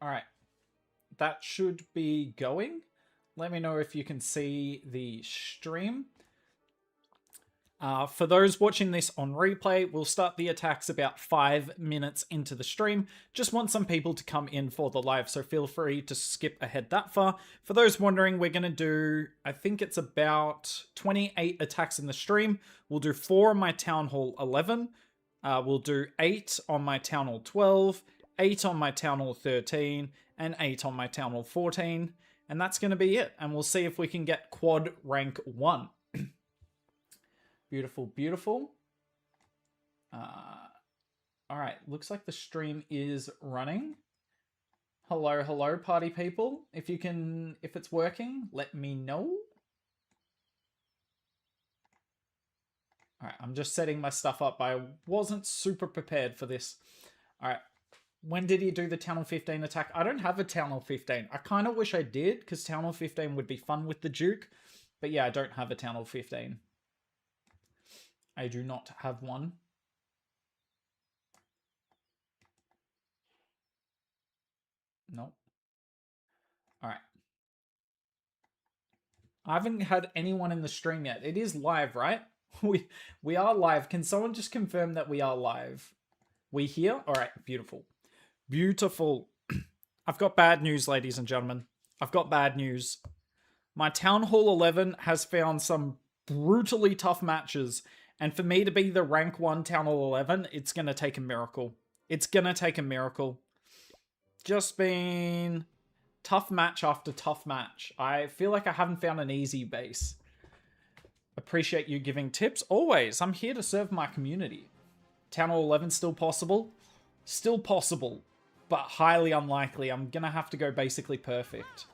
Alright. That should be going. Let me know if you can see the stream. For those watching this on replay, we'll start the attacks about 5 minutes into the stream. Just want some people to come in for the live, so feel free to skip ahead that far. For those wondering, we're going to do, I think it's about 28 attacks in the stream. We'll do 4 on my Town Hall 11. We'll do 8 on my Town Hall 12, 8 on my Town Hall 13, and 8 on my Town Hall 14. And that's going to be it. And we'll see if we can get quad rank 1. Beautiful, beautiful. Alright, looks like the stream is running. Hello, hello, party people. If it's working, let me know. Alright, I'm just setting my stuff up. I wasn't super prepared for this. Alright, when did he do the Town Hall 15 attack? I don't have a Town Hall 15. I kind of wish I did, because Town Hall 15 would be fun with the Duke. But yeah, I don't have a Town Hall 15. I do not have one. Nope. Alright. I haven't had anyone in the stream yet. It is live, right? We are live. Can someone just confirm that we are live? We here? Alright, beautiful. Beautiful. I've got bad news, ladies and gentlemen. I've got bad news. My Town Hall 11 has found some brutally tough matches. And for me to be the rank 1 Town Hall 11, it's going to take a miracle. It's going to take a miracle. Just been tough match after tough match. I feel like I haven't found an easy base. Appreciate you giving tips. Always. I'm here to serve my community. Town Hall 11 still possible? Still possible, but highly unlikely. I'm going to have to go basically perfect.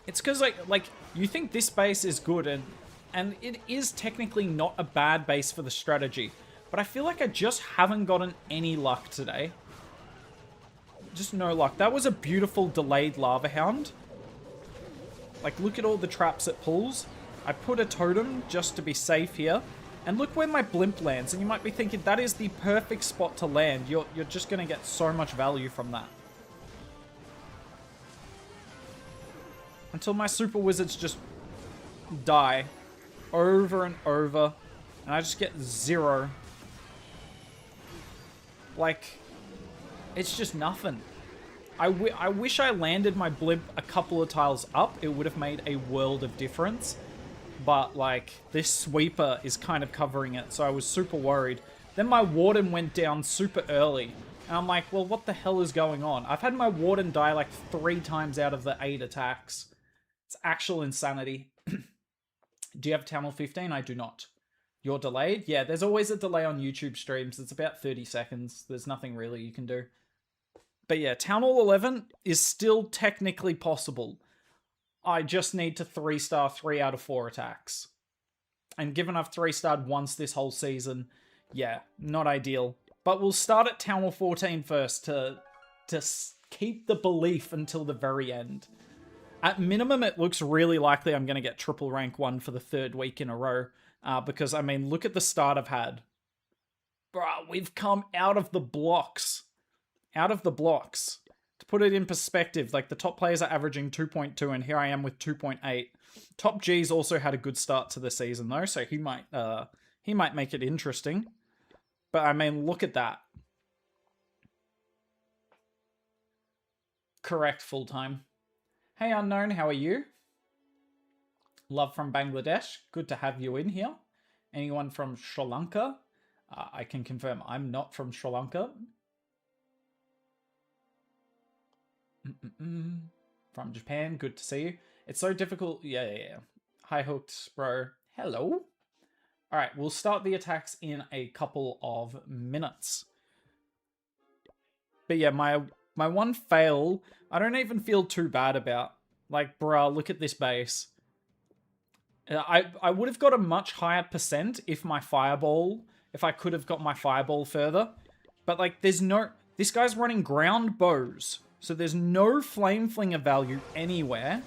It's because, like you think this base is good, and it is technically not a bad base for the strategy. But I feel like I just haven't gotten any luck today. Just no luck. That was a beautiful delayed Lava Hound. Like, look at all the traps it pulls. I put a totem just to be safe here. And look where my blimp lands. And you might be thinking, that is the perfect spot to land. You're just going to get so much value from that. Until my super wizards just die. Over and over, and I just get 0. Like, it's just nothing. I wish I landed my blimp a couple of tiles up. It would have made a world of difference. But, like, this sweeper is kind of covering it, so I was super worried. Then my warden went down super early, and I'm like, well, what the hell is going on? I've had my warden die like 3 times out of the 8 attacks. It's actual insanity. Do you have Town Hall 15? I do not. You're delayed? Yeah, there's always a delay on YouTube streams. It's about 30 seconds. There's nothing really you can do. But yeah, Town Hall 11 is still technically possible. I just need to 3-star 3 out of 4 attacks. And given I've 3-starred once this whole season, yeah, not ideal. But we'll start at Town Hall 14 first to keep the belief until the very end. At minimum, it looks really likely I'm going to get triple rank 1 for the 3rd week in a row. Because, I mean, look at the start I've had. Bruh, we've come out of the blocks. Out of the blocks. To put it in perspective, like, the top players are averaging 2.2, and here I am with 2.8. Top G's also had a good start to the season, though, so he might make it interesting. But, I mean, look at that. Correct, full-time. Hey Unknown, how are you? Love from Bangladesh. Good to have you in here. Anyone from Sri Lanka? I can confirm I'm not from Sri Lanka. From Japan, good to see you. It's so difficult. Yeah. Hi Hooked, bro. Hello. Alright, we'll start the attacks in a couple of minutes. But yeah, my one fail, I don't even feel too bad about. Like, bruh, look at this base. I would have got a much higher percent if I could have got my fireball further. But, like, there's no... This guy's running ground bows. So there's no flame flinger value anywhere.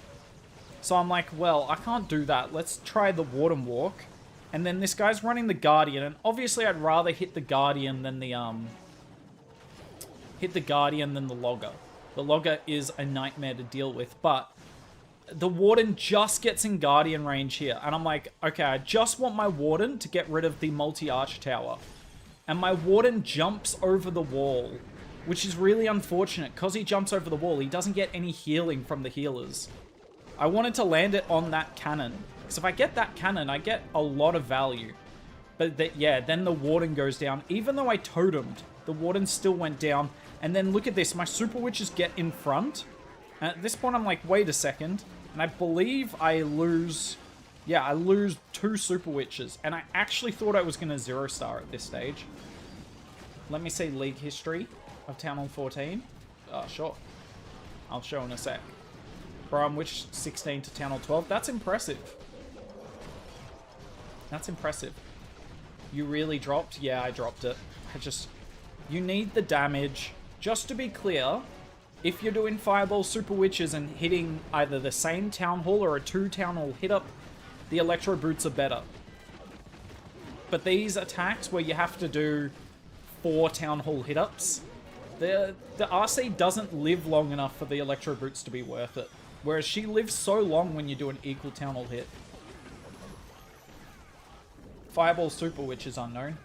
So I'm like, well, I can't do that. Let's try the Warden Walk. And then this guy's running the Guardian. And obviously I'd rather hit the Guardian than the hit the Guardian, then the Logger. The Logger is a nightmare to deal with, but the Warden just gets in Guardian range here. And I'm like, okay, I just want my Warden to get rid of the multi-arch tower. And my Warden jumps over the wall, which is really unfortunate. Because he jumps over the wall, he doesn't get any healing from the healers. I wanted to land it on that cannon. Because if I get that cannon, I get a lot of value. But yeah, then the Warden goes down. Even though I totemed, the Warden still went down. And then look at this, my Super Witches get in front. And at this point, I'm like, wait a second. And I believe I lose... Yeah, I lose 2 Super Witches. And I actually thought I was going to 0-star at this stage. Let me see League history of Town Hall 14. Sure. I'll show in a sec. From Witch 16 to Town Hall 12. That's impressive. That's impressive. You really dropped? Yeah, I dropped it. You need the damage. Just to be clear... If you're doing Fireball Super Witches and hitting either the same Town Hall or a 2 Town Hall hit up, the Electro Boots are better. But these attacks where you have to do 4 Town Hall hit ups, the RC doesn't live long enough for the Electro Boots to be worth it. Whereas she lives so long when you do an equal Town Hall hit. Fireball Super Witch is unknown.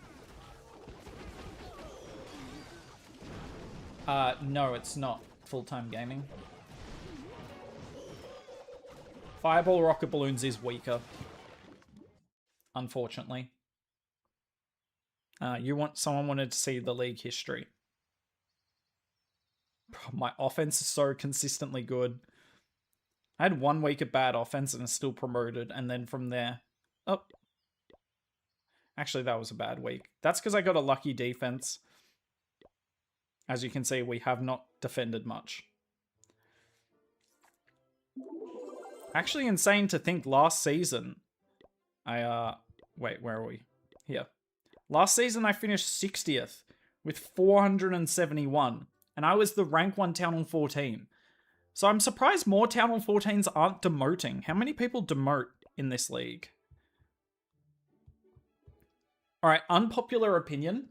No, it's not. Full-time gaming. Fireball Rocket Balloons is weaker. Unfortunately. Someone wanted to see the League history. My offense is so consistently good. I had 1 week of bad offense and is still promoted, and then from there... Oh. Actually, that was a bad week. That's because I got a lucky defense. As you can see, we have not defended much. Actually insane to think last season... Wait, where are we? Here. Last season I finished 60th with 471. And I was the rank 1 Town Hall 14. So I'm surprised more Town Hall 14s aren't demoting. How many people demote in this league? Alright, unpopular opinion...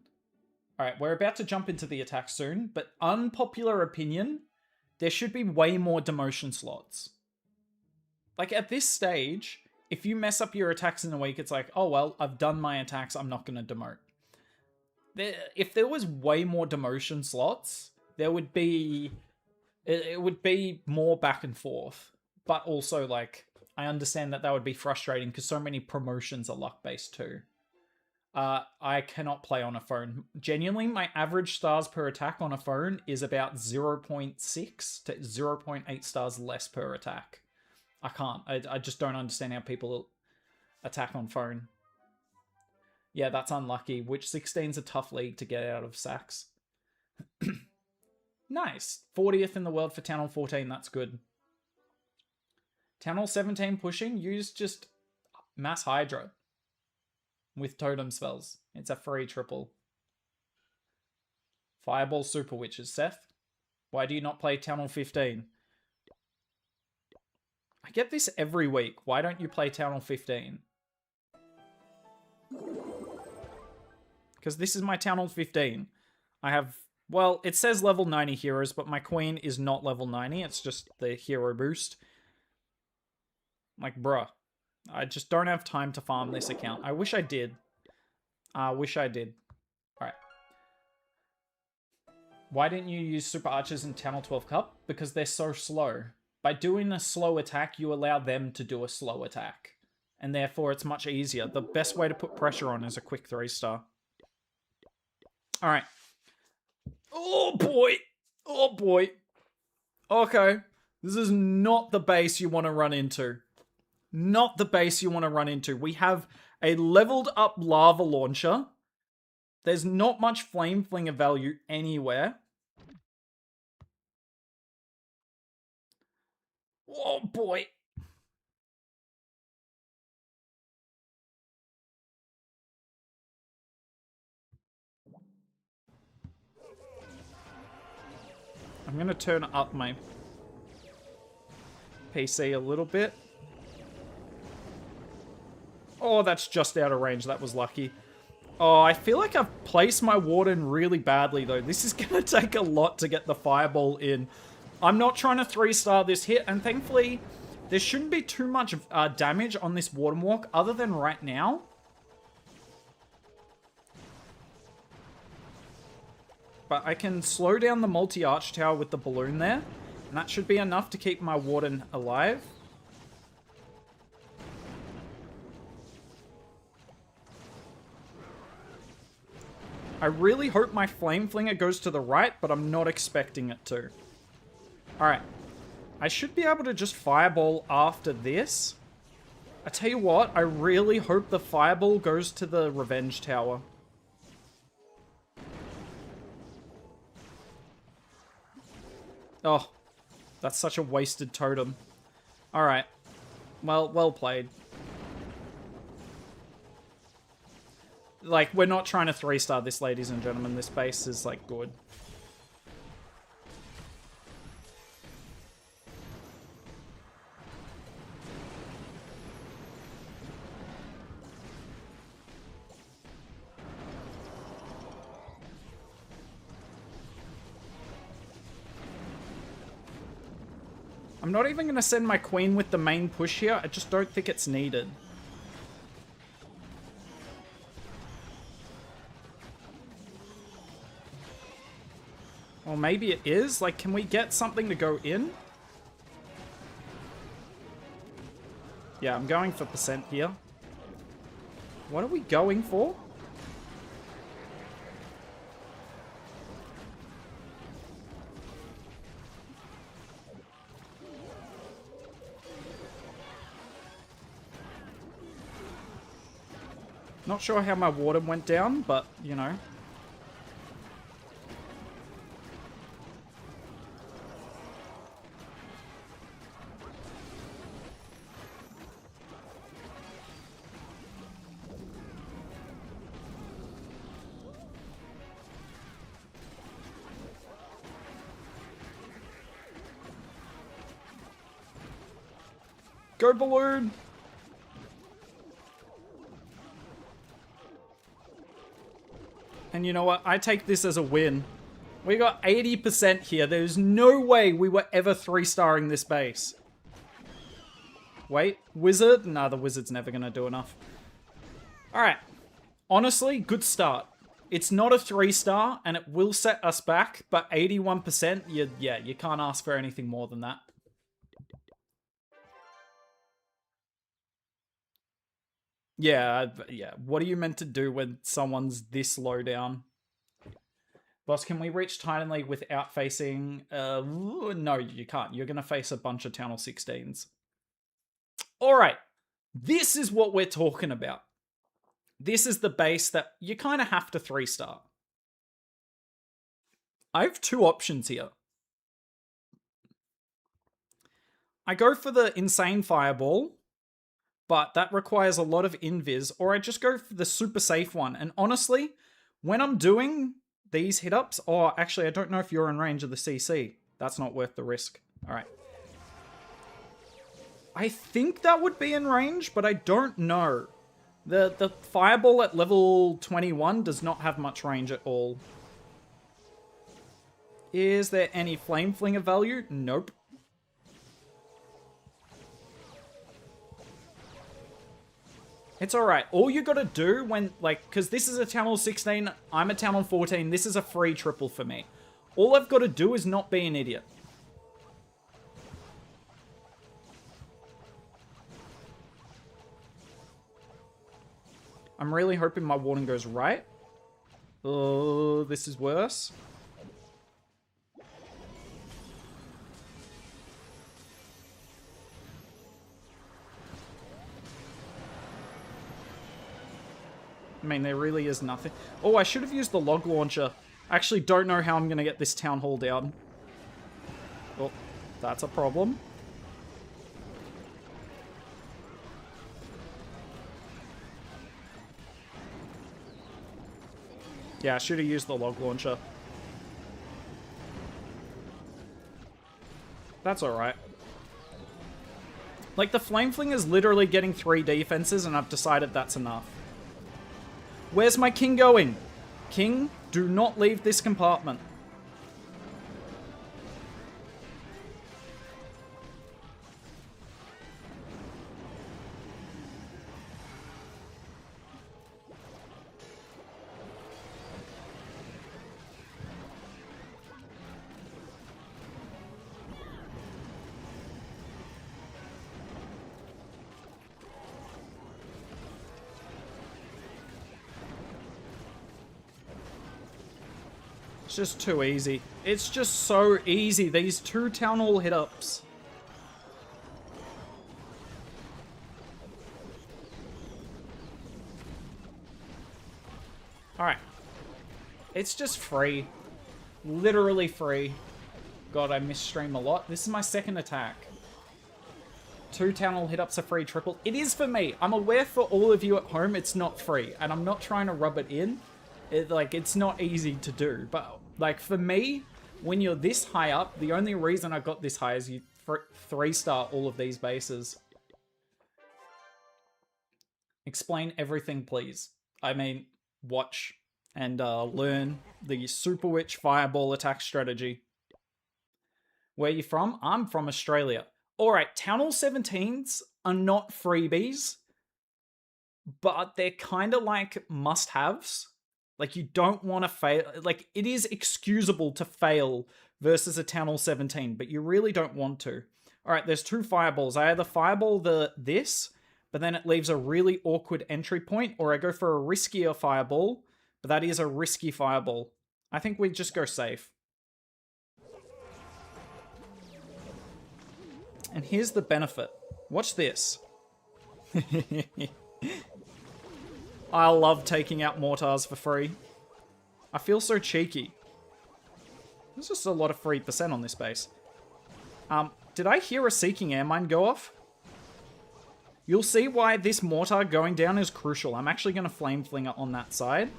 Alright, we're about to jump into the attack soon, but unpopular opinion, there should be way more demotion slots. Like, at this stage, if you mess up your attacks in a week, it's like, oh well, I've done my attacks, I'm not going to demote. If there was way more demotion slots, there would be... It would be more back and forth. But also, like, I understand that would be frustrating because so many promotions are luck-based too. I cannot play on a phone. Genuinely, my average stars per attack on a phone is about 0.6 to 0.8 stars less per attack. I can't. I just don't understand how people attack on phone. Yeah, that's unlucky. Witch 16's a tough league to get out of sacks. Nice. 40th in the world for Town Hall 14. That's good. Town Hall 17 pushing. Use just Mass Hydra. With totem spells. It's a free triple. Fireball Super Witches. Seth, why do you not play Town Hall 15? I get this every week. Why don't you play Town Hall 15? Because this is my Town Hall 15. I have... Well, it says level 90 heroes, but my queen is not level 90. It's just the hero boost. Like, bruh. I just don't have time to farm this account. I wish I did. I wish I did. Alright. Why didn't you use Super Archers in Town Hall 12 Cup? Because they're so slow. By doing a slow attack, you allow them to do a slow attack. And therefore, it's much easier. The best way to put pressure on is a quick 3-star. Alright. Oh boy! Oh boy! Okay. This is not the base you want to run into. Not the base you want to run into. We have a leveled up lava launcher. There's not much flame flinger value anywhere. Oh boy. I'm going to turn up my PC a little bit. Oh, that's just out of range. That was lucky. Oh, I feel like I've placed my Warden really badly, though. This is going to take a lot to get the Fireball in. I'm not trying to 3-star this hit, and thankfully, there shouldn't be too much damage on this Warden Walk, other than right now. But I can slow down the multi-arch tower with the balloon there, and that should be enough to keep my Warden alive. I really hope my Flame Flinger goes to the right, but I'm not expecting it to. Alright. I should be able to just Fireball after this. I tell you what, I really hope the Fireball goes to the Revenge Tower. Oh, that's such a wasted totem. Alright. Well played. Like, we're not trying to 3-star this, ladies and gentlemen. This base is, like, good. I'm not even going to send my queen with the main push here. I just don't think it's needed. Or maybe it is. Like, can we get something to go in? Yeah, I'm going for percent here. What are we going for? Not sure how my Warden went down, but, you know. Go balloon! And you know what? I take this as a win. We got 80% here. There's no way we were ever 3-starring this base. Wait, Wizard? Nah, the Wizard's never going to do enough. Alright. Honestly, good start. It's not a 3-star, and it will set us back, but 81%, yeah, you can't ask for anything more than that. Yeah, what are you meant to do when someone's this low down? Boss, can we reach Titan League without facing... no, you can't. You're going to face a bunch of Town Hall 16s. Alright, this is what we're talking about. This is the base that you kind of have to 3-star. I have two options here. I go for the Insane Fireball, but that requires a lot of invis, or I just go for the super safe one. And honestly, when I'm doing these hit-ups... Oh, actually, I don't know if you're in range of the CC. That's not worth the risk. Alright. I think that would be in range, but I don't know. The Fireball at level 21 does not have much range at all. Is there any Flame Flinger value? Nope. It's alright. All you gotta do when, like, because this is a Town Hall 16, I'm a Town Hall 14, this is a free triple for me. All I've got to do is not be an idiot. I'm really hoping my Warden goes right. Oh, this is worse. I mean, there really is nothing. Oh, I should have used the log launcher. I actually don't know how I'm going to get this town hall down. Oh, that's a problem. Yeah, I should have used the log launcher. That's alright. Like, the Flame Fling is literally getting 3 defenses, and I've decided that's enough. Where's my king going? King, do not leave this compartment. It's just too easy. It's just so easy. These 2 Town Hall hit-ups. Alright. It's just free. Literally free. God, I miss stream a lot. This is my second attack. 2 Town Hall hit-ups are free triple. It is for me. I'm aware for all of you at home it's not free. And I'm not trying to rub it in. It's not easy to do. But, like, for me, when you're this high up, the only reason I got this high is you 3-star all of these bases. Explain everything, please. I mean, watch and learn the Super Witch Fireball attack strategy. Where are you from? I'm from Australia. Alright, Town Hall 17s are not freebies, but they're kind of like must-haves. Like, you don't want to fail. Like, it is excusable to fail versus a Town Hall 17, but you really don't want to. Alright, there's 2 fireballs. I either fireball this, but then it leaves a really awkward entry point, or I go for a riskier fireball, but that is a risky fireball. I think we just go safe. And here's the benefit. Watch this. I love taking out mortars for free. I feel so cheeky. There's just a lot of free percent on this base. Did I hear a Seeking Air Mine go off? You'll see why this mortar going down is crucial. I'm actually going to Flame Flinger on that side.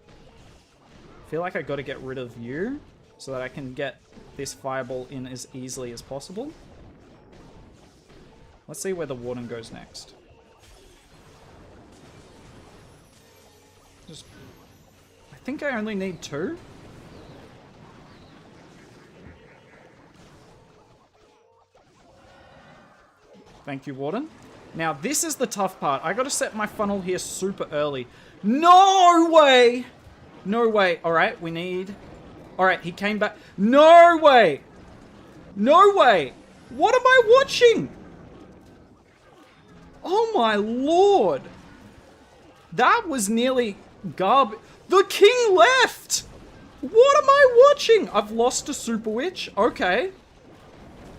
I feel like I got to get rid of you so that I can get this fireball in as easily as possible. Let's see where the Warden goes next. I think I only need 2. Thank you, Warden. Now, this is the tough part. I gotta set my funnel here super early. No way! No way. Alright, we need... Alright, he came back. No way! No way! What am I watching? Oh my lord! That was nearly garbage. The king left! What am I watching? I've lost a Super Witch. Okay.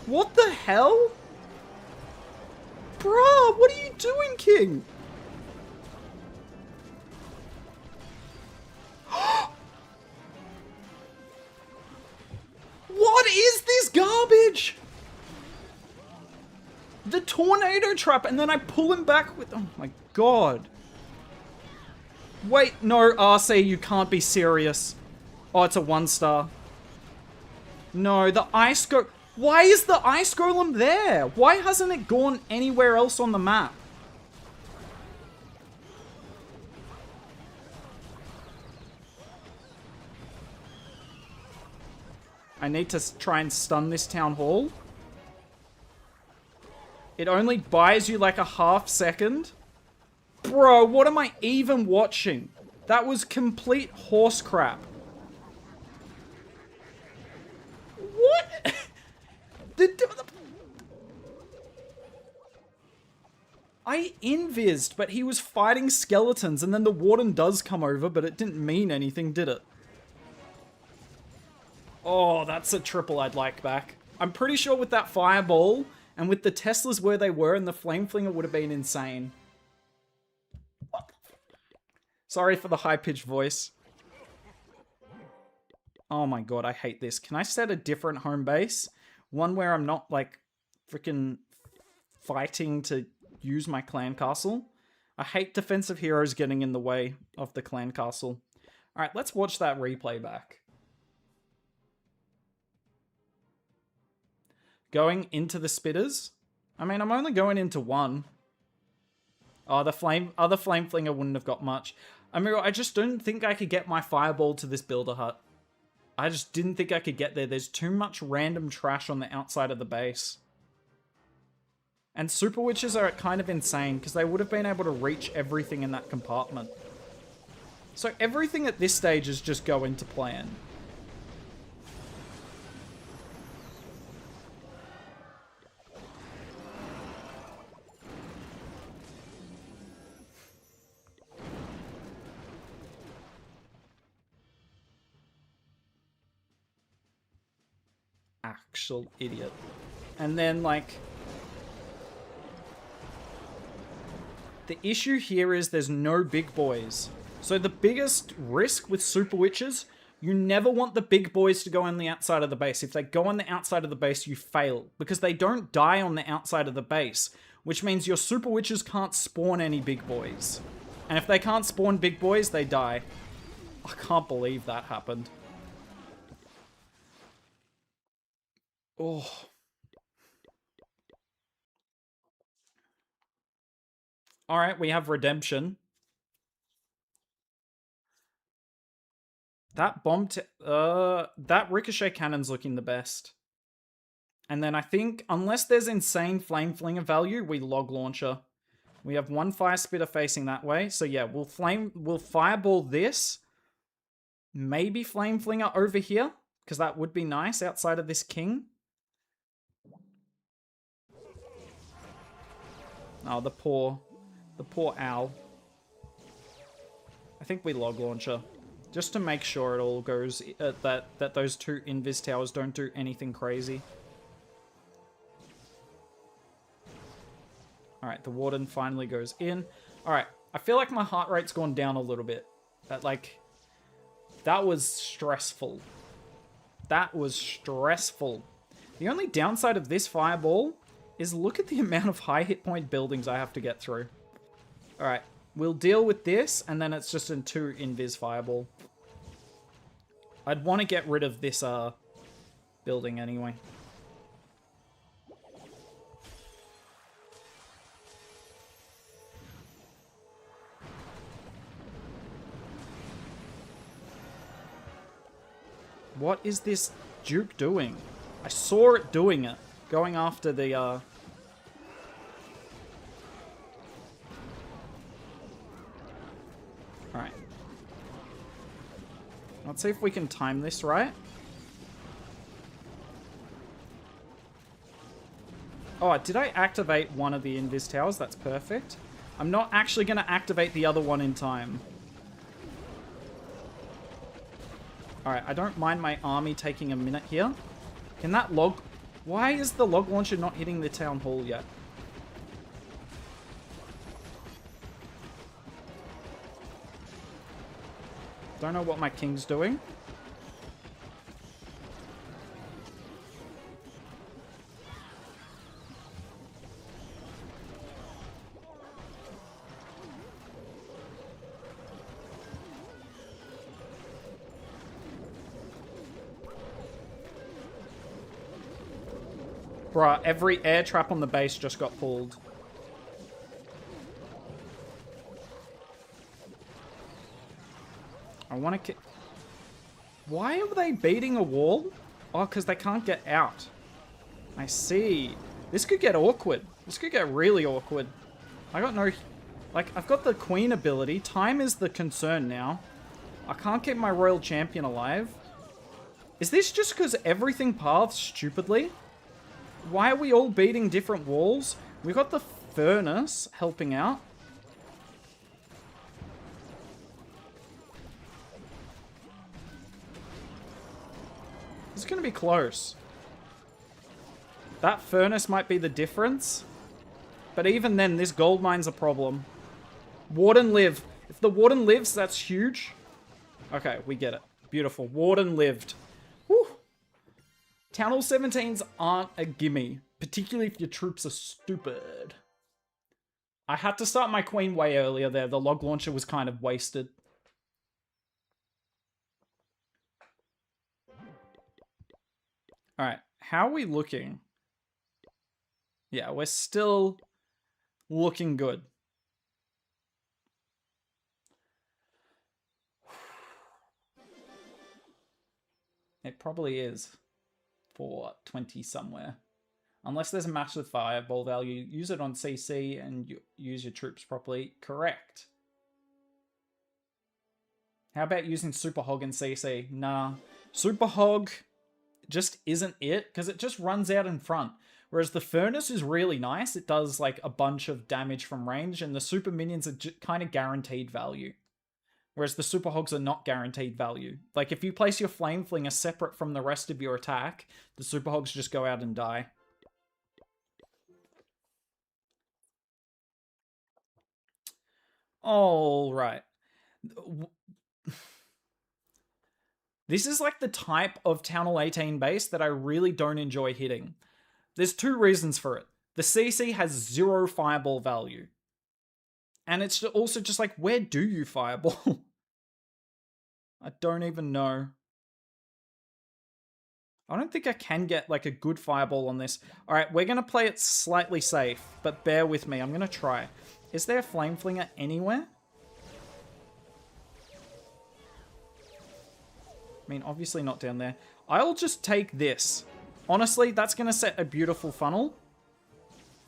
What the hell? Bruh, what are you doing, king? What is this garbage? The tornado trap, and then I pull him back with... Oh my god. Wait, no, RC, you can't be serious. Oh, it's a 1-star. No, the ice go... Why is the ice golem there? Why hasn't it gone anywhere else on the map? I need to try and stun this town hall. It only buys you like a half second. Bro, what am I even watching? That was complete horse crap. What? I invised, but he was fighting skeletons, and then the warden does come over, but it didn't mean anything, did it? Oh, that's a triple I'd like back. I'm pretty sure with that fireball, and with the Teslas where they were, and the flame flinger would have been insane. Sorry for the high-pitched voice. Oh my god, I hate this. Can I set a different home base? One where I'm not, like, freaking fighting to use my clan castle? I hate defensive heroes getting in the way of the clan castle. Alright, let's watch that replay back. Going into the spitters? I mean, I'm only going into one. Oh, the other flame flinger wouldn't have got much. I mean, I just don't think I could get my fireball to this builder hut. I just didn't think I could get there. There's too much random trash on the outside of the base. And Super Witches are kind of insane because they would have been able to reach everything in that compartment. So everything at this stage is just going to plan. Actual idiot. And then, like... the issue here is there's no big boys. So the biggest risk with Super Witches, you never want the big boys to go on the outside of the base. If they go on the outside of the base, you fail. Because they don't die on the outside of the base. Which means your Super Witches can't spawn any big boys. And if they can't spawn big boys, they die. I can't believe that happened. Oh. Alright, we have redemption. That bomb... that ricochet cannon's looking the best. And then I think, unless there's insane flame flinger value, we log launcher. We have one fire spitter facing that way. So yeah, we'll fireball this. Maybe flame flinger over here, because that would be nice outside of this king. Oh, the poor owl. I think we log launcher. Just to make sure it all goes, that those two invis towers don't do anything crazy. Alright, the warden finally goes in. Alright, I feel like my heart rate's gone down a little bit. That was stressful. That was stressful. The only downside of this fireball is look at the amount of high hit point buildings I have to get through. Alright, we'll deal with this, and then it's just a 2 invis fireball. I'd want to get rid of this building anyway. What is this Duke doing? I saw it doing it. Going after the, Alright. Let's see if we can time this right. Oh, did I activate one of the invis towers? That's perfect. I'm not actually going to activate the other one in time. Alright, I don't mind my army taking a minute here. Can that log... Why is the log launcher not hitting the town hall yet? Don't know what my king's doing. Bruh, every air trap on the base just got pulled. I want to... Why are they beating a wall? Oh, because they can't get out. I see. This could get awkward. This could get really awkward. I got no... Like, I've got the queen ability. Time is the concern now. I can't keep my royal champion alive. Is this just because everything paths stupidly? Why are we all beating different walls? We got the furnace helping out. It's going to be close. That furnace might be the difference. But even then, this gold mine's a problem. Warden live. If the warden lives, that's huge. Okay, we get it. Beautiful. Warden lived. Whew. Town Hall 17s aren't a gimme, particularly if your troops are stupid. I had to start my queen way earlier there. The log launcher was kind of wasted. Alright, how are we looking? Yeah, we're still looking good. It probably is for 20 somewhere. Unless there's a massive fireball value, use it on CC and you use your troops properly. Correct. How about using Super Hog in CC? Nah. Super Hog just isn't it, because it just runs out in front. Whereas the Furnace is really nice. It does like a bunch of damage from range, and the Super Minions are kind of guaranteed value. Whereas the Super Hogs are not guaranteed value. Like if you place your Flame Flinger separate from the rest of your attack, the Super Hogs just go out and die. All right. This is like the type of Town Hall 18 base that I really don't enjoy hitting. There's two reasons for it. The CC has 0 fireball value. And it's also just like, where do you fireball? I don't even know. I don't think I can get like a good fireball on this. All right, we're going to play it slightly safe, but bear with me. I'm going to try. Is there a Flame Flinger anywhere? I mean, obviously not down there. I'll just take this. Honestly, that's going to set a beautiful funnel.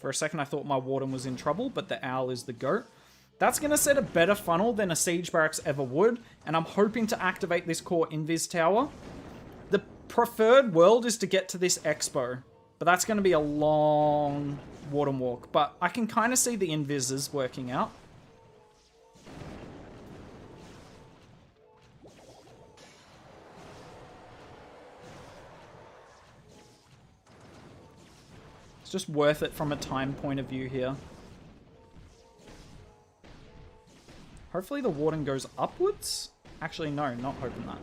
For a second, I thought my Warden was in trouble, but the Owl is the GOAT. That's going to set a better funnel than a Siege Barracks ever would, and I'm hoping to activate this core Invis Tower. The preferred world is to get to this Expo, but that's going to be a long Warden walk. But I can kind of see the Invises working out. Just worth it from a time point of view here. Hopefully the Warden goes upwards. Actually, no, not hoping that.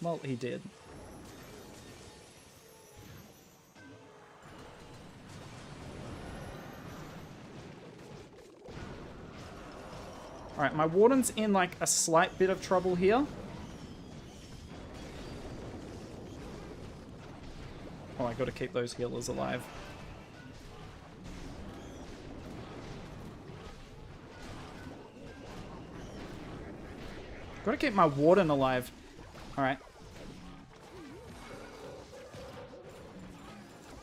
Well, he did. Alright, my Warden's in like a slight bit of trouble here. Oh, I gotta keep those healers alive. Gotta keep my Warden alive. Alright.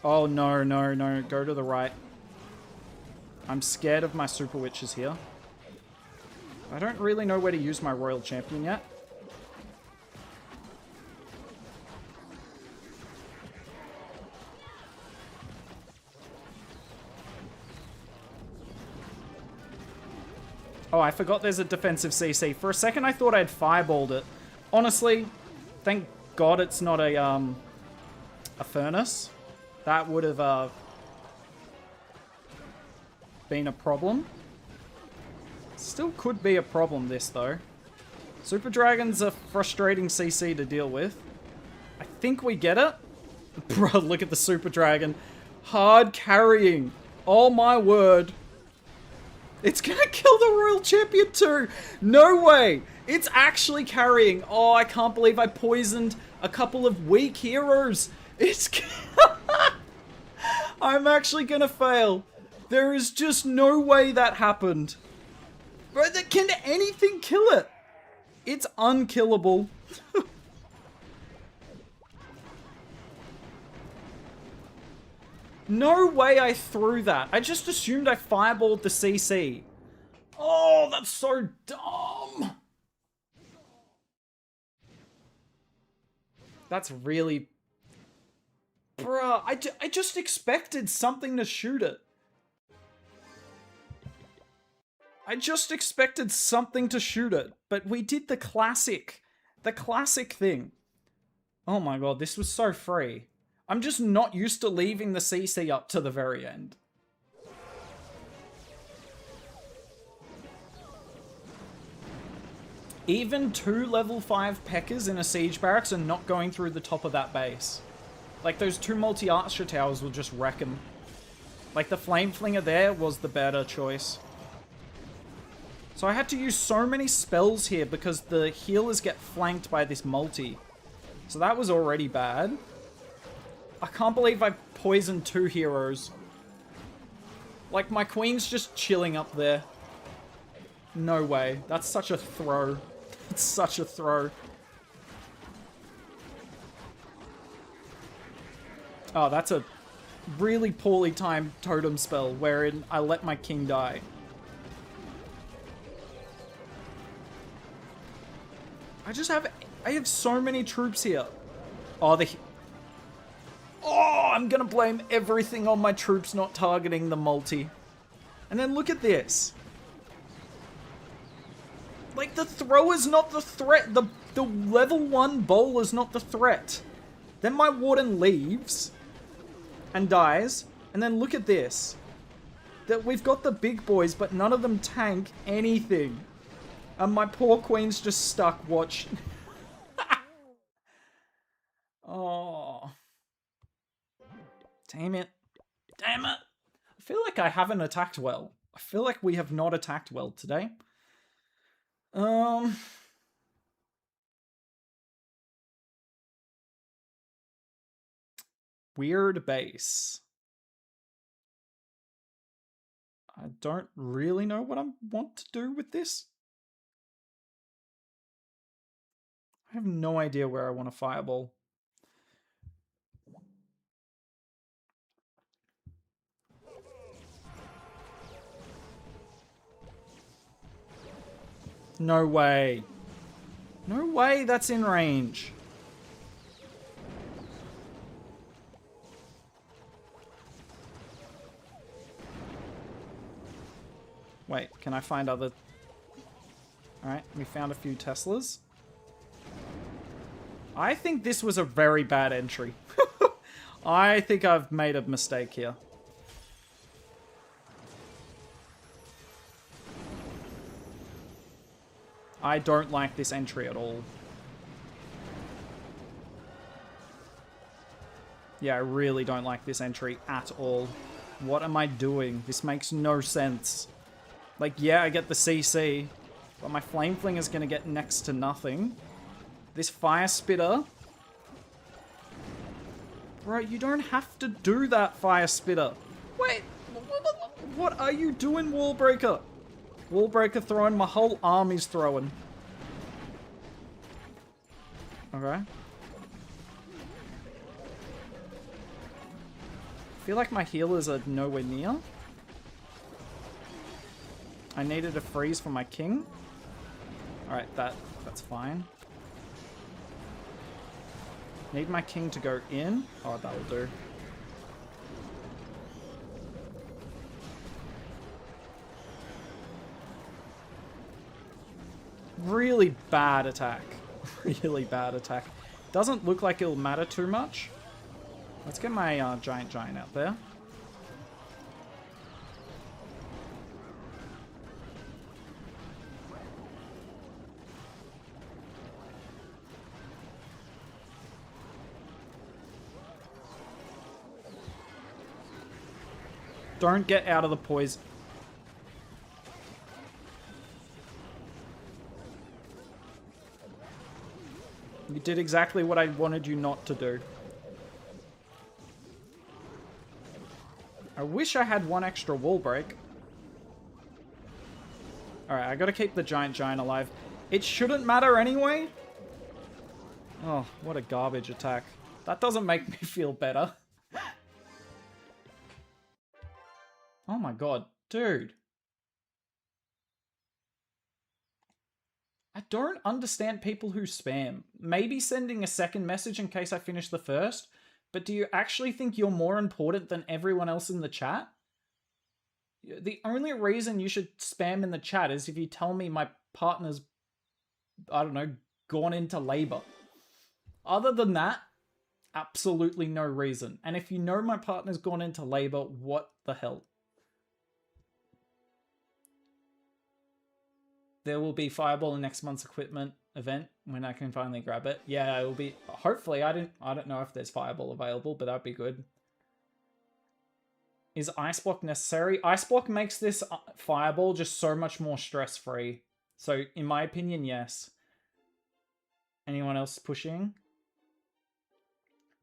Oh, no, no, no. Go to the right. I'm scared of my Super Witches here. I don't really know where to use my Royal Champion yet. Oh, I forgot there's a defensive CC. For a second, I thought I'd fireballed it. Honestly, thank God it's not a Furnace. That would have been a problem. Still could be a problem, this, though. Super Dragon's a frustrating CC to deal with. I think we get it. Bro, look at the Super Dragon. Hard carrying. Oh, my word. It's gonna kill the Royal Champion too! No way! It's actually carrying. Oh, I can't believe I poisoned a couple of weak heroes. It's... I'm actually gonna fail. There is just no way that happened. Bro, can anything kill it? It's unkillable. No way I threw that. I just assumed I fireballed the CC. Oh, that's so dumb. That's really... Bruh, I just expected something to shoot it. I just expected something to shoot it. But we did the classic thing. Oh my god, this was so free. I'm just not used to leaving the CC up to the very end. Even 2 level 5 Peckers in a Siege Barracks are not going through the top of that base. Like, those 2 multi-archer towers will just wreck them. Like, the Flame Flinger there was the better choice. So I had to use so many spells here because the healers get flanked by this multi. So that was already bad. I can't believe I poisoned 2 heroes. Like, my queen's just chilling up there. No way. That's such a throw. It's such a throw. Oh, that's a really poorly timed totem spell wherein I let my king die. I have so many troops here. Oh, I'm gonna blame everything on my troops not targeting the multi. And then look at this. Like, the thrower's not the threat. The level 1 bowler's not the threat. Then my warden leaves and dies. And then look at this. That we've got the big boys, but none of them tank anything. And my poor queen's just stuck watching. Oh. Damn it. Damn it. I feel like I haven't attacked well. I feel like we have not attacked well today. Weird base. I don't really know what I want to do with this. I have no idea where I want to fireball. No way. No way that's in range. Wait, can I find other... Alright, we found a few Teslas. I think this was a very bad entry. I think I've made a mistake here. I don't like this entry at all. Yeah, I really don't like this entry at all. What am I doing? This makes no sense. Like, yeah, I get the CC, but my Flame Fling is going to get next to nothing. This Fire Spitter... Bro, you don't have to do that, Fire Spitter. Wait, what are you doing, Wallbreaker? Wallbreaker throwing, my whole army's throwing. Okay. I feel like my healers are nowhere near. I needed a freeze for my king. Alright, that's fine. Need my king to go in. Oh, that'll do. Really bad attack. Really bad attack. Doesn't look like it'll matter too much. Let's get my giant out there. Don't get out of the poison. You did exactly what I wanted you not to do. I wish I had one extra wall break. Alright, I gotta keep the giant alive. It shouldn't matter anyway. Oh, what a garbage attack. That doesn't make me feel better. Oh my god, dude. I don't understand people who spam. Maybe sending a second message in case I finish the first, but do you actually think you're more important than everyone else in the chat? The only reason you should spam in the chat is if you tell me my partner's, I don't know, gone into labor. Other than that, absolutely no reason. And if you know my partner's gone into labor, what the hell? There will be Fireball in next month's equipment event when I can finally grab it. Yeah, it will be. Hopefully, I don't know if there's Fireball available, but that'd be good. Is Ice Block necessary? Ice Block makes this Fireball just so much more stress-free. So, in my opinion, yes. Anyone else pushing?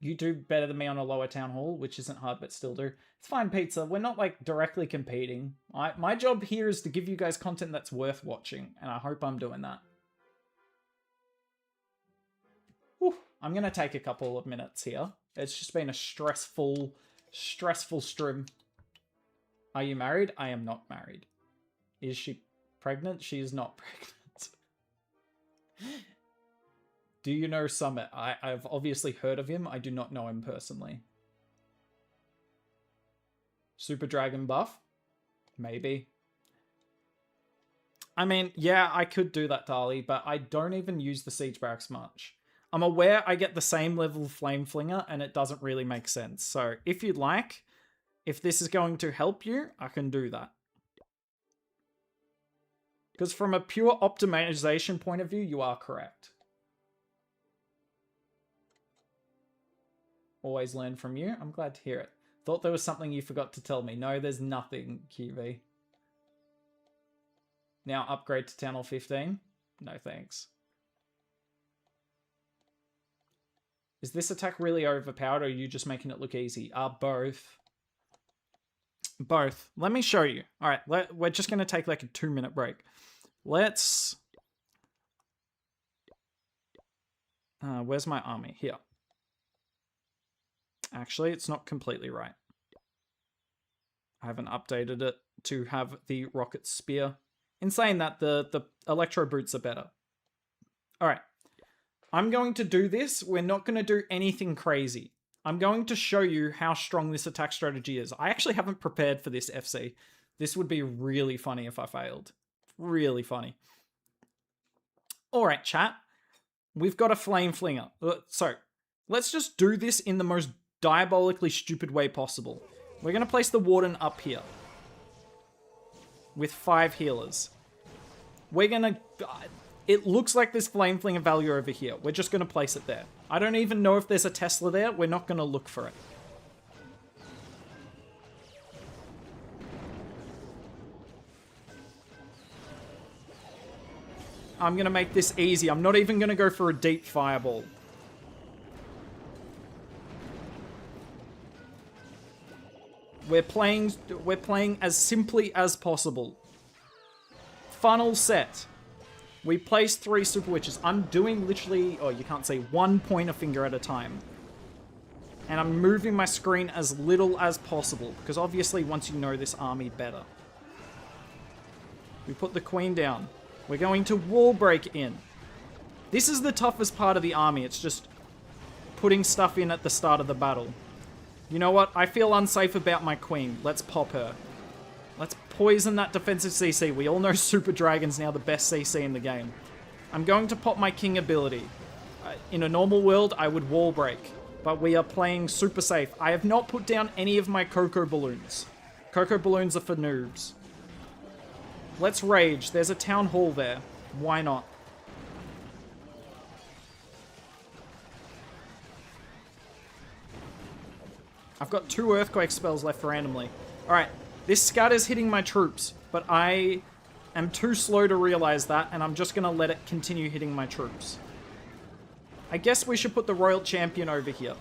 You do better than me on a lower town hall, which isn't hard, but still do. It's fine, Pizza. We're not, like, directly competing. My job here is to give you guys content that's worth watching, and I hope I'm doing that. Whew, I'm going to take a couple of minutes here. It's just been a stressful stream. Are you married? I am not married. Is she pregnant? She is not pregnant. Do you know Summit? I've obviously heard of him. I do not know him personally. Super Dragon buff? Maybe. I mean, yeah, I could do that, Dali, but I don't even use the Siege Barracks much. I'm aware I get the same level of Flame Flinger, and it doesn't really make sense. So, if you'd like, if this is going to help you, I can do that. Because from a pure optimization point of view, you are correct. Always learn from you. I'm glad to hear it. Thought there was something you forgot to tell me. No, there's nothing, QV. Now upgrade to Channel 15? No thanks. Is this attack really overpowered, or are you just making it look easy? Both. Both. Let me show you. All right, we're just going to take like a 2-minute break. Let's... where's my army? Here. Actually, it's not completely right. I haven't updated it to have the rocket spear. In saying that, the electro boots are better. All right. I'm going to do this. We're not going to do anything crazy. I'm going to show you how strong this attack strategy is. I actually haven't prepared for this, FC. This would be really funny if I failed. Really funny. All right, chat. We've got a Flame Flinger. So, let's just do this in the most diabolically stupid way possible. We're going to place the Warden up here. With 5 healers. We're going to... It looks like there's Flame Flinger value over here. We're just going to place it there. I don't even know if there's a Tesla there. We're not going to look for it. I'm going to make this easy. I'm not even going to go for a deep fireball. We're playing as simply as possible. Funnel set. We place 3 Super Witches. I'm doing literally, oh, you can't see, 1 pointer finger at a time. And I'm moving my screen as little as possible, because obviously once you know this army better. We put the Queen down. We're going to wall break in. This is the toughest part of the army. It's just putting stuff in at the start of the battle. You know what? I feel unsafe about my Queen. Let's pop her. Let's poison that defensive CC. We all know Super Dragon's now the best CC in the game. I'm going to pop my King ability. In a normal world, I would wall break. But we are playing super safe. I have not put down any of my Coco Balloons. Coco Balloons are for noobs. Let's rage. There's a Town Hall there. Why not? I've got 2 Earthquake spells left randomly. Alright, this scatter's hitting my troops, but I am too slow to realize that, and I'm just going to let it continue hitting my troops. I guess we should put the Royal Champion over here.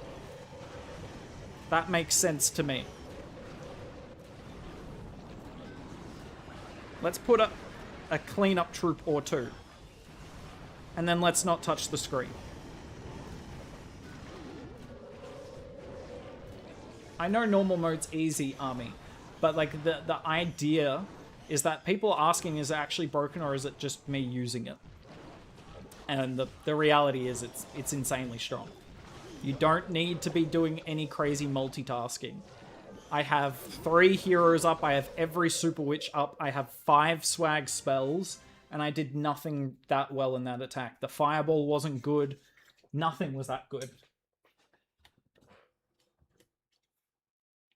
That makes sense to me. Let's put a cleanup troop or 2. And then let's not touch the screen. I know normal mode's easy, army, but like the idea is that people are asking, is it actually broken or is it just me using it? And the reality is it's insanely strong. You don't need to be doing any crazy multitasking. I have 3 heroes up, I have every Super Witch up, I have 5 swag spells, and I did nothing that well in that attack. The fireball wasn't good. Nothing was that good.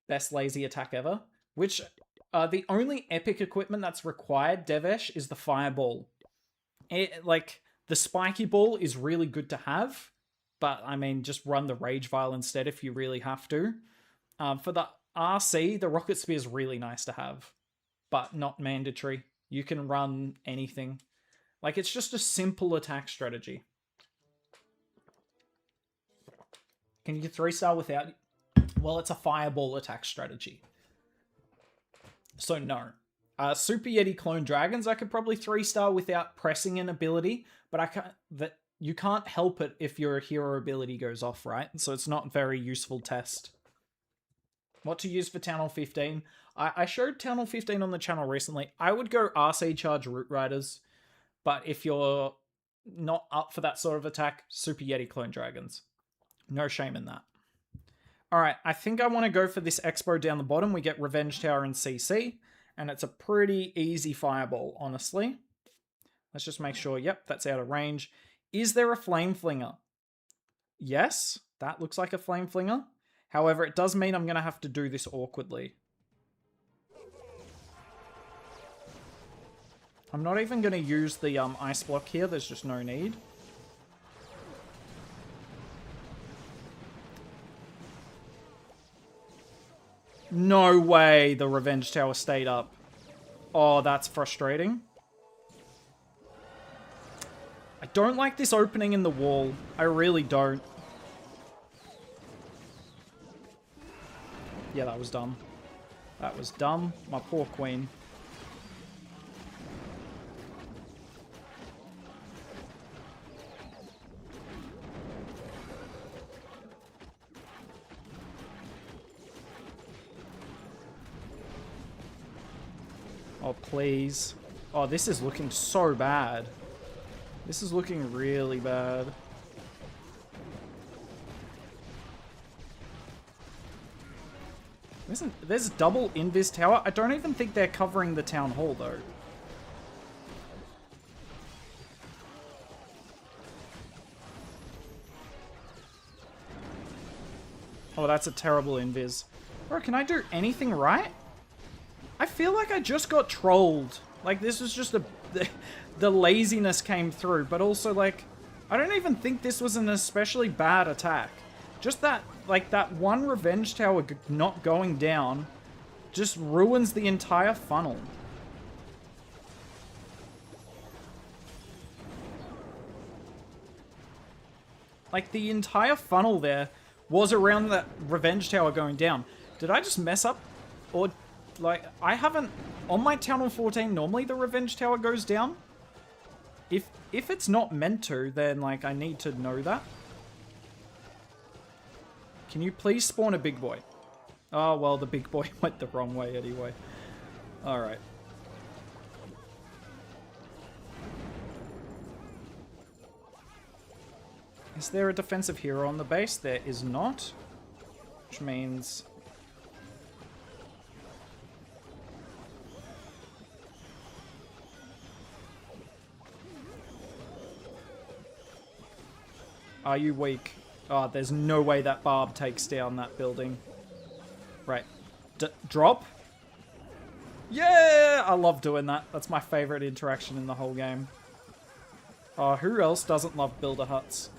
Best lazy attack ever. Which, the only epic equipment that's required, Devesh, is the fireball. Like, the spiky ball is really good to have, but, I mean, just run the Rage Vial instead if you really have to. For the RC, the Rocket Spear is really nice to have, but not mandatory. You can run anything. Like, it's just a simple attack strategy. Can you 3-star without... Well, it's a fireball attack strategy. So, no. Super Yeti Clone Dragons, I could probably 3-star without pressing an ability, but I can't... you can't help it if your hero ability goes off, right? So it's not a very useful test. What to use for Town Hall 15? I showed Town Hall 15 on the channel recently. I would go RC Charge Root Riders, but if you're not up for that sort of attack, Super Yeti Clone Dragons. No shame in that. Alright, I think I want to go for this Expo down the bottom. We get Revenge Tower and CC, and it's a pretty easy fireball, honestly. Let's just make sure, yep, that's out of range. Is there a Flame Flinger? Yes, that looks like a Flame Flinger. However, it does mean I'm going to have to do this awkwardly. I'm not even going to use the Ice Block here. There's just no need. No way the Revenge Tower stayed up. Oh, that's frustrating. I don't like this opening in the wall. I really don't. Yeah, that was dumb. That was dumb. My poor queen. Oh, please. Oh, this is looking so bad. This is looking really bad. There's double Invis Tower. I don't even think they're covering the Town Hall, though. Oh, that's a terrible Invis. Bro, can I do anything right? I feel like I just got trolled. Like, this was just the laziness came through, but also, like, I don't even think this was an especially bad attack. Just that, like, that one Revenge Tower not going down just ruins the entire funnel. Like, the entire funnel there was around that Revenge Tower going down. Did I just mess up? Or, like, I haven't... On my Town Hall 14, normally the Revenge Tower goes down. If it's not meant to, then, like, I need to know that. Can you please spawn a big boy? Oh, well, the big boy went the wrong way anyway. Alright. Is there a defensive hero on the base? There is not. Which means... Are you weak? Oh, there's no way that Barb takes down that building. Right. Drop? Yeah! I love doing that. That's my favorite interaction in the whole game. Oh, who else doesn't love builder huts?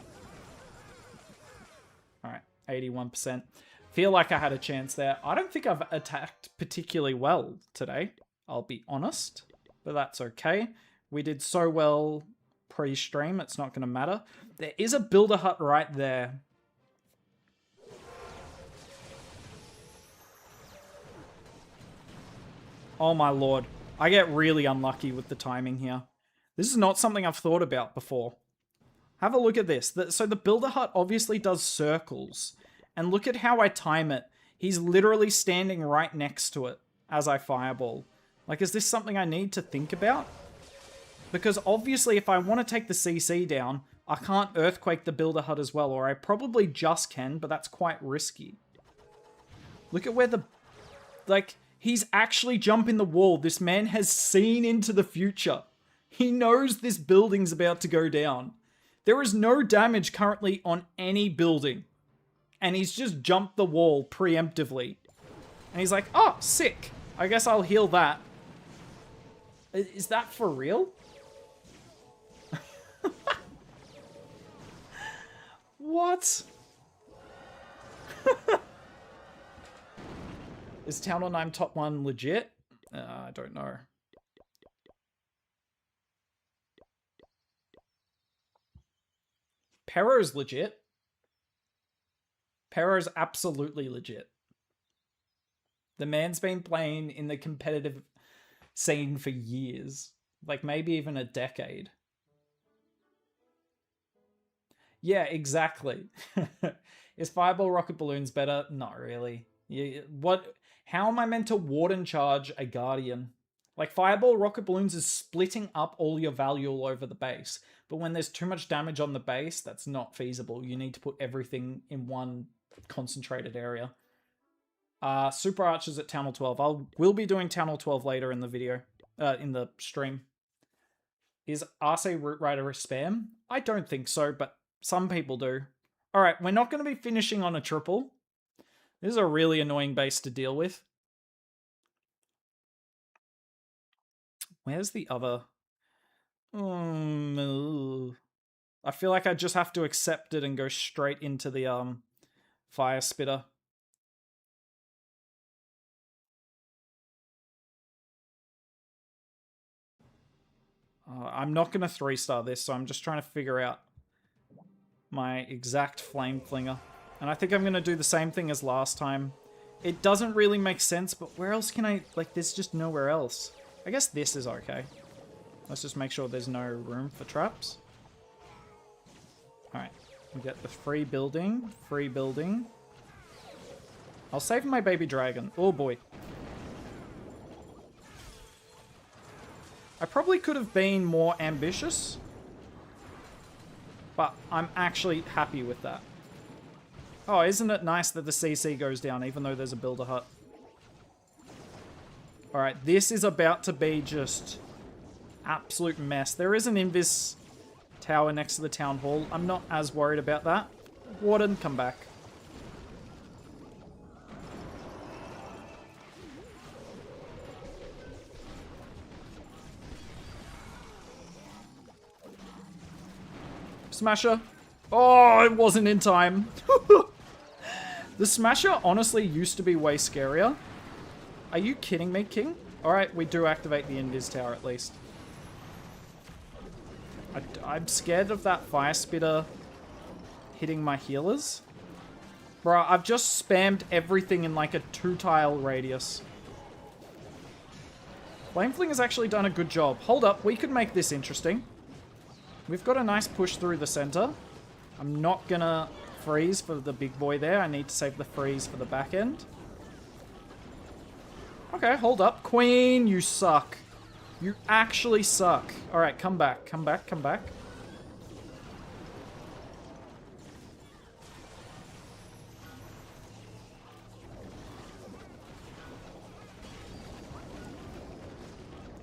Alright, 81%. Feel like I had a chance there. I don't think I've attacked particularly well today, I'll be honest. But that's okay. We did so well pre-stream, it's not going to matter. There is a builder hut right there. Oh my lord. I get really unlucky with the timing here. This is not something I've thought about before. Have a look at this. So the builder hut obviously does circles. And look at how I time it. He's literally standing right next to it as I fireball. Like, is this something I need to think about? Because obviously if I want to take the CC down, I can't Earthquake the builder hut as well. Or I probably just can, but that's quite risky. Look at where the... Like, he's actually jumping the wall. This man has seen into the future. He knows this building's about to go down. There is no damage currently on any building. And he's just jumped the wall preemptively. And he's like, oh, sick. I guess I'll heal that. Is that for real? What? Is Town Hall 9 top 1 legit? I don't know. Pero's legit. Pero's absolutely legit. The man's been playing in the competitive scene for years. Like, maybe even a decade. Yeah, exactly. Is Fireball Rocket Balloons better? Not really. What? How am I meant to Warden charge a Guardian? Like, Fireball Rocket Balloons is splitting up all your value all over the base. But when there's too much damage on the base, that's not feasible. You need to put everything in one concentrated area. Super Archers at Town Hall 12. We'll be doing Town Hall 12 later in the video, in the stream. Is RC Root Rider a spam? I don't think so, but some people do. Alright, we're not going to be finishing on a triple. This is a really annoying base to deal with. Where's the other? I feel like I just have to accept it and go straight into the Fire Spitter. I'm not going to 3-star this, so I'm just trying to figure out my exact Flame Flinger. And I think I'm going to do the same thing as last time. It doesn't really make sense, but where else can I... Like, there's just nowhere else. I guess this is okay. Let's just make sure there's no room for traps. Alright, we get the free building. Free building. I'll save my baby dragon. Oh boy. I probably could have been more ambitious, but I'm actually happy with that. Oh, isn't it nice that the CC goes down even though there's a builder hut? Alright, this is about to be just absolute mess. There is an Invis tower next to the town hall. I'm not as worried about that. Warden, come back. Smasher. Oh, it wasn't in time. The Smasher honestly used to be way scarier. Are you kidding me, King? Alright, we do activate the Invis tower at least. I'm scared of that Fire Spitter hitting my healers. Bro, I've just spammed everything in like a 2-tile radius. Flamefling has actually done a good job. Hold up, we could make this interesting. We've got a nice push through the center. I'm not gonna freeze for the big boy there. I need to save the freeze for the back end. Okay, hold up. Queen, you suck. You actually suck. Alright, come back, come back, come back.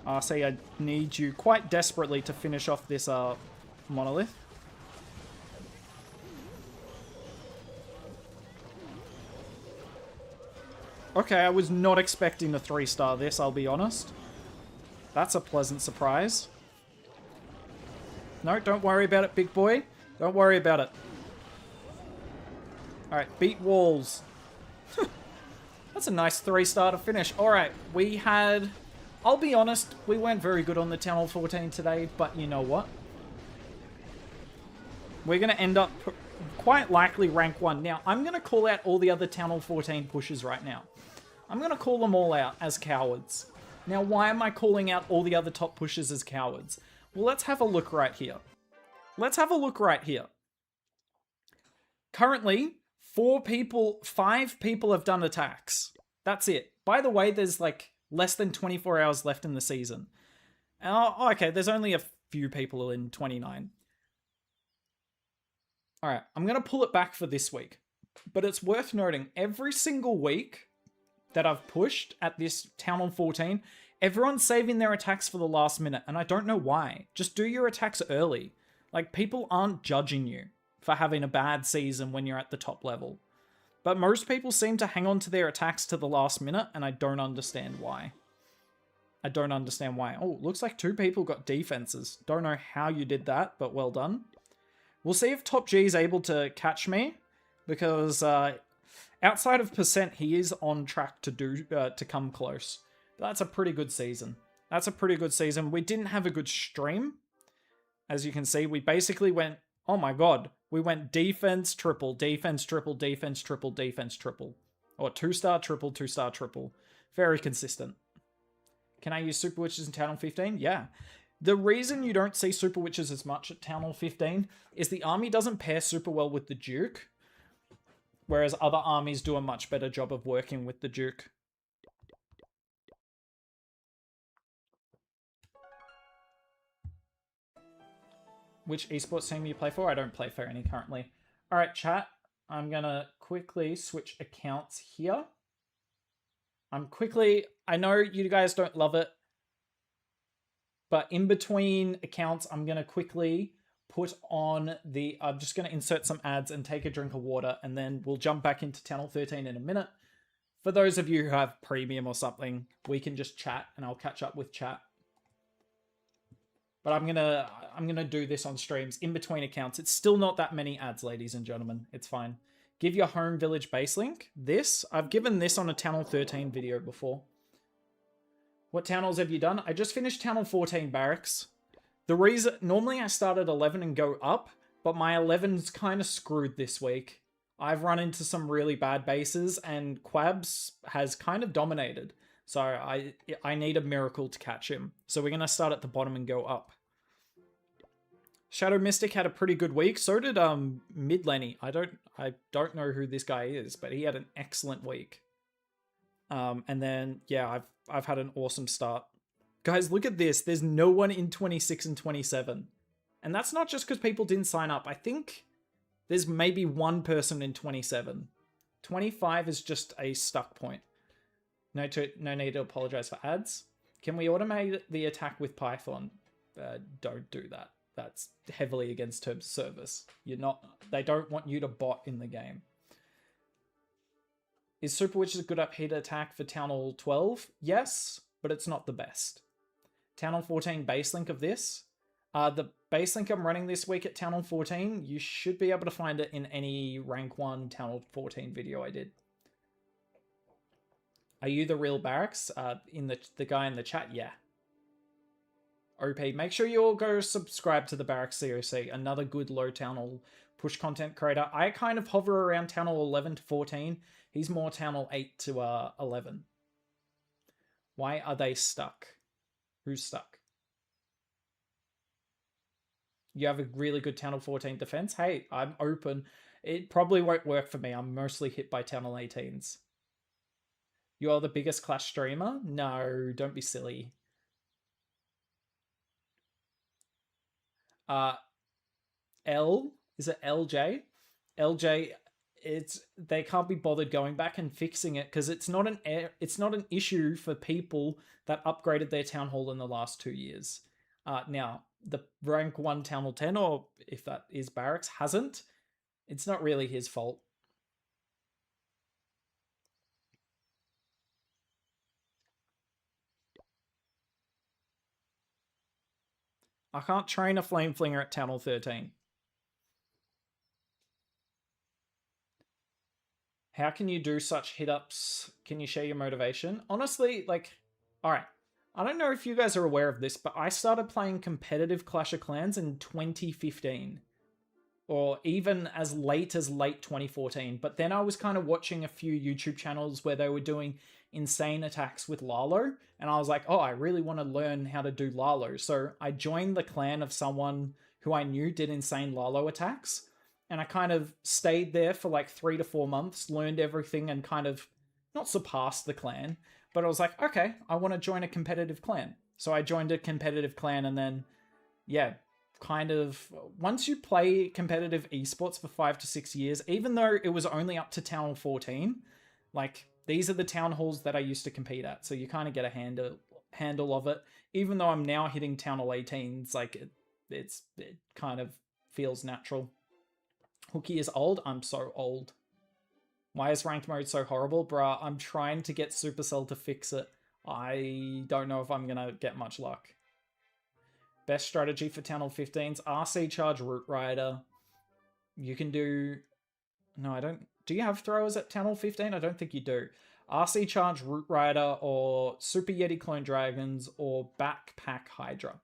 RC, I need you quite desperately to finish off this monolith. Okay, I was not expecting to 3-star this, I'll be honest. That's a pleasant surprise. No, don't worry about it, big boy. Don't worry about it. Alright, beat walls. That's a nice 3-star to finish. Alright, we had... I'll be honest, we weren't very good on the Town Hall 14 today, but you know what? We're going to end up quite likely rank 1. Now, I'm going to call out all the other Town Hall 14 pushes right now. I'm going to call them all out as cowards. Now, why am I calling out all the other top pushers as cowards? Well, let's have a look right here. Let's have a look right here. Currently, 5 people have done attacks. That's it. By the way, there's like less than 24 hours left in the season. Oh, okay, there's only a few people in 29. Alright, I'm going to pull it back for this week. But it's worth noting, every single week that I've pushed at this Town Hall 14, everyone's saving their attacks for the last minute, and I don't know why. Just do your attacks early. Like, people aren't judging you for having a bad season when you're at the top level. But most people seem to hang on to their attacks to the last minute, and I don't understand why. I don't understand why. Oh, looks like 2 people got defenses. Don't know how you did that, but well done. We'll see if Top G is able to catch me, because outside of percent, he is on track to come close. But that's a pretty good season. That's a pretty good season. We didn't have a good stream. As you can see, we basically went, oh my god, we went defense, triple, defense, triple, defense, triple, defense, triple. Or 2-star, triple, 2-star, triple. Very consistent. Can I use Super Witches in Town Hall 15? Yeah. The reason you don't see Super Witches as much at Town Hall 15 is the army doesn't pair super well with the Duke, whereas other armies do a much better job of working with the Duke. Which esports team you play for? I don't play for any currently. All right, chat. I'm going to quickly switch accounts here. I know you guys don't love it, but in between accounts, I'm going to quickly put on I'm just going to insert some ads and take a drink of water, and then we'll jump back into Channel 13 in a minute. For those of you who have premium or something, we can just chat, and I'll catch up with chat. But I'm gonna do this on streams in between accounts. It's still not that many ads, ladies and gentlemen. It's fine. Give your home village base link. I've given this on a Town Hall 13 video before. What town halls have you done? I just finished Town Hall 14 barracks. The reason, normally I start at 11 and go up, but my 11's kind of screwed this week. I've run into some really bad bases, and Quabs has kind of dominated. So I need a miracle to catch him. So we're going to start at the bottom and go up. Shadow Mystic had a pretty good week. So did Midlenny. I don't know who this guy is, but he had an excellent week. And then yeah, I've had an awesome start. Guys, look at this. There's no one in 26 and 27. And that's not just because people didn't sign up. I think there's maybe one person in 27. 25 is just a stuck point. No need to apologize for ads. Can we automate the attack with Python? Don't do that. That's heavily against terms of service. They don't want you to bot in the game. Is Super Witch a good up hit attack for Town Hall 12? Yes, but it's not the best. Town Hall 14 base link of this. The base link I'm running this week at Town Hall 14, you should be able to find it in any rank 1 Town Hall 14 video I did. Are you the real barracks? In the guy in the chat, yeah. OP, make sure you all go subscribe to the Barracks CoC, another good low Town Hall push content creator. I kind of hover around Town Hall 11 to 14. He's more Town Hall 8 to 11. Why are they stuck? Who's stuck? You have a really good Town Hall 14 defense? Hey, I'm open. It probably won't work for me. I'm mostly hit by Town Hall 18s. You are the biggest Clash streamer? No, don't be silly. Is it LJ? LJ, they can't be bothered going back and fixing it because it's not an issue for people that upgraded their Town Hall in the last 2 years. Now, the rank 1 Town Hall 10, or if that is Barracks, hasn't. It's not really his fault. I can't train a Flame Flinger at Town Hall 13. How can you do such hit-ups? Can you share your motivation? Honestly, like, alright. I don't know if you guys are aware of this, but I started playing competitive Clash of Clans in 2015. Or even as late 2014. But then I was kind of watching a few YouTube channels where they were doing insane attacks with Lalo. And I was like, oh, I really want to learn how to do Lalo. So I joined the clan of someone who I knew did insane Lalo attacks. And I kind of stayed there for like 3 to 4 months, learned everything and kind of not surpassed the clan. But I was like, okay, I want to join a competitive clan. So I joined a competitive clan and then, yeah, kind of once you play competitive esports for 5 to 6 years, even though it was only up to Town Hall 14, like these are the town halls that I used to compete at. So you kind of get a handle of it. Even though I'm now hitting Town Hall 18s, like it kind of feels natural. Hooky is old. I'm so old. Why is ranked mode so horrible? Bruh, I'm trying to get Supercell to fix it. I don't know if I'm going to get much luck. Best strategy for Town Hall 15s. RC charge Root Rider. You can do... No, I don't... Do you have throwers at Town Hall 15? I don't think you do. RC charge Root Rider or Super Yeti Clone Dragons or Backpack Hydra.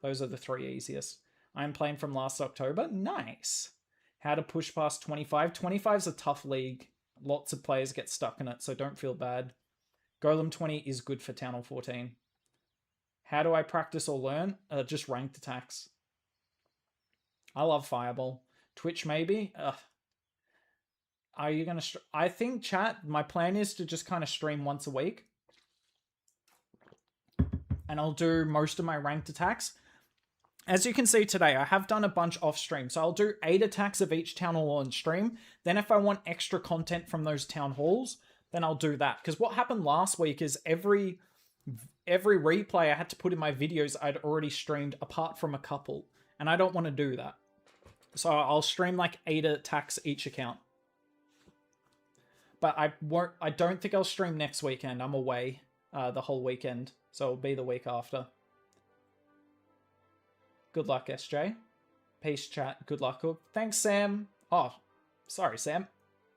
Those are the 3 easiest. I'm playing from last October. Nice. How to push past 25. 25 is a tough league. Lots of players get stuck in it, so don't feel bad. Golem 20 is good for Town Hall 14. How do I practice or learn? Just ranked attacks. I love Fireball. Twitch maybe? Are you going to... I think, chat, my plan is to just kind of stream once a week. And I'll do most of my ranked attacks. As you can see today, I have done a bunch off stream. So I'll do 8 attacks of each town hall on stream. Then if I want extra content from those town halls, then I'll do that. Because what happened last week is every replay I had to put in my videos I'd already streamed apart from a couple. And I don't want to do that. So I'll stream like 8 attacks each account. But I don't think I'll stream next weekend. I'm away the whole weekend. So it'll be the week after. Good luck, SJ. Peace, chat. Good luck, Hook. Thanks, Sam. Oh, sorry, Sam.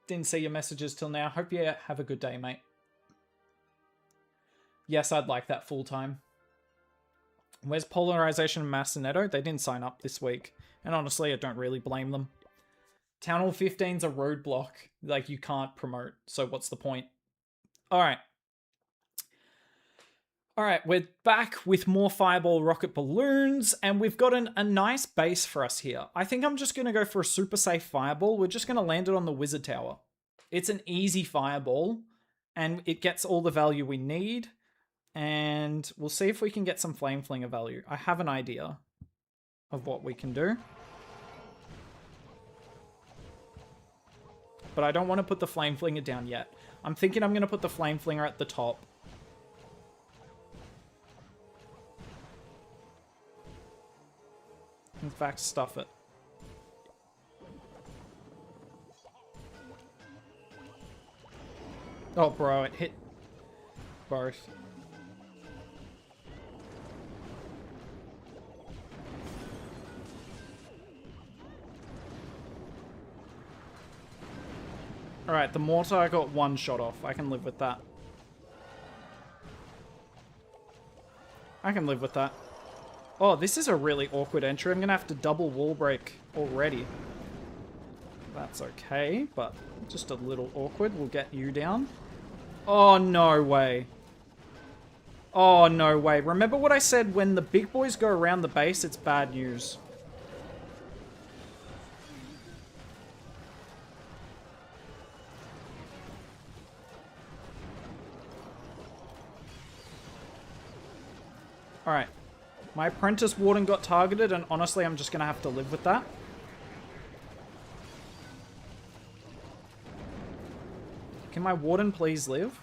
Didn't see your messages till now. Hope you have a good day, mate. Yes, I'd like that full time. Where's Polarization and Massinetto? They didn't sign up this week. And honestly, I don't really blame them. Town Hall 15's a roadblock. Like, you can't promote. So what's the point? Alright. Alright, we're back with more Fireball Rocket Balloons. And we've got a nice base for us here. I think I'm just going to go for a super safe Fireball. We're just going to land it on the Wizard Tower. It's an easy Fireball. And it gets all the value we need. And we'll see if we can get some Flame Flinger value. I have an idea of what we can do. But I don't want to put the Flame Flinger down yet. I'm thinking I'm going to put the Flame Flinger at the top. In fact, stuff it. Oh, bro, it hit both. Alright, the mortar I got one shot off. I can live with that. I can live with that. Oh, this is a really awkward entry. I'm going to have to double wall break already. That's okay, but just a little awkward. We'll get you down. Oh, no way. Oh, no way. Remember what I said, when the big boys go around the base, it's bad news. Alright. My Apprentice Warden got targeted, and honestly, I'm just going to have to live with that. Can my Warden please live?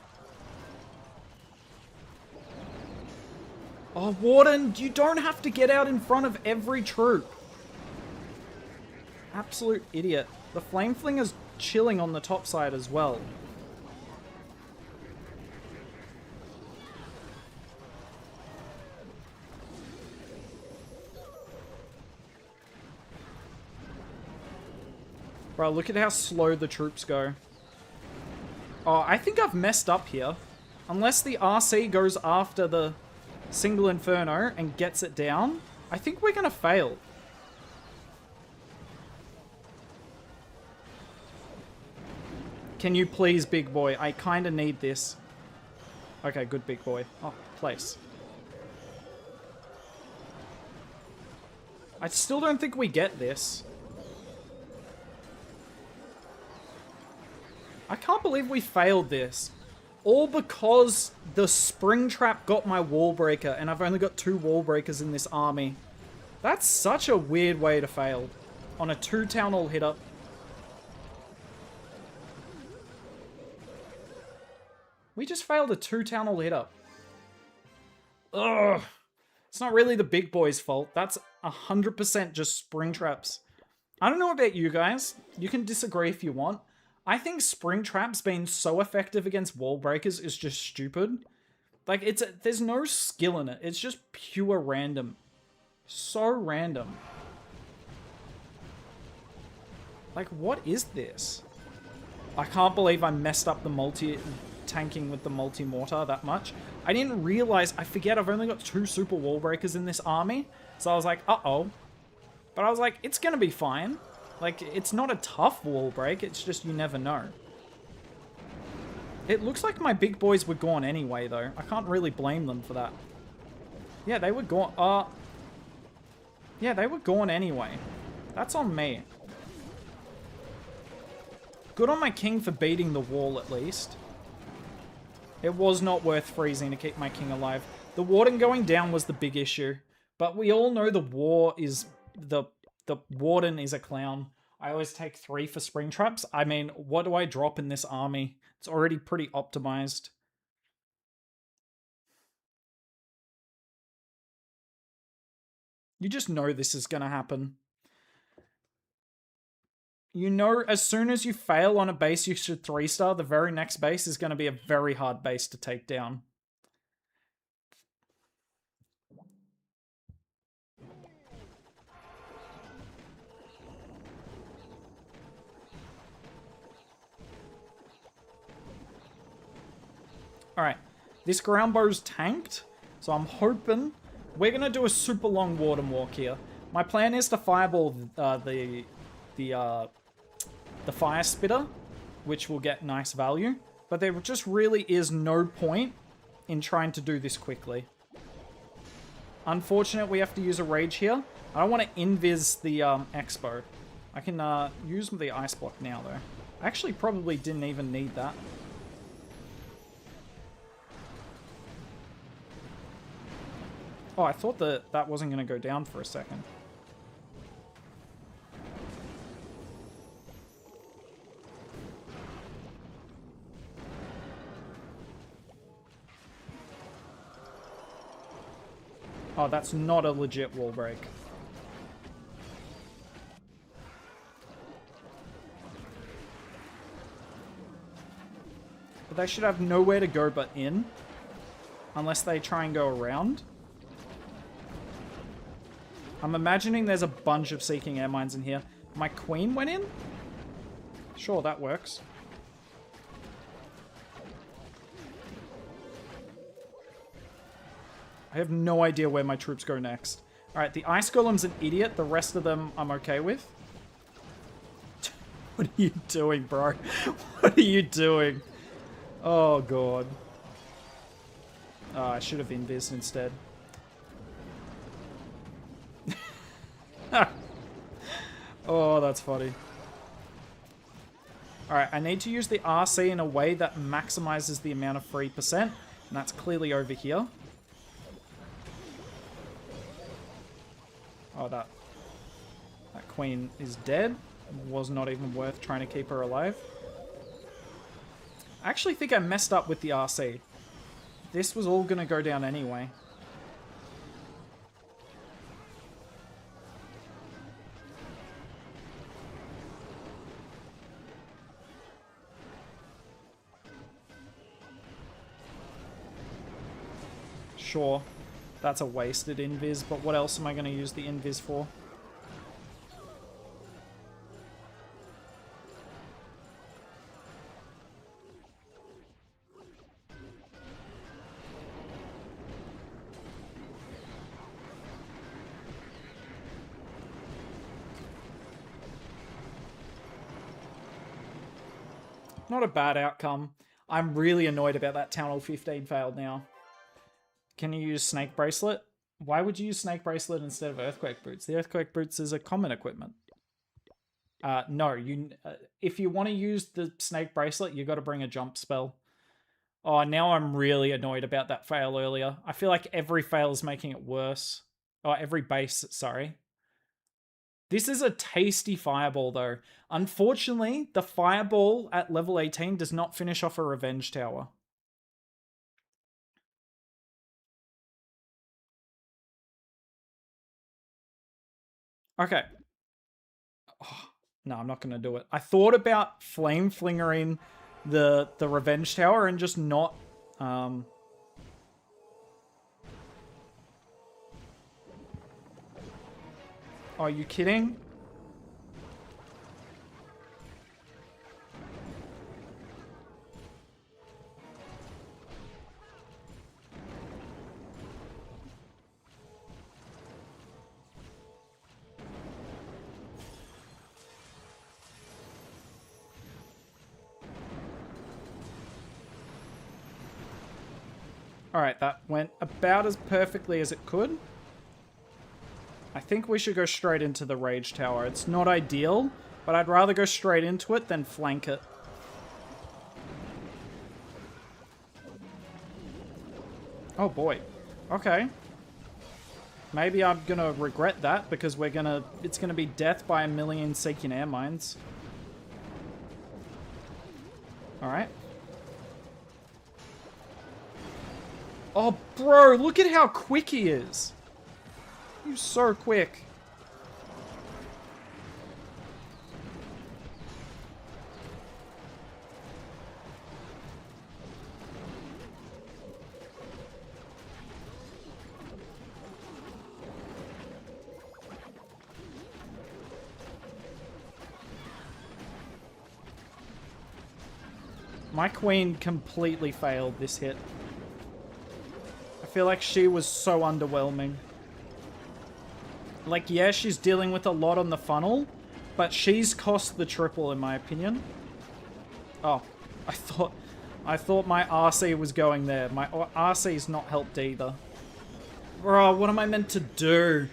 Oh, Warden, you don't have to get out in front of every troop. Absolute idiot. The Flame Flinger's chilling on the top side as well. Bro, look at how slow the troops go. Oh, I think I've messed up here. Unless the RC goes after the single Inferno and gets it down, I think we're going to fail. Can you please, big boy? I kind of need this. Okay, good, big boy. Oh, place. I still don't think we get this. I can't believe we failed this. All because the Springtrap got my wall breaker, and I've only got 2 wall breakers in this army. That's such a weird way to fail. On a 2 Town Hall hit up. We just failed a 2 Town Hall hit up. Ugh. It's not really the big boy's fault. That's 100% just Springtraps. I don't know about you guys. You can disagree if you want. I think Springtraps being so effective against wall breakers is just stupid. Like, there's no skill in it. It's just pure random. So random. Like, what is this? I can't believe I messed up the tanking with the multi-mortar that much. I didn't realize, I forget I've only got 2 super wall breakers in this army. So I was like, uh-oh. But I was like, it's gonna be fine. Like, it's not a tough wall break, it's just you never know. It looks like my big boys were gone anyway, though. I can't really blame them for that. Yeah, they were gone. Yeah, they were gone anyway. That's on me. Good on my king for beating the wall, at least. It was not worth freezing to keep my king alive. The warden going down was the big issue. But we all know the war is... The warden is a clown. I always take 3 for spring traps. I mean, what do I drop in this army? It's already pretty optimized. You just know this is going to happen. You know, as soon as you fail on a base you should 3-star, the very next base is going to be a very hard base to take down. Alright, this ground bow's tanked, so I'm hoping we're going to do a super long warden walk here. My plan is to fireball the fire spitter, which will get nice value, but there just really is no point in trying to do this quickly. Unfortunate we have to use a rage here. I don't want to invis the expo. I can use the ice block now though. I actually probably didn't even need that. Oh, I thought that wasn't going to go down for a second. Oh, that's not a legit wall break. But they should have nowhere to go but in. Unless they try and go around. I'm imagining there's a bunch of Seeking Air Mines in here. My queen went in? Sure, that works. I have no idea where my troops go next. Alright, the Ice Golem's an idiot. The rest of them I'm okay with. What are you doing, bro? What are you doing? Oh, God. Oh, I should have invised instead. Oh, that's funny. Alright, I need to use the RC in a way that maximizes the amount of 3%. And that's clearly over here. Oh, that queen is dead. Was not even worth trying to keep her alive. I actually think I messed up with the RC. This was all going to go down anyway. Sure, that's a wasted invis, but what else am I going to use the invis for? Not a bad outcome. I'm really annoyed about that Town Hall 15 failed now. Can you use Snake Bracelet? Why would you use Snake Bracelet instead of Earthquake Boots? The Earthquake Boots is a common equipment. No, if you want to use the Snake Bracelet, you got to bring a jump spell. Oh, now I'm really annoyed about that fail earlier. I feel like every fail is making it worse. Oh, every base, sorry. This is a tasty fireball, though. Unfortunately, the fireball at level 18 does not finish off a Revenge Tower. Okay. Oh, no, I'm not going to do it. I thought about Flame Flingering the Revenge Tower and just not... Are you kidding? Alright, that went about as perfectly as it could. I think we should go straight into the Rage Tower. It's not ideal, but I'd rather go straight into it than flank it. Oh boy. Okay. Maybe I'm gonna regret that because it's gonna be death by a million Seeking Air Mines. Alright. Oh, bro, look at how quick he is. He's so quick. My queen completely failed this hit. I feel like she was so underwhelming. Like, yeah, she's dealing with a lot on the funnel, but she's cost the triple in my opinion. Oh, I thought my RC was going there. My RC's not helped either. Bro, what am I meant to do?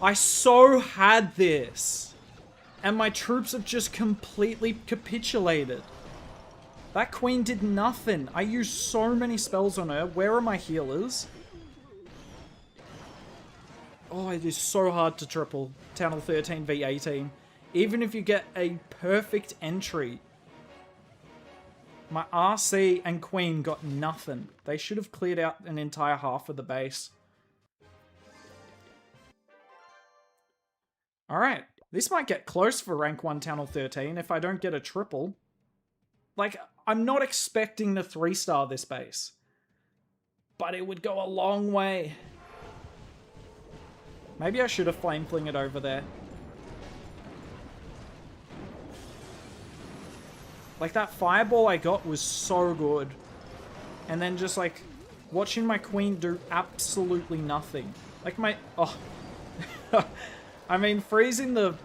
I so had this. And my troops have just completely capitulated. That queen did nothing. I used so many spells on her. Where are my healers? Oh, it is so hard to triple. Town Hall 13 v 18. Even if you get a perfect entry. My RC and queen got nothing. They should have cleared out an entire half of the base. Alright. This might get close for rank 1 Town Hall 13 if I don't get a triple. Like, I'm not expecting to 3-star this base. But it would go a long way. Maybe I should have flame flinged it over there. Like, that fireball I got was so good. And then just, like, watching my queen do absolutely nothing. Like, my... Oh. I mean, freezing the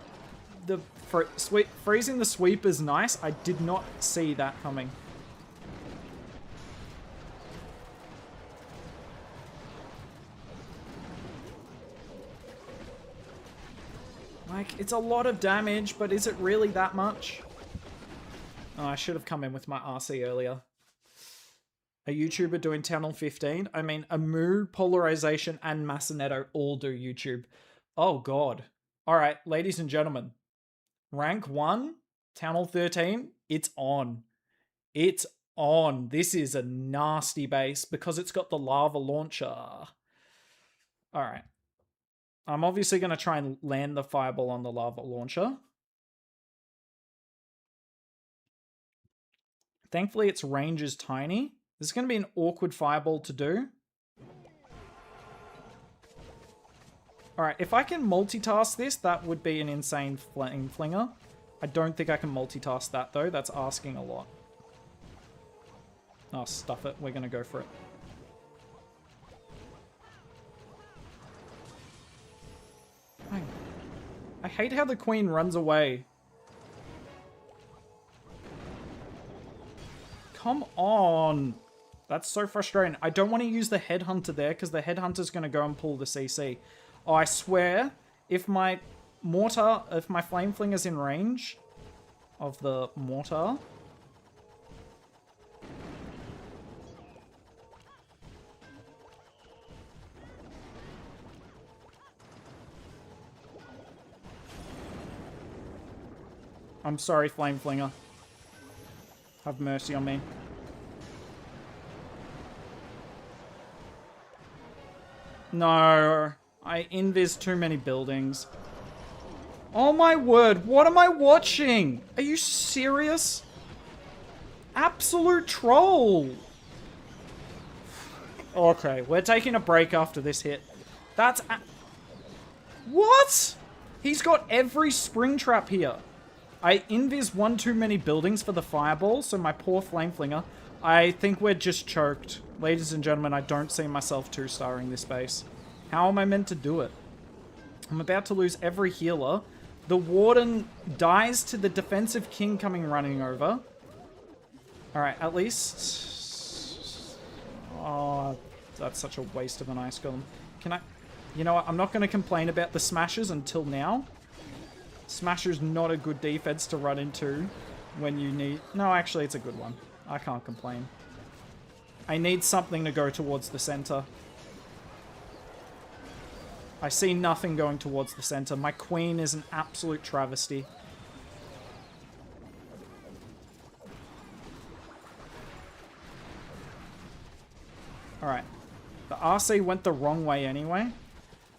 sweep is nice. I did not see that coming. Like, it's a lot of damage, but is it really that much? Oh, I should have come in with my RC earlier. A YouTuber doing Town Hall 15? I mean, Amu, Polarization, and Masonetto all do YouTube. Oh, God. Alright, ladies and gentlemen. Rank 1, Town Hall 13, it's on. It's on. This is a nasty base because it's got the lava launcher. Alright. I'm obviously going to try and land the fireball on the lava launcher. Thankfully, its range is tiny. This is going to be an awkward fireball to do. Alright, if I can multitask this, that would be an insane flame flinger. I don't think I can multitask that, though. That's asking a lot. Oh, stuff it. We're going to go for it. I hate how the queen runs away. Come on. That's so frustrating. I don't want to use the headhunter there because the headhunter's going to go and pull the CC. Oh, I swear, if my flame flinger's in range of the mortar... I'm sorry, flame flinger. Have mercy on me. No, I invis too many buildings. Oh my word, what am I watching? Are you serious? Absolute troll. Okay, we're taking a break after this hit. That's... What? He's got every spring trap here. I invis one too many buildings for the fireball, so my poor flame flinger. I think we're just choked. Ladies and gentlemen, I don't see myself 2-starring this base. How am I meant to do it? I'm about to lose every healer. The warden dies to the defensive king coming running over. Alright, at least... Oh, That's such a waste of an Ice Golem. Can I... You know what? I'm not going to complain about the Smashers until now. Smasher's not a good defense to run into when you need... No, actually, it's a good one. I can't complain. I need something to go towards the center. I see nothing going towards the center. My queen is an absolute travesty. Alright. The RC went the wrong way anyway.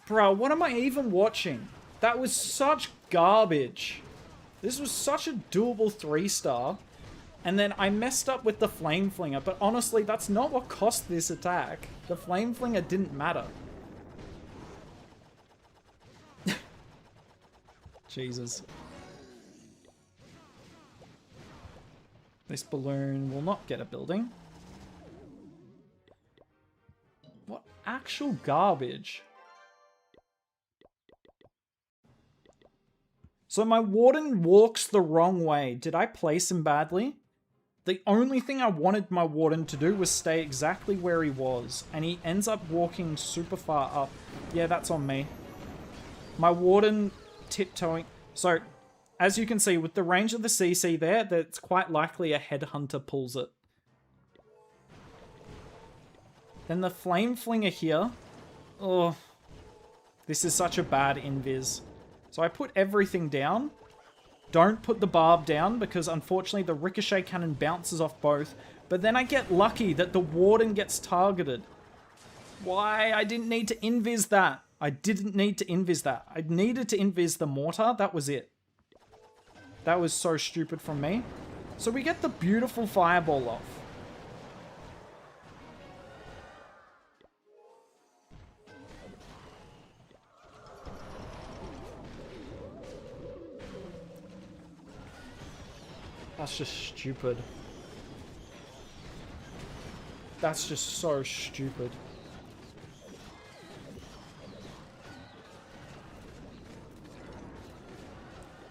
Bro, what am I even watching? That was such garbage. This was such a doable 3-star. And then I messed up with the Flame Flinger. But honestly, that's not what cost this attack. The Flame Flinger didn't matter. Jesus. This balloon will not get a building. What actual garbage? So my Warden walks the wrong way. Did I place him badly? The only thing I wanted my Warden to do was stay exactly where he was. And he ends up walking super far up. Yeah, that's on me. My Warden tiptoeing. So, as you can see, with the range of the CC there, that's quite likely a Headhunter pulls it. Then the Flame Flinger here. Oh, this is such a bad invis. So I put everything down. Don't put the barb down because unfortunately the ricochet cannon bounces off both. But then I get lucky that the Warden gets targeted. Why? I didn't need to invis that. I didn't need to invis that. I needed to invis the mortar. That was it. That was so stupid from me. So we get the beautiful fireball off. That's just stupid. That's just so stupid.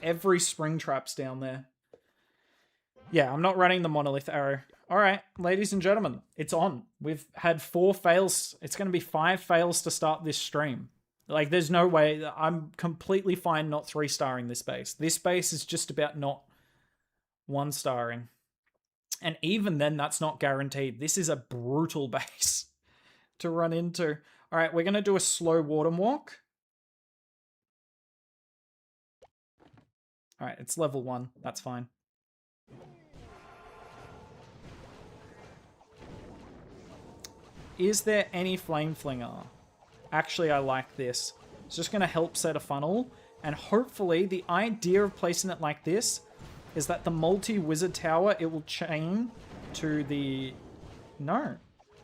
Every spring trap's down there. Yeah, I'm not running the monolith arrow. Alright, ladies and gentlemen, it's on. We've had 4 fails. It's going to be 5 fails to start this stream. Like, there's no way. I'm completely fine not 3-starring this base. This base is just about not 1-starring. And even then, that's not guaranteed. This is a brutal base to run into. Alright, we're going to do a slow Warden walk. Alright, it's level 1. That's fine. Is there any Flame Flinger? Actually, I like this. It's just going to help set a funnel. And hopefully, the idea of placing it like this is that the multi-wizard tower, it will chain to the... No.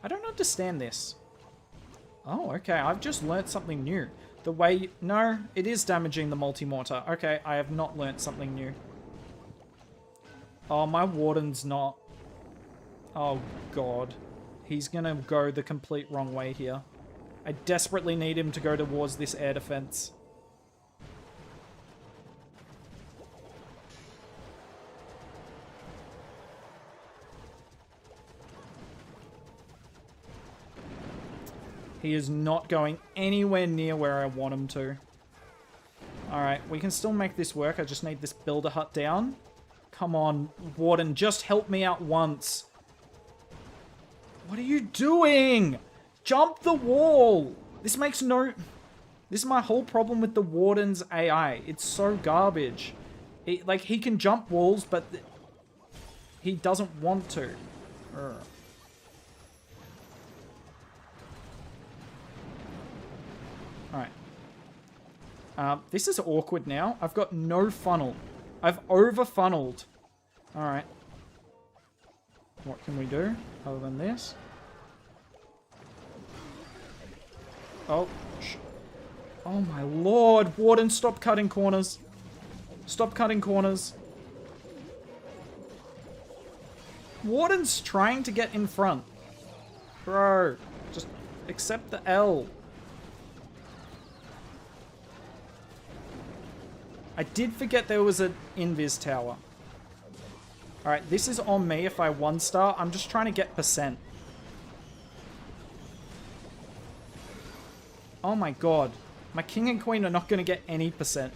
I don't understand this. Oh, okay. I've just learnt something new. The way... No, it is damaging the multi-mortar. Okay, I have not learnt something new. Oh, my Warden's not... Oh, God. He's gonna go the complete wrong way here. I desperately need him to go towards this air defense. He is not going anywhere near where I want him to. Alright, we can still make this work. I just need this builder hut down. Come on, Warden, just help me out once. What are you doing? Jump the wall! This makes no... This is my whole problem with the Warden's AI. It's so garbage. Like, he can jump walls, but he doesn't want to. Urgh. Alright. This is awkward now. I've got no funnel. I've over-funneled. Alright. What can we do other than this? Oh. Oh my lord. Warden, stop cutting corners. Stop cutting corners. Warden's trying to get in front. Bro. Just accept the L. I did forget there was an invis tower. Alright, this is on me if I 1-star. I'm just trying to get percent. Oh my god. My king and queen are not going to get any percent.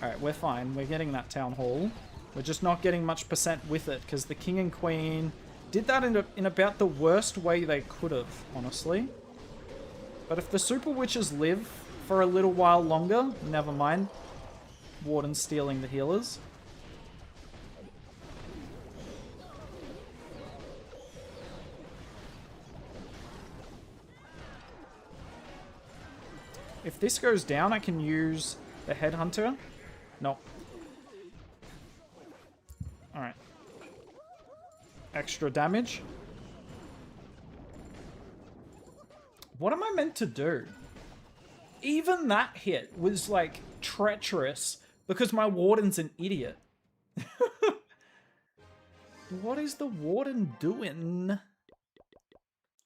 Alright, we're fine. We're getting that town hall. We're just not getting much percent with it, because the king and queen did that in about the worst way they could have, honestly. But if the super witches live for a little while longer, never mind. Warden's stealing the healers. If this goes down, I can use the headhunter. No. Alright. Extra damage. What am I meant to do? Even that hit was, like, treacherous because my warden's an idiot. What is the warden doing?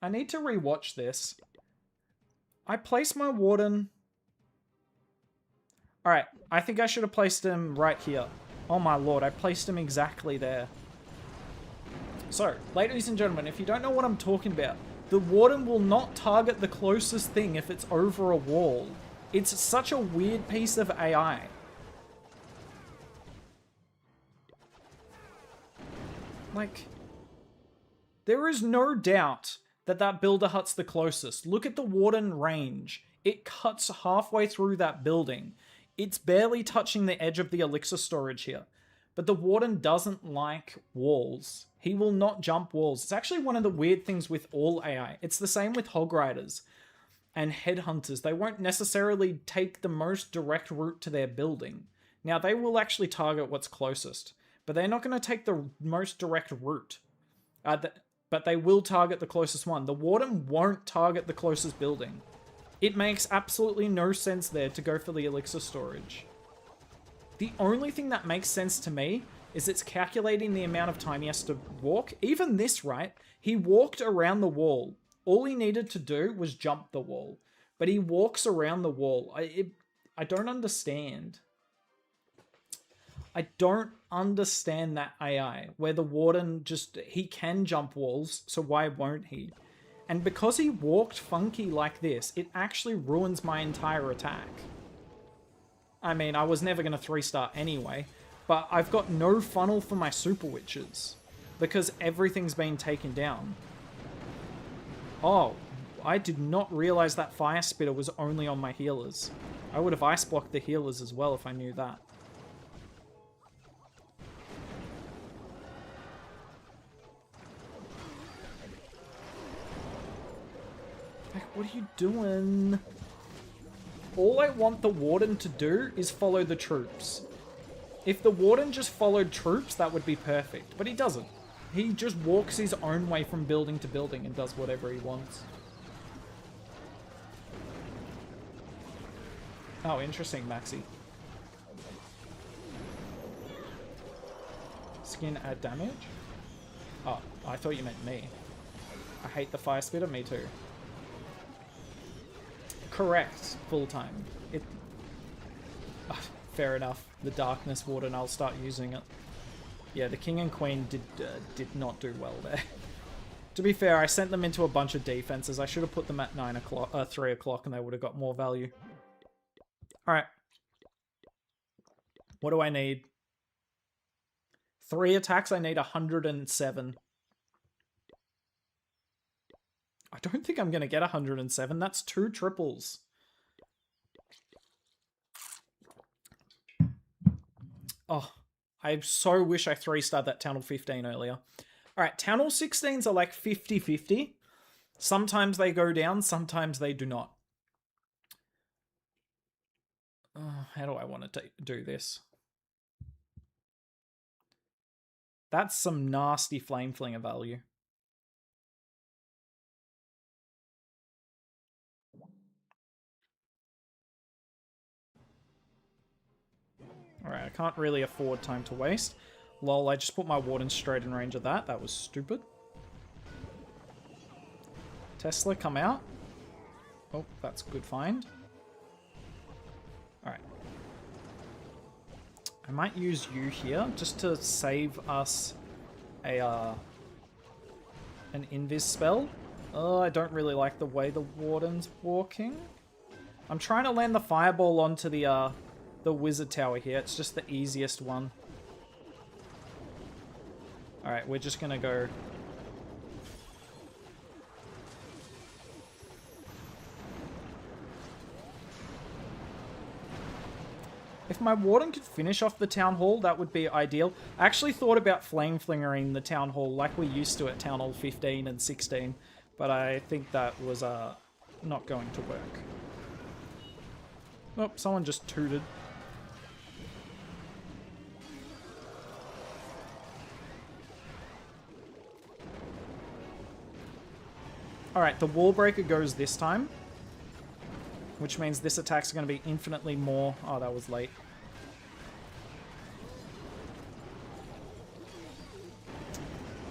I need to rewatch this. I placed my warden... Alright, I think I should have placed him right here. Oh my lord, I placed him exactly there. So, ladies and gentlemen, if you don't know what I'm talking about, the warden will not target the closest thing if it's over a wall. It's such a weird piece of AI. Like, there is no doubt that that builder hut's the closest. Look at the warden range. It cuts halfway through that building. It's barely touching the edge of the elixir storage here. But the warden doesn't like walls. He will not jump walls. It's actually one of the weird things with all AI. It's the same with hog riders and headhunters. They won't necessarily take the most direct route to their building. Now, they will actually target what's closest, but they're not going to take the most direct route. But they will target the closest one. The warden won't target the closest building. It makes absolutely no sense there to go for the elixir storage. The only thing that makes sense to me is it's calculating the amount of time he has to walk. Even this, right? He walked around the wall. All he needed to do was jump the wall. But he walks around the wall. I don't understand. I don't understand that AI, where the warden just... He can jump walls, so why won't he? And because he walked funky like this, it actually ruins my entire attack. I mean, I was never going to 3-star anyway, but I've got no funnel for my super witches, because everything's been taken down. Oh, I did not realize that fire spitter was only on my healers. I would have ice blocked the healers as well if I knew that. What are you doing? All I want the warden to do is follow the troops. If the warden just followed troops, that would be perfect. But he doesn't. He just walks his own way from building to building and does whatever he wants. Oh, interesting, Maxi. Skin add damage? Oh, I thought you meant me. I hate the fire spitter, me too. Correct, full time. Fair enough. The darkness warden, I'll start using it. Yeah, the king and queen did not do well there. To be fair, I sent them into a bunch of defenses. I should have put them at 3 o'clock, and they would have got more value. All right. What do I need? 3 attacks. I need 107. I don't think I'm going to get 107. That's 2 triples. Oh, I so wish I 3-starred that Town Hall 15 earlier. Alright, Town Hall 16s are like 50-50. Sometimes they go down, sometimes they do not. How do I want to do this? That's some nasty flame flinger value. Alright, I can't really afford time to waste. Lol, I just put my warden straight in range of that. That was stupid. Tesla, come out. Oh, that's a good find. Alright. I might use you here just to save us a an invis spell. Oh, I don't really like the way the Warden's walking. I'm trying to land the fireball onto the wizard tower here. It's just the easiest one. Alright, we're just gonna go... If my Warden could finish off the Town Hall, that would be ideal. I actually thought about Flame Flingering the Town Hall like we used to at Town Hall 15 and 16, but I think that was not going to work. Oh, someone just tooted. Alright, the Wall Breaker goes this time, which means this attack's going to be infinitely more... Oh, that was late.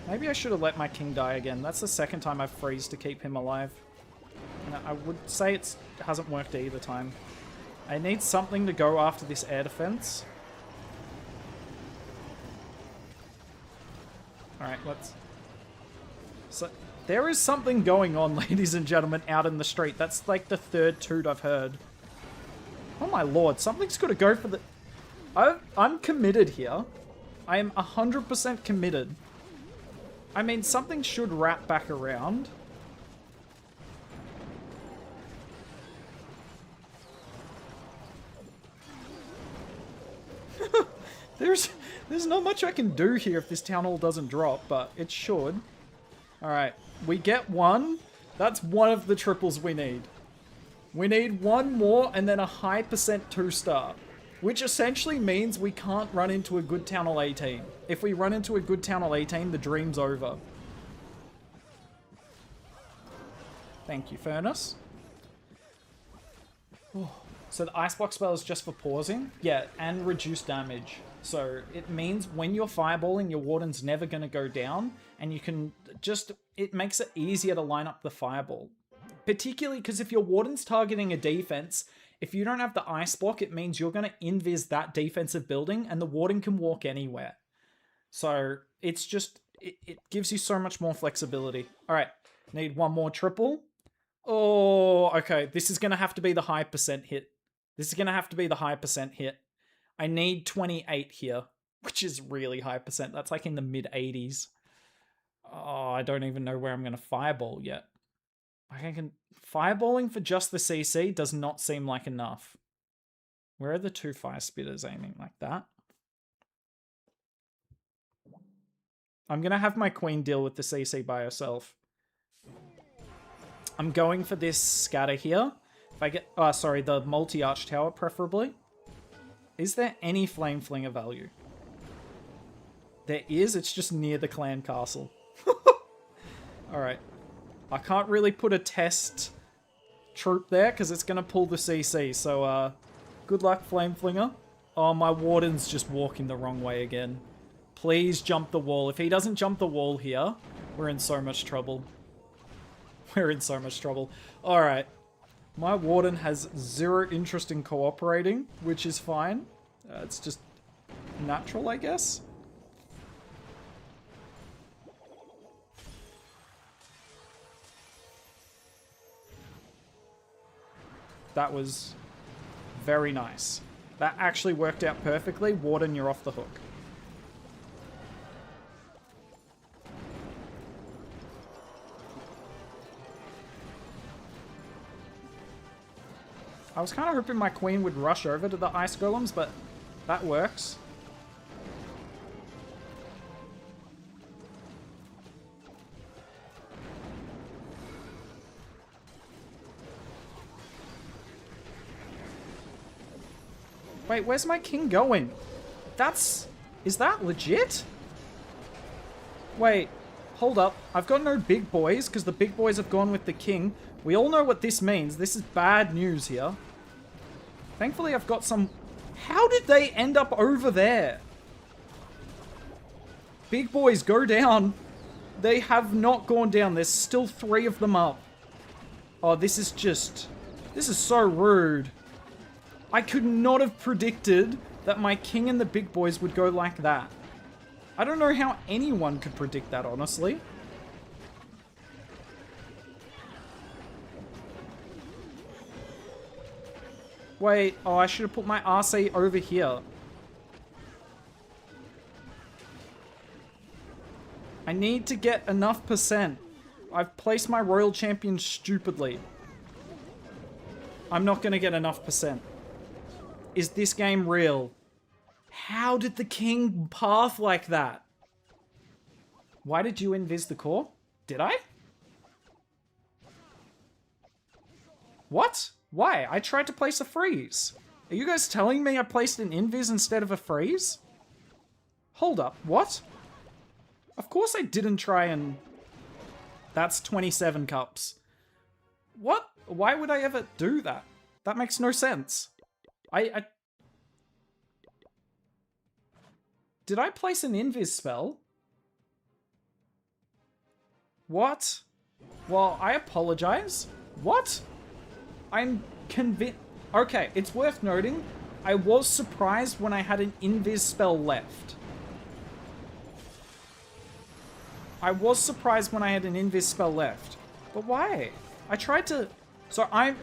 Maybe I should have let my king die again. That's the second time I've freezed to keep him alive. And I would say it hasn't worked either time. I need something to go after this air defense. Alright, let's... So, there is something going on, ladies and gentlemen, out in the street. That's like the third toot I've heard. Oh my lord, something's got to go for the... I'm committed here. I am 100% committed. I mean, something should wrap back around. There's not much I can do here if this Town Hall doesn't drop, but it should. Alright, we get one. That's one of the triples we need. We need one more and then a high percent 2-star. Which essentially means we can't run into a good Town Hall 18. If we run into a good Town Hall 18, the dream's over. Thank you, Furnace. Oh. So the Icebox spell is just for pausing? Yeah, and reduce damage. So it means when you're fireballing, your Warden's never going to go down, and you can just... It makes it easier to line up the fireball. Particularly because if your Warden's targeting a defense, if you don't have the Ice Block, it means you're going to invis that defensive building, and the Warden can walk anywhere. So it's just... It gives you so much more flexibility. Alright, need one more triple. Oh, okay. This is going to have to be the high percent hit. This is going to have to be the high percent hit. I need 28 here, which is really high percent. That's like in the mid-80s. Oh, I don't even know where I'm going to fireball yet. I can... Fireballing for just the CC does not seem like enough. Where are the two fire spitters aiming like that? I'm going to have my queen deal with the CC by herself. I'm going for this scatter here. If I get... Oh, sorry, the multi-arch tower, preferably. Is there any flame flinger value? There is, it's just near the clan castle. Alright. I can't really put a test troop there, because it's going to pull the CC, so, good luck, flame flinger. Oh, my Warden's just walking the wrong way again. Please jump the wall. If he doesn't jump the wall here, we're in so much trouble. We're in so much trouble. Alright. My Warden has zero interest in cooperating, which is fine. It's just natural, I guess. That was very nice. That actually worked out perfectly. Warden, you're off the hook. I was kind of hoping my queen would rush over to the ice golems, but that works. Wait, where's my king going? That's... Is that legit? Wait, hold up. I've got no big boys, because the big boys have gone with the king. We all know what this means. This is bad news here. Thankfully, I've got some... How did they end up over there? Big boys, go down. They have not gone down. There's still 3 of them up. Oh, this is just... This is so rude. I could not have predicted that my king and the big boys would go like that. I don't know how anyone could predict that, honestly. Wait, oh, I should have put my RC over here. I need to get enough percent. I've placed my Royal Champion stupidly. I'm not going to get enough percent. Is this game real? How did the king path like that? Why did you invis the core? Did I? What? Why? I tried to place a freeze. Are you guys telling me I placed an invis instead of a freeze? Hold up. What? Of course I didn't try and... That's 27 cups. What? Why would I ever do that? That makes no sense. Did I place an invis spell? What? Well, I apologize. What? I'm convinced... Okay, it's worth noting, I was surprised when I had an invis spell left. I was surprised when I had an invis spell left. But why? I tried to... So I'm...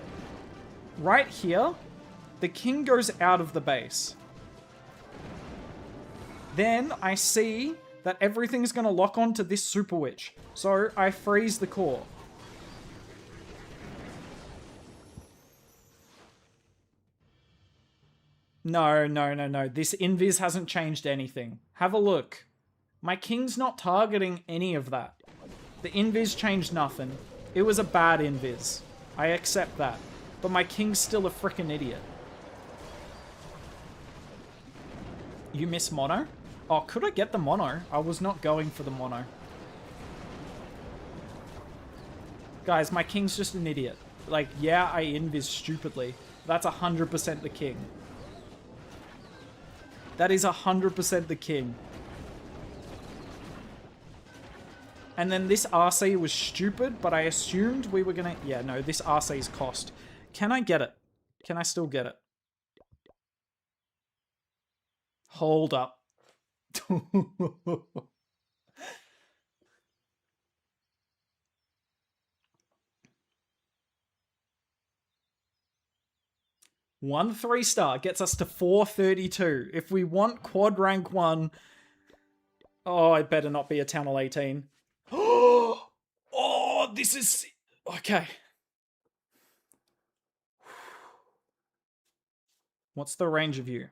Right here, the king goes out of the base. Then I see that everything's going to lock onto this Super Witch. So I freeze the core. No. This invis hasn't changed anything. Have a look. My king's not targeting any of that. The invis changed nothing. It was a bad invis. I accept that. But my king's still a frickin' idiot. You miss mono? Oh, could I get the mono? I was not going for the mono. Guys, my king's just an idiot. Like, yeah, I invis stupidly. That's 100% the king. That is 100% the king. And then this RC was stupid, but I assumed we were gonna... Yeah, no, this RC is cost. Can I get it? Can I still get it? Hold up. One 3-star gets us to 432. If we want quad rank 1... Oh, it better not be a Town Hall 18. Oh, this is... Okay. What's the range of you?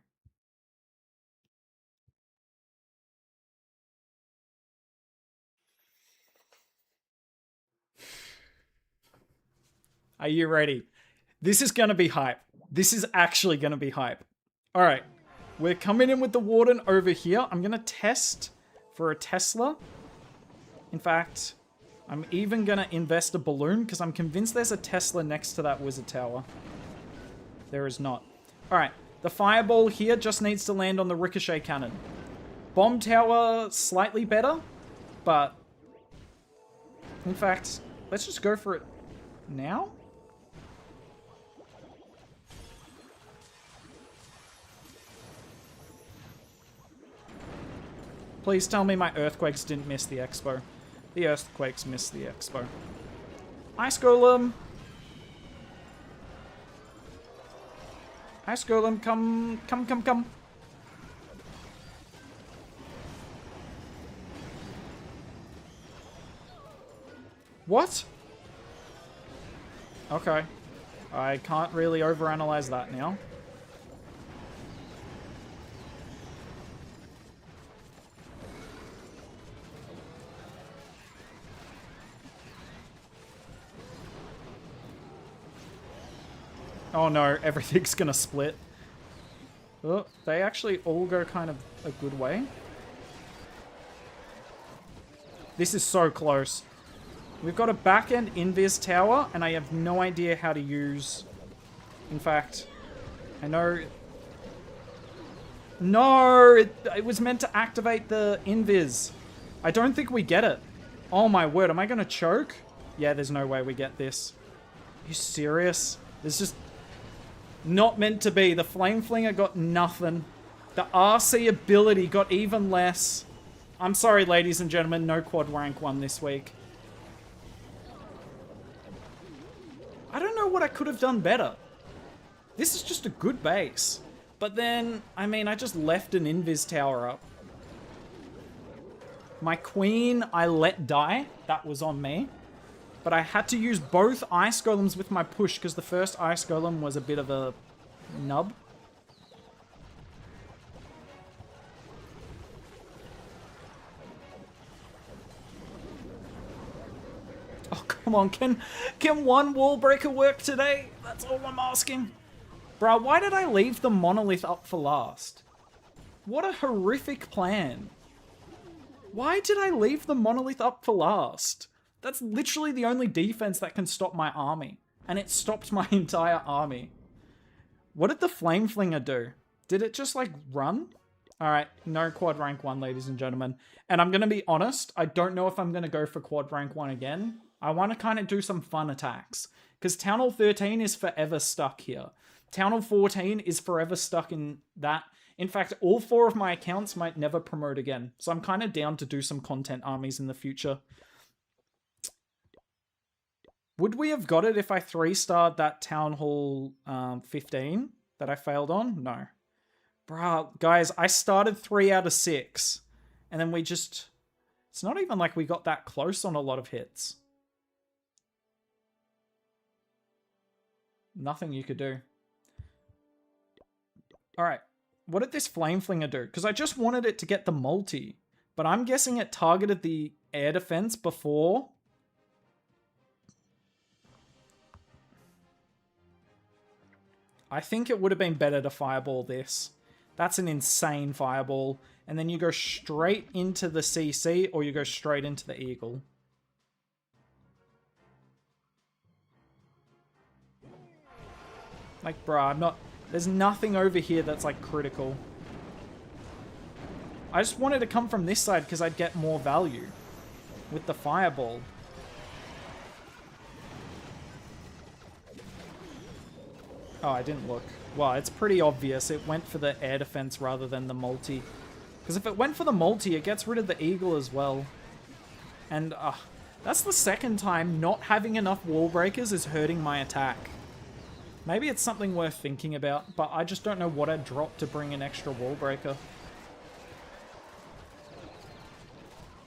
Are you ready? This is going to be hype. This is actually going to be hype. All right. We're coming in with the Warden over here. I'm going to test for a Tesla. In fact, I'm even going to invest a balloon because I'm convinced there's a Tesla next to that Wizard Tower. There is not. All right. The Fireball here just needs to land on the Ricochet Cannon. Bomb Tower, slightly better, but... In fact, let's just go for it now. Please tell me my Earthquakes didn't miss the Expo. The Earthquakes missed the Expo. Ice Golem. Ice Golem, come. What? Okay. I can't really overanalyze that now. Oh no, everything's gonna split. Oh, they actually all go kind of a good way. This is so close. We've got a back-end invis tower, and I have no idea how to use... In fact, I know... No! It was meant to activate the invis. I don't think we get it. Oh my word, am I gonna choke? Yeah, there's no way we get this. Are you serious? There's just... Not meant to be. The Flame Flinger got nothing. The RC ability got even less. I'm sorry, ladies and gentlemen. No quad rank 1 this week. I don't know what I could have done better. This is just a good base. But then, I mean, I just left an invis tower up. My queen, I let die. That was on me. But I had to use both ice golems with my push because the first ice golem was a bit of a nub. Oh, come on. Can one wall breaker work today? That's all I'm asking. Bruh, why did I leave the monolith up for last? What a horrific plan. Why did I leave the monolith up for last? That's literally the only defense that can stop my army. And it stopped my entire army. What did the Flame Flinger do? Did it just, like, run? Alright, no quad rank 1, ladies and gentlemen. And I'm going to be honest, I don't know if I'm going to go for quad rank 1 again. I want to kind of do some fun attacks. Because Town Hall 13 is forever stuck here. Town Hall 14 is forever stuck in that. In fact, all 4 of my accounts might never promote again. So I'm kind of down to do some content armies in the future. Would we have got it if I 3-starred that Town Hall 15 that I failed on? No. Bruh, guys, I started 3 out of 6. And then we just... It's not even like we got that close on a lot of hits. Nothing you could do. Alright. What did this Flame Flinger do? Because I just wanted it to get the multi. But I'm guessing it targeted the air defense before. I think it would have been better to fireball this. That's an insane fireball. And then you go straight into the CC or you go straight into the Eagle. Like, bruh, I'm not... There's nothing over here that's, like, critical. I just wanted to come from this side because I'd get more value with the fireball. Oh, I didn't look. Well, it's pretty obvious. It went for the air defense rather than the multi. Because if it went for the multi, it gets rid of the Eagle as well. And that's the second time not having enough wall breakers is hurting my attack. Maybe it's something worth thinking about, but I just don't know what I'd drop to bring an extra wall breaker.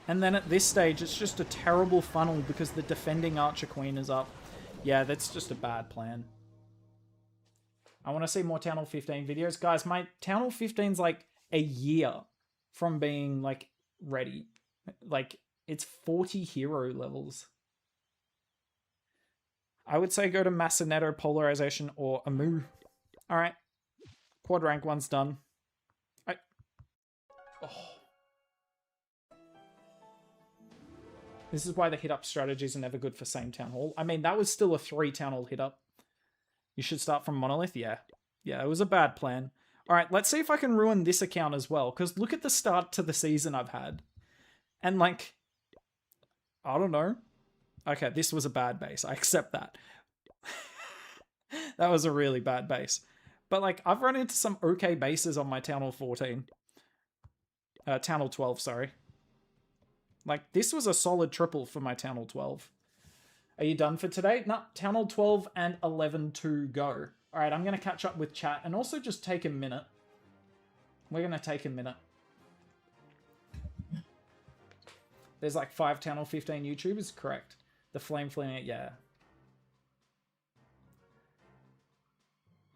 And then at this stage, it's just a terrible funnel because the defending Archer Queen is up. Yeah, that's just a bad plan. I want to see more Town Hall 15 videos. Guys, my Town Hall 15's like a year from being like ready. Like, it's 40 hero levels. I would say go to Massaneto, Polarization, or Amu. Alright. Quad rank 1's done. This is why the hit-up strategies are never good for same Town Hall. I mean, that was still a 3 Town Hall hit-up. You should start from Monolith? Yeah. Yeah, it was a bad plan. Alright, let's see if I can ruin this account as well. Because look at the start to the season I've had. And, like... I don't know. Okay, this was a bad base. I accept that. That was a really bad base. But, like, I've run into some okay bases on my Town Hall 14. Town Hall 12, sorry. Like, this was a solid triple for my Town Hall 12. Are you done for today? No, Town Hall 12 and 11 to go. Alright, I'm going to catch up with chat and also just take a minute. We're going to take a minute. There's like 5 Town Hall 15 YouTubers, correct. The Flame Flinger, yeah.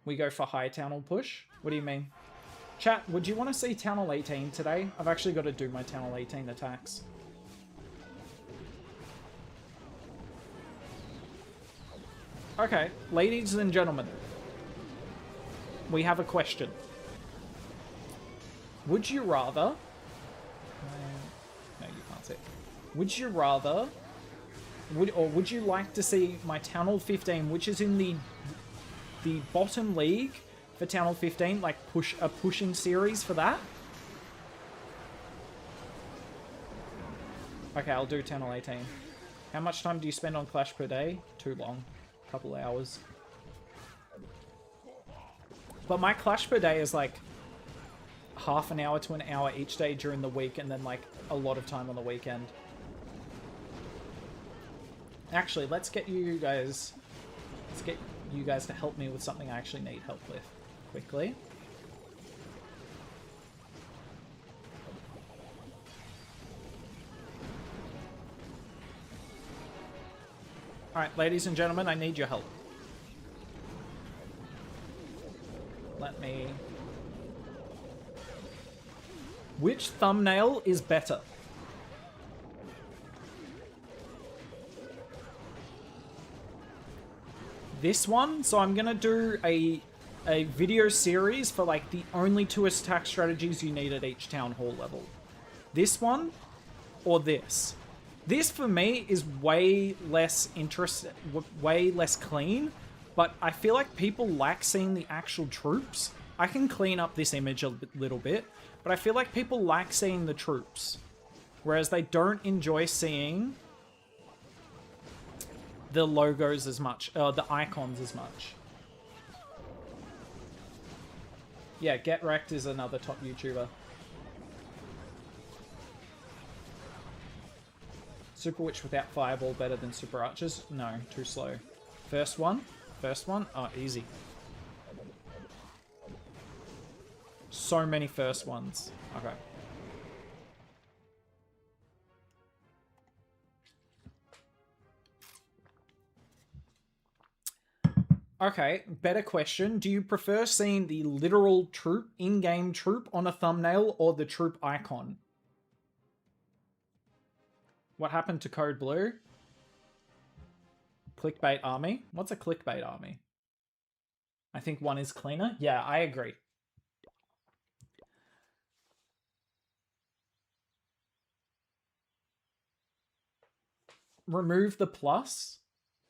We go for high Town Hall push? What do you mean? Chat, would you want to see Town Hall 18 today? I've actually got to do my Town Hall 18 attacks. Okay, ladies and gentlemen. We have a question. Would you rather... No, you can't see it. Would you rather... Would you like to see my Town Hall 15, which is in the bottom league for Town Hall 15, like a pushing series for that? Okay, I'll do Town Hall 18. How much time do you spend on Clash per day? Too long. Couple hours. But my Clash per day is like half an hour to an hour each day during the week, and then like a lot of time on the weekend. Actually, let's get you guys... you guys to help me with something I actually need help with quickly. Alright, ladies and gentlemen, I need your help. Let me... Which thumbnail is better? This one? So I'm gonna do a video series for like the only 2 attack strategies you need at each town hall level. This one or this? This for me is way less way less clean, but I feel like people like seeing the actual troops. I can clean up this image a little bit, but I feel like people like seeing the troops, whereas they don't enjoy seeing the logos as much, the icons as much. Yeah, Get Wrecked is another top YouTuber. Super Witch without Fireball better than Super Archers? No, too slow. First one? First one? Oh, easy. So many first ones. Okay. Okay, better question. Do you prefer seeing the literal troop, in-game troop on a thumbnail or the troop icon? What happened to Code Blue? Clickbait army? What's a clickbait army? I think one is cleaner. Yeah, I agree. Remove the plus?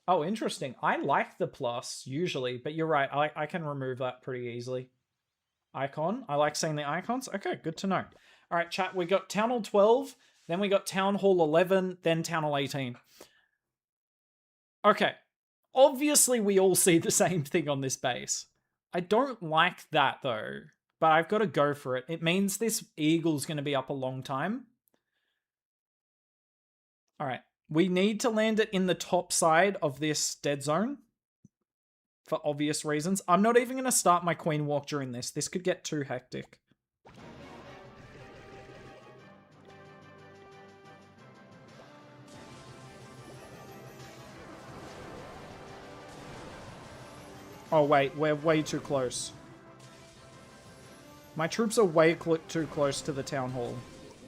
Oh, interesting. I like the plus, usually, but you're right. I can remove that pretty easily. Icon? I like seeing the icons. Okay, good to know. All right, chat, we got Town Hall 12, then we got Town Hall 11, then Town Hall 18. Okay, obviously we all see the same thing on this base. I don't like that, though, but I've got to go for it. It means this Eagle's going to be up a long time. All right. We need to land it in the top side of this dead zone for obvious reasons. I'm not even going to start my Queen Walk during this. This could get too hectic. Oh, wait. We're way too close. My troops are way too close to the town hall.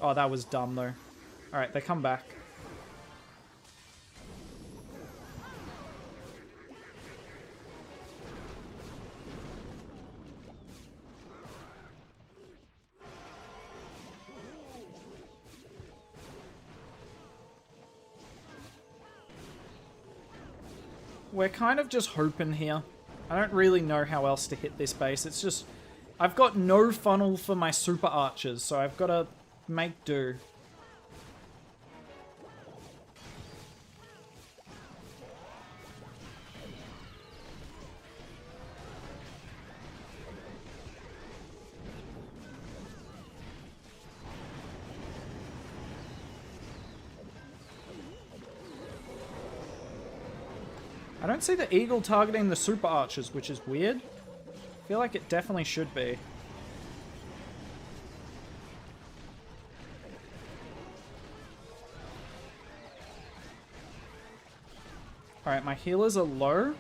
Oh, that was dumb, though. All right, they come back. We're kind of just hoping here. I don't really know how else to hit this base. It's just... I've got no funnel for my super archers, so I've got to make do. I don't see the eagle targeting the super archers, which is weird. I feel like it definitely should be. Alright, my healers are low.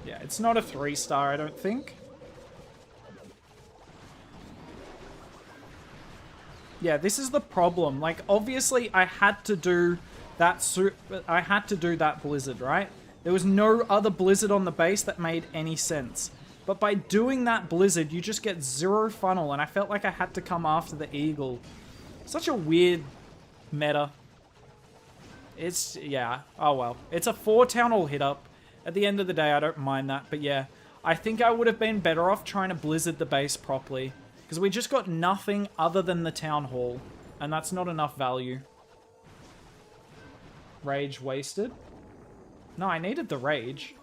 Yeah, it's not a 3-star, I don't think. Yeah, this is the problem. Like, obviously, I had to do that blizzard, right? There was no other blizzard on the base that made any sense. But by doing that blizzard, you just get 0 funnel, and I felt like I had to come after the eagle. Such a weird meta. It's, yeah, oh well. It's a 4 town hall hit up. At the end of the day, I don't mind that, but yeah. I think I would have been better off trying to blizzard the base properly. Because we just got nothing other than the town hall. And that's not enough value. Rage wasted. No, I needed the rage.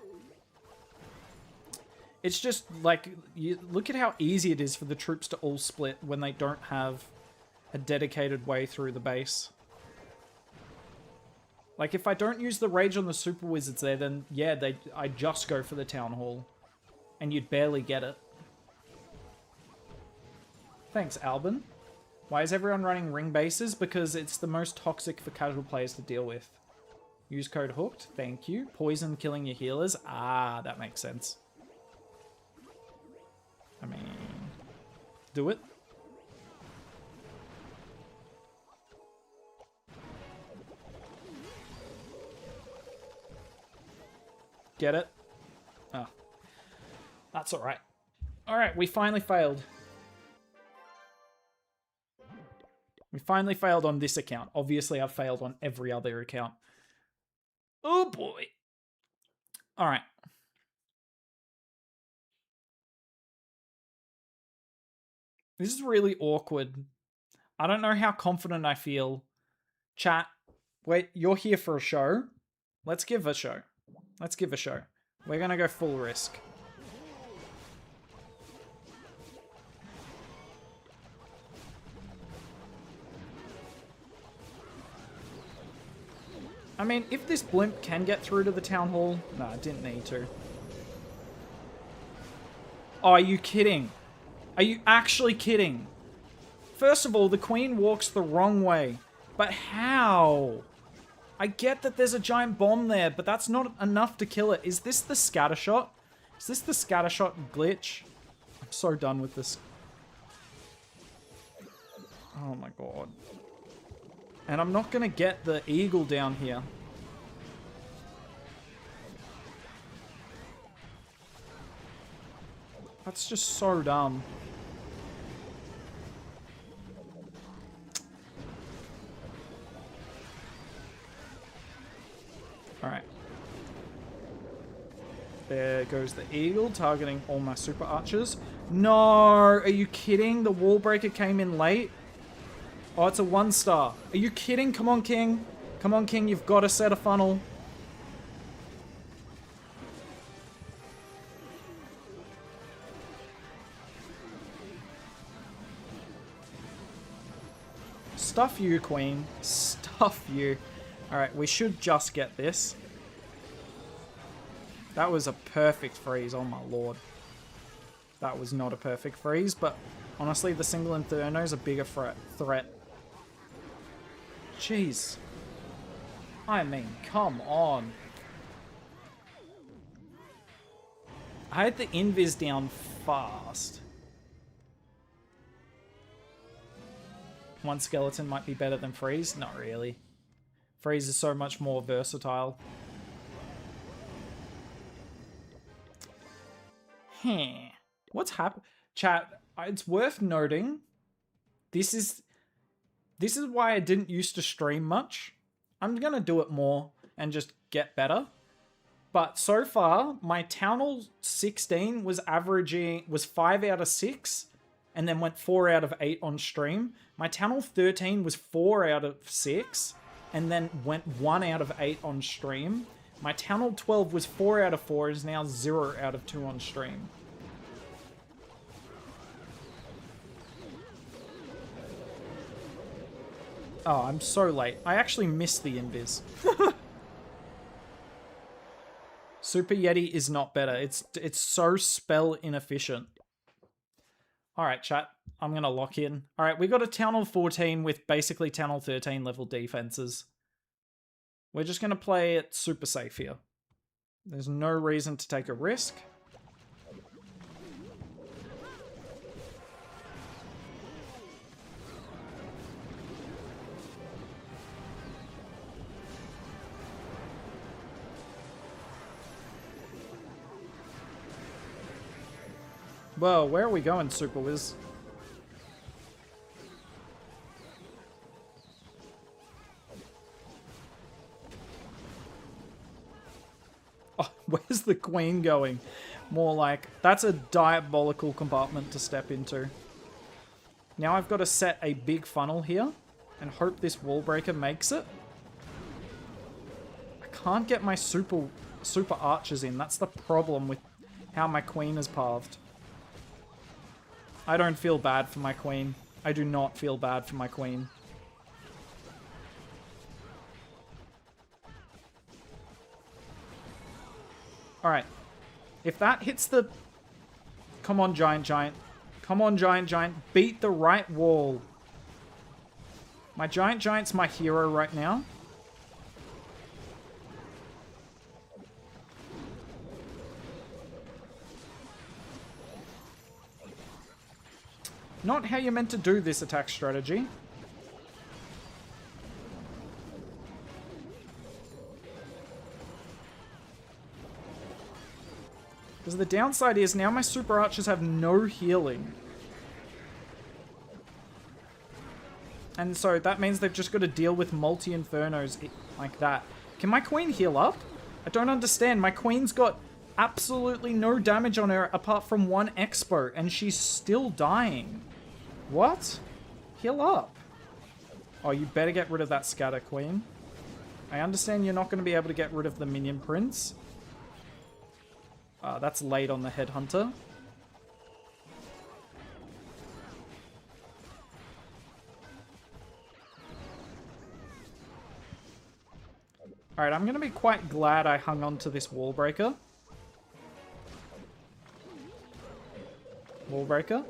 It's just, like, look at how easy it is for the troops to all split when they don't have a dedicated way through the base. Like, if I don't use the rage on the super wizards there, then yeah, I just go for the town hall. And you'd barely get it. Thanks, Albin. Why is everyone running ring bases? Because it's the most toxic for casual players to deal with. Use code hooked. Thank you. Poison killing your healers. Ah, that makes sense. I mean, do it. Get it? Oh. That's alright. Alright, we finally failed. We finally failed on this account. Obviously, I've failed on every other account. Oh boy. Alright. This is really awkward. I don't know how confident I feel. Chat, wait, you're here for a show? Let's give a show. Let's give a show. We're gonna go full risk. I mean, if this blimp can get through to the town hall... No, it didn't need to. Oh, are you kidding? Are you actually kidding? First of all, the queen walks the wrong way. But how? I get that there's a giant bomb there, but that's not enough to kill it. Is this the scatter shot? Is this the scattershot glitch? I'm so done with this. Oh my god. And I'm not going to get the eagle down here. That's just so dumb. Alright. There goes the eagle, targeting all my super archers. No! Are you kidding? The wall breaker came in late? Oh, it's a 1-star. Are you kidding? Come on, King. Come on, King. You've got to set a funnel. Stuff you, Queen. Stuff you. Alright, we should just get this. That was a perfect freeze. Oh, my lord. That was not a perfect freeze, but honestly, the single Inferno is a bigger threat. Jeez. I mean, come on. I had the invis down fast. One skeleton might be better than freeze? Not really. Freeze is so much more versatile. What's happened? Chat, it's worth noting. This is why I didn't used to stream much. I'm gonna do it more and just get better. But so far, my Town Hall 16 was 5 out of 6, and then went 4 out of 8 on stream. My Town Hall 13 was 4 out of 6, and then went 1 out of 8 on stream. My Town Hall 12 was 4 out of 4, is now 0 out of 2 on stream. Oh, I'm so late. I actually missed the invis. Super Yeti is not better. It's so spell inefficient. Alright, chat. I'm going to lock in. Alright, we got a Town Hall 14 with basically Town Hall 13 level defenses. We're just going to play it super safe here. There's no reason to take a risk. Whoa, where are we going, Super Wiz? Oh, where's the queen going? More like, that's a diabolical compartment to step into. Now I've got to set a big funnel here and hope this wall breaker makes it. I can't get my super archers in. That's the problem with how my queen is pathed. I don't feel bad for my queen. I do not feel bad for my queen. Alright. If that hits the... Come on, Giant Giant. Come on, Giant Giant. Beat the right wall. My Giant Giant's my hero right now. Not how you're meant to do this attack strategy. Because the downside is now my super archers have no healing. And so that means they've just got to deal with multi-infernos like that. Can my queen heal up? I don't understand. My queen's got absolutely no damage on her apart from one expo, and she's still dying. What? Heal up. Oh, you better get rid of that scatter, queen. I understand you're not going to be able to get rid of the minion prince. That's late on the headhunter. Alright, I'm going to be quite glad I hung on to this wall breaker. Wall breaker.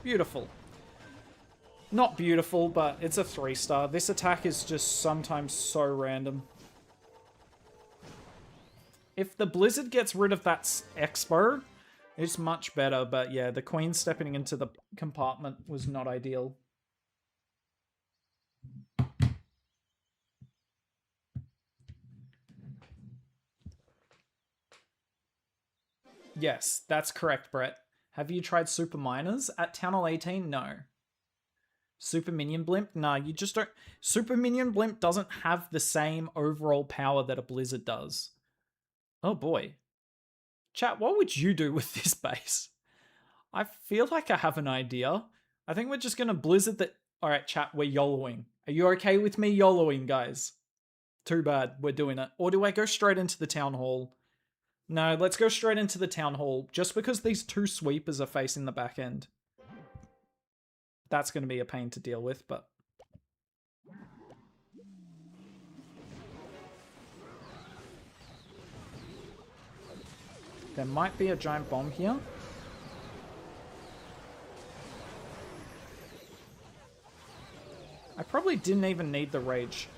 Beautiful. Not beautiful, but it's a 3-star. This attack is just sometimes so random. If the Blizzard gets rid of that Expo, it's much better. But yeah, the Queen stepping into the compartment was not ideal. Yes, that's correct, Brett. Have you tried Super Miners? At Town Hall 18? No. Super Minion Blimp? Nah, you just don't... Super Minion Blimp doesn't have the same overall power that a Blizzard does. Oh boy. Chat, what would you do with this base? I feel like I have an idea. I think we're just going to Blizzard that... Alright, chat, we're YOLOing. Are you okay with me YOLOing, guys? Too bad, we're doing it. Or do I go straight into the Town Hall? No, let's go straight into the Town Hall, just because these two sweepers are facing the back end. That's going to be a pain to deal with, but... There might be a giant bomb here. I probably didn't even need the rage.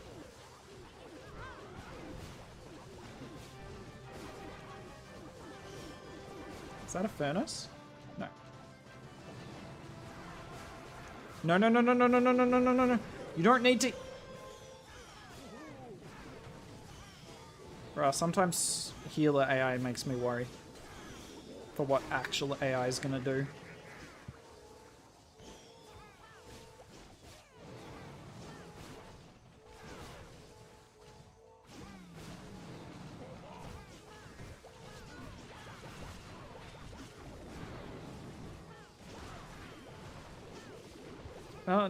Is that a furnace? No. No, no, no, no, no, no, no, no, no, no, no, no. You don't need to... Bruh, sometimes healer AI makes me worry for what actual AI is gonna do.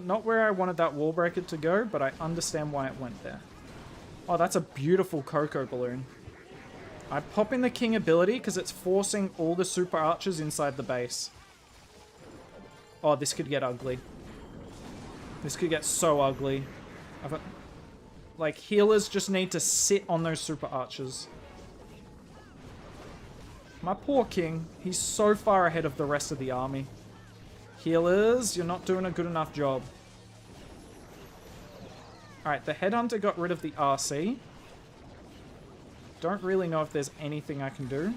Not where I wanted that wall breaker to go, but I understand why it went there. Oh, that's a beautiful Coco balloon. I pop in the king ability because it's forcing all the super archers inside the base. Oh, this could get ugly. This could get so ugly. Like, healers just need to sit on those super archers. My poor king. He's so far ahead of the rest of the army. Healers, you're not doing a good enough job. Alright, the headhunter got rid of the RC. Don't really know if there's anything I can do.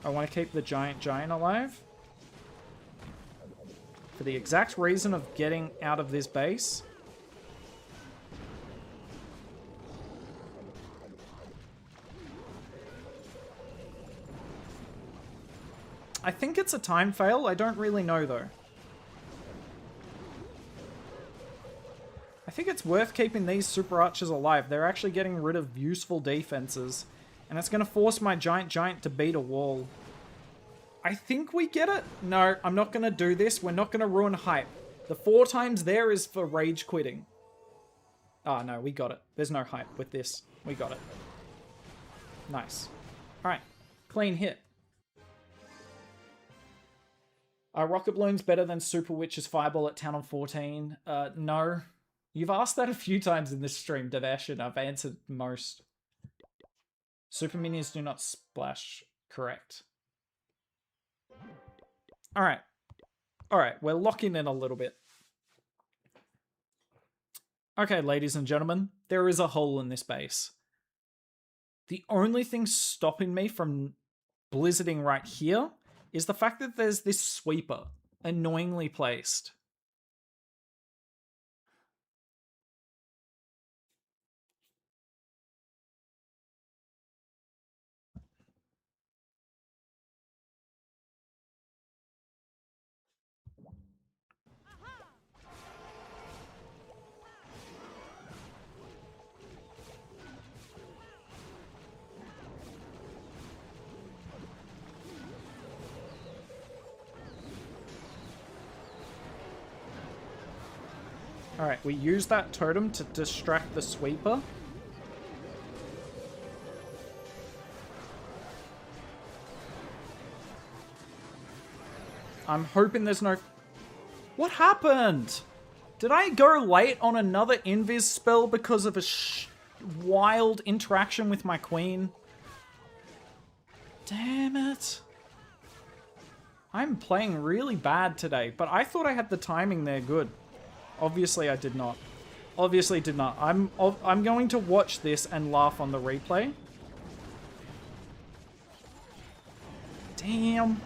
I want to keep the giant alive. For the exact reason of getting out of this base. I think it's a time fail. I don't really know, though. I think it's worth keeping these super archers alive. They're actually getting rid of useful defenses. And it's going to force my giant to beat a wall. I think we get it. No, I'm not going to do this. We're not going to ruin hype. The 4 times there is for rage quitting. Oh, no, we got it. There's no hype with this. We got it. Nice. All right. Clean hit. Are Rocket Balloons better than Super Witch's Fireball at Town on 14? No. You've asked that a few times in this stream, Devesh, and I've answered most. Super Minions do not splash. Correct. Alright. Alright, we're locking in a little bit. Okay, ladies and gentlemen, there is a hole in this base. The only thing stopping me from blizzarding right here is the fact that there's this sweeper annoyingly placed. Alright, we use that totem to distract the sweeper. I'm hoping there's no... What happened? Did I go late on another invis spell because of a wild interaction with my queen? Damn it. I'm playing really bad today, but I thought I had the timing there good. Obviously, I did not. Obviously, did not. I'm going to watch this and laugh on the replay. Damn.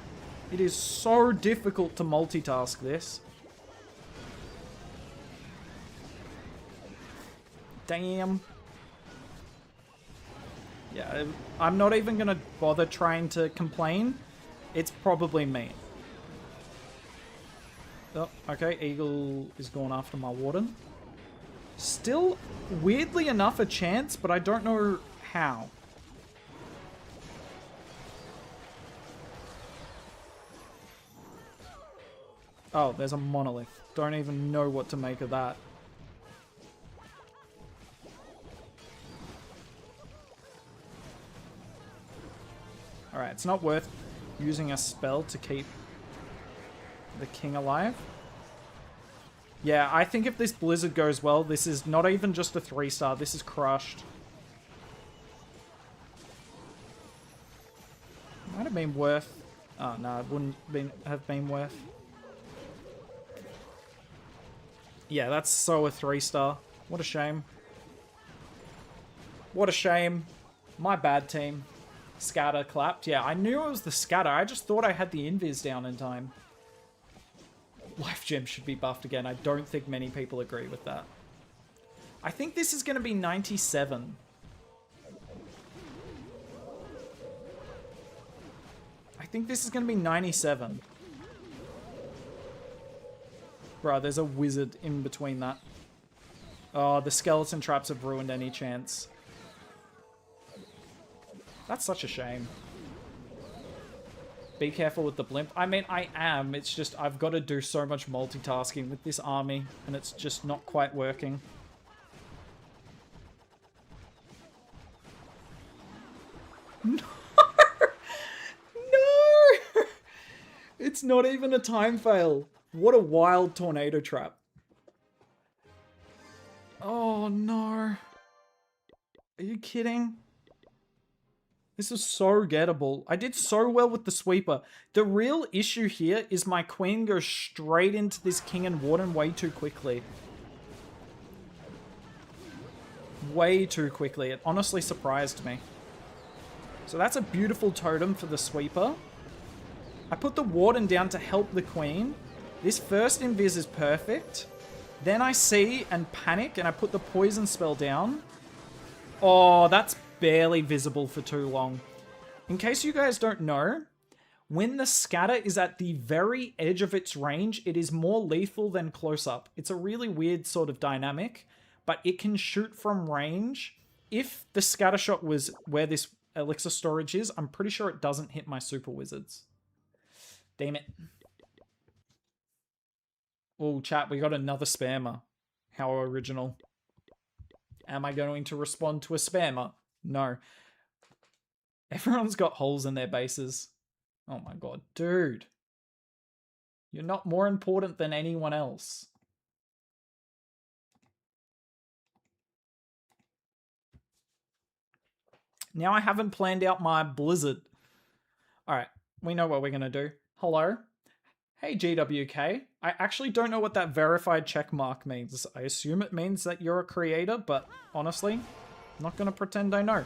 It is so difficult to multitask this. Damn. Yeah, I'm not even going to bother trying to complain. It's probably me. Oh, okay, Eagle is going after my Warden. Still, weirdly enough, a chance, but I don't know how. Oh, there's a monolith. Don't even know what to make of that. Alright, it's not worth using a spell to keep the king alive. Yeah, I think if this blizzard goes well, this is not even just a 3-star. This is crushed. Might have been worth... Oh, no, it wouldn't have been worth. Yeah, that's so a 3-star. What a shame. What a shame. My bad, team. Scatter clapped. Yeah, I knew it was the scatter. I just thought I had the invis down in time. Life Gem should be buffed again. I don't think many people agree with that. I think this is going to be 97. I think this is going to be 97. Bro, there's a wizard in between that. Oh, the skeleton traps have ruined any chance. That's such a shame. Be careful with the blimp. I mean, I am. It's just I've got to do so much multitasking with this army, and it's just not quite working. No! No! It's not even a time fail. What a wild tornado trap. Oh, no. Are you kidding? This is so gettable. I did so well with the sweeper. The real issue here is my queen goes straight into this king and warden way too quickly. Way too quickly. It honestly surprised me. So that's a beautiful totem for the sweeper. I put the warden down to help the queen. This first invis is perfect. Then I see and panic and I put the poison spell down. Oh, that's barely visible for too long. In case you guys don't know, when the scatter is at the very edge of its range, it is more lethal than close up. It's a really weird sort of dynamic, but it can shoot from range. If the scatter shot was where this elixir storage is, I'm pretty sure it doesn't hit my super wizards. Damn it. Oh, chat, we got another spammer. How original. Am I going to respond to a spammer? No. Everyone's got holes in their bases. Oh my god, dude. You're not more important than anyone else. Now I haven't planned out my blizzard. Alright, we know what we're going to do. Hello? Hey GWK. I actually don't know what that verified check mark means. I assume it means that you're a creator, but honestly, I'm not going to pretend I know.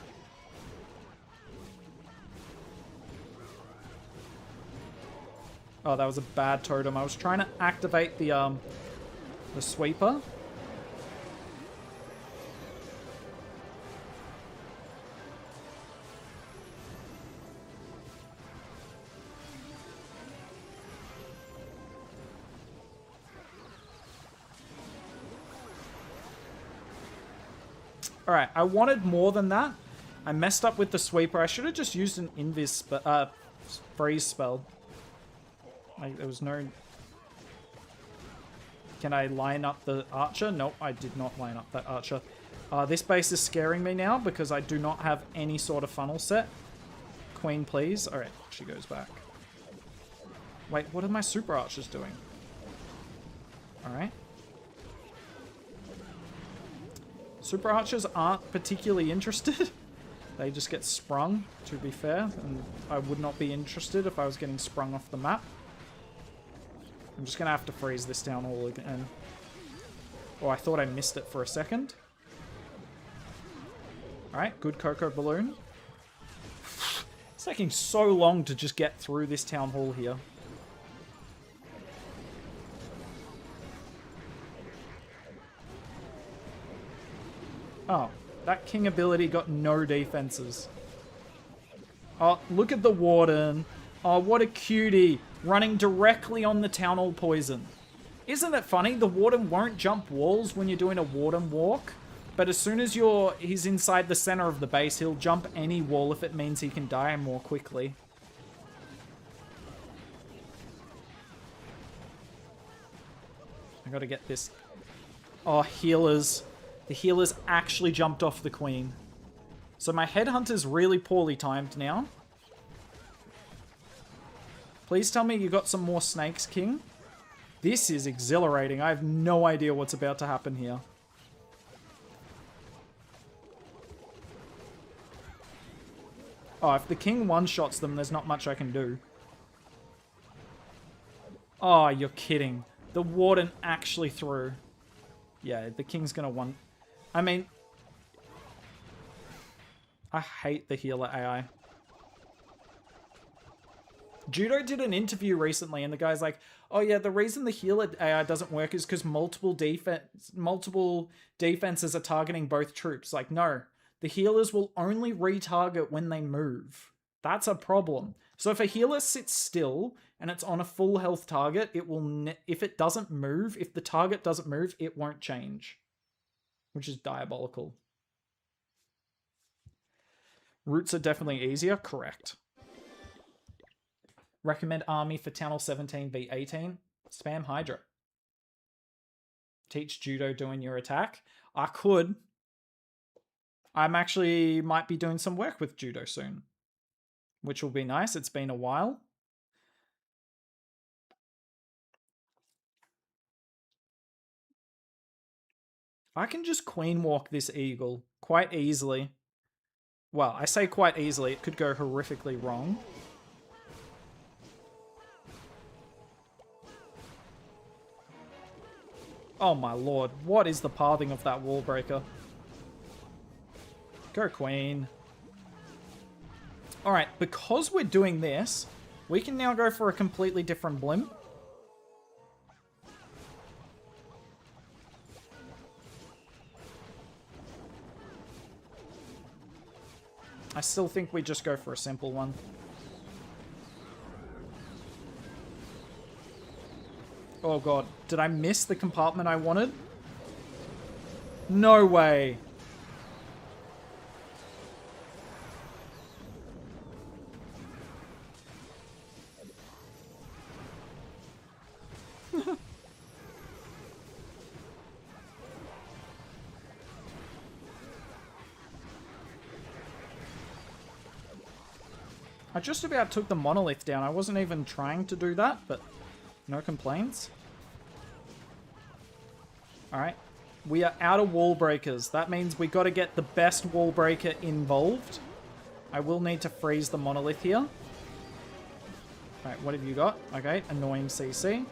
Oh, that was a bad totem. I was trying to activate the sweeper. Alright, I wanted more than that. I messed up with the sweeper. I should have just used an freeze spell. Like, there was no... Can I line up the archer? Nope, I did not line up that archer. This base is scaring me now because I do not have any sort of funnel set. Queen, please. Alright, she goes back. Wait, what are my super archers doing? Alright. Super archers aren't particularly interested. They just get sprung, to be fair. And I would not be interested if I was getting sprung off the map. I'm just going to have to freeze this town hall again. Oh, I thought I missed it for a second. Alright, good Coco Balloon. It's taking so long to just get through this town hall here. Oh, that king ability got no defenses. Oh, look at the warden. Oh, what a cutie. Running directly on the town hall poison. Isn't it funny? The warden won't jump walls when you're doing a warden walk. But as soon as he's inside the center of the base, he'll jump any wall if it means he can die more quickly. I gotta get this. Oh, healers. The healers actually jumped off the queen. So my headhunter's really poorly timed now. Please tell me you got some more snakes, King. This is exhilarating. I have no idea what's about to happen here. Oh, if the king one-shots them, there's not much I can do. Oh, you're kidding. The warden actually threw. Yeah, the king's gonna one... I mean... I hate the healer AI. Judo did an interview recently, and the guy's like, oh yeah, the reason the healer AI doesn't work is because multiple defenses are targeting both troops. Like, no. The healers will only retarget when they move. That's a problem. So if a healer sits still and it's on a full health target, it will if it doesn't move, if the target doesn't move, it won't change. Which is diabolical. Roots are definitely easier. Correct. Recommend army for Town Hall 17 v 18. Spam Hydra. Teach Judo doing your attack. I could. I'm actually might be doing some work with Judo soon. Which will be nice. It's been a while. I can just queen walk this eagle quite easily. Well, I say quite easily. It could go horrifically wrong. Oh my lord. What is the pathing of that wall breaker? Go queen. Alright, because we're doing this, we can now go for a completely different blimp. I still think we just go for a simple one. Oh god, did I miss the compartment I wanted? No way. I just about took the monolith down. I wasn't even trying to do that, but no complaints. Alright. We are out of wall breakers. That means we got to get the best wall breaker involved. I will need to freeze the monolith here. Alright, what have you got? Okay, annoying CC.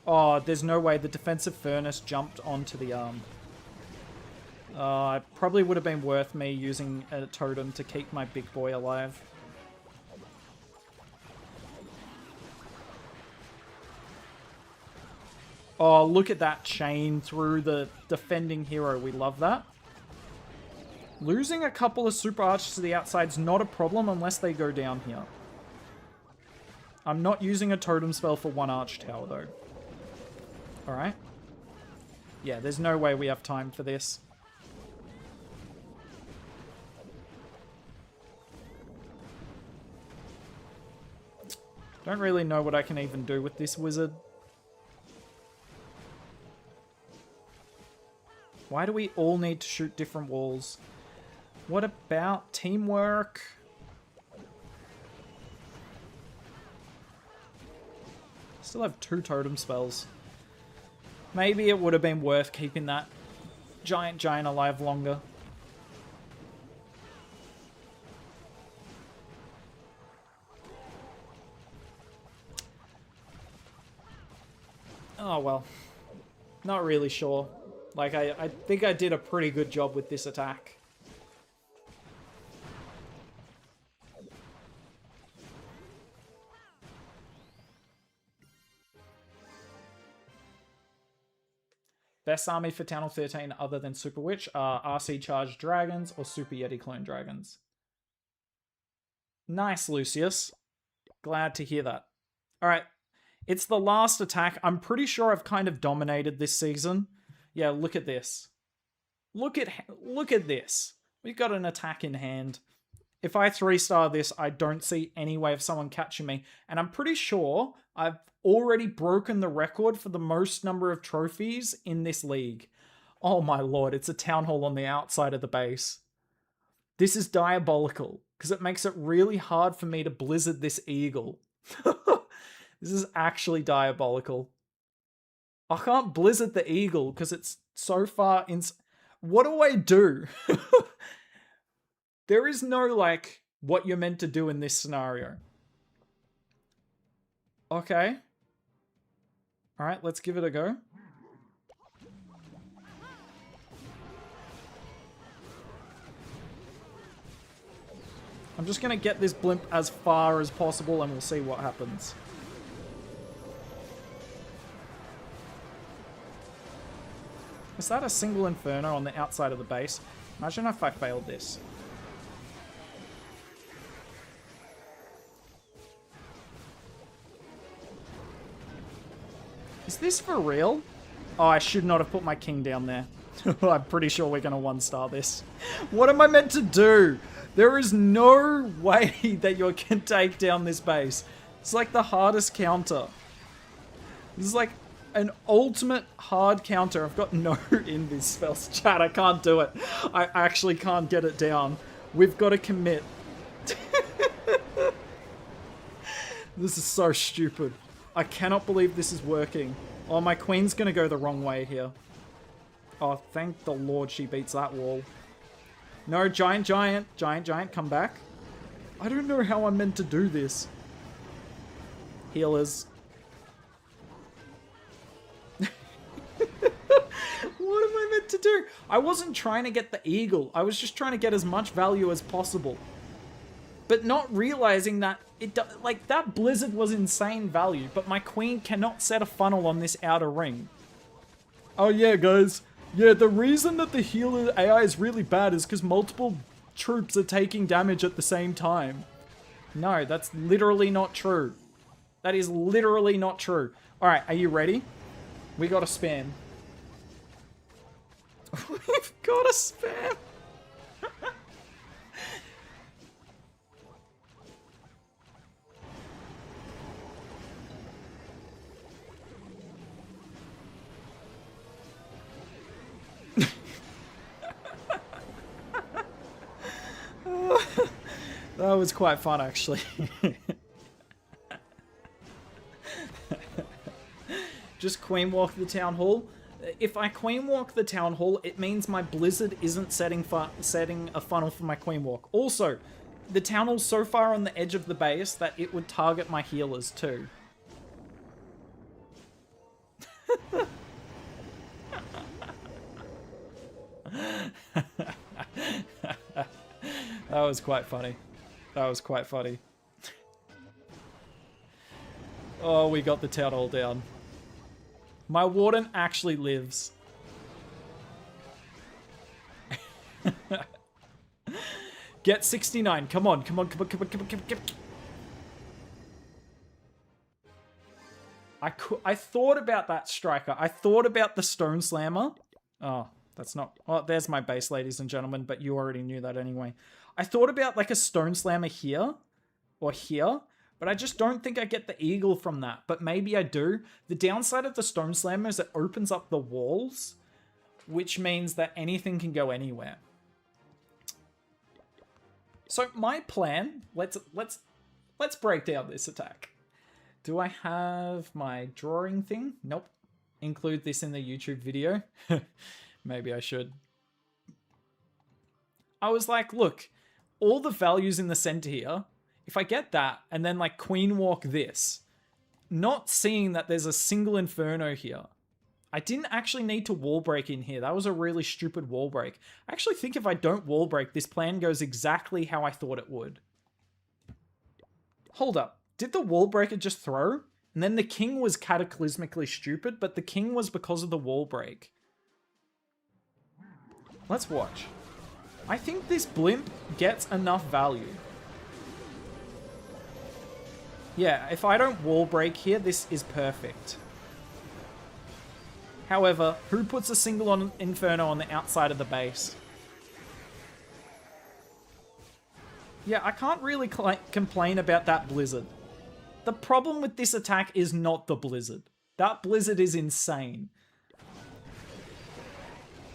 Oh, there's no way the defensive furnace jumped onto the arm. It probably would have been worth me using a totem to keep my big boy alive. Oh, look at that chain through the defending hero. We love that. Losing a couple of super archers to the outside is not a problem unless they go down here. I'm not using a totem spell for one arch tower, though. Alright. Yeah, there's no way we have time for this. Don't really know what I can even do with this wizard. Why do we all need to shoot different walls? What about teamwork? Still have 2 totem spells. Maybe it would have been worth keeping that giant alive longer. Oh well. Not really sure. Like, I think I did a pretty good job with this attack. Best army for Town Hall 13 other than Super Witch are RC Charged Dragons or Super Yeti Clone Dragons. Nice, Lucius. Glad to hear that. Alright, it's the last attack. I'm pretty sure I've kind of dominated this season. Yeah, look at this. Look at this. We've got an attack in hand. If I 3-star this, I don't see any way of someone catching me. And I'm pretty sure I've already broken the record for the most number of trophies in this league. Oh my lord, it's a town hall on the outside of the base. This is diabolical, because it makes it really hard for me to blizzard this eagle. This is actually diabolical. I can't blizzard the eagle because it's so far in. What do I do? There is no, like, what you're meant to do in this scenario. Okay. Alright, let's give it a go. I'm just going to get this blimp as far as possible and we'll see what happens. Is that a single Inferno on the outside of the base? Imagine if I failed this. Is this for real? Oh, I should not have put my king down there. I'm pretty sure we're going to 1-star this. What am I meant to do? There is no way that you can take down this base. It's like the hardest counter. This is like an ultimate hard counter. I've got no in these spells. Chat, I can't do it. I actually can't get it down. We've got to commit. This is so stupid. I cannot believe this is working. Oh, my queen's going to go the wrong way here. Oh, thank the Lord she beats that wall. No, giant, come back. I don't know how I'm meant to do this. Healers. What am I meant to do? I wasn't trying to get the eagle. I was just trying to get as much value as possible. But not realizing that like that blizzard was insane value, but my queen cannot set a funnel on this outer ring. Oh yeah, guys. Yeah, the reason that the healer AI is really bad is because multiple troops are taking damage at the same time. No, that's literally not true. That is literally not true. Alright, are you ready? We got a spam. We've got a spam. That was quite fun, actually. Just queen walk the town hall. If I queen walk the town hall, it means my blizzard isn't setting a funnel for my queen walk. Also, the town hall's so far on the edge of the base that it would target my healers too. That was quite funny. That was quite funny. Oh, we got the town hall down. My warden actually lives. Get 69. Come on, come on, come on, come on, come on, come on, come on. I thought about that striker. I thought about the stone slammer. Oh, that's not... Oh, there's my base, ladies and gentlemen, but you already knew that anyway. I thought about like a stone slammer here or here, but I just don't think I get the eagle from that. But maybe I do. The downside of the stone slammer is it opens up the walls, which means that anything can go anywhere. So my plan, let's break down this attack. Do I have my drawing thing? Nope. Include this in the YouTube video. Maybe I should. I was like, look, all the values in the center here, if I get that and then like queen walk this, not seeing that there's a single inferno here. I didn't actually need to wall break in here. That was a really stupid wall break. I actually think if I don't wall break, this plan goes exactly how I thought it would. Hold up. Did the wall breaker just throw? And then the king was cataclysmically stupid, but the king was because of the wall break. Let's watch. I think this blimp gets enough value. Yeah, if I don't wall break here, this is perfect. However, who puts a single on Inferno on the outside of the base? Yeah, I can't really complain about that Blizzard. The problem with this attack is not the Blizzard. That Blizzard is insane.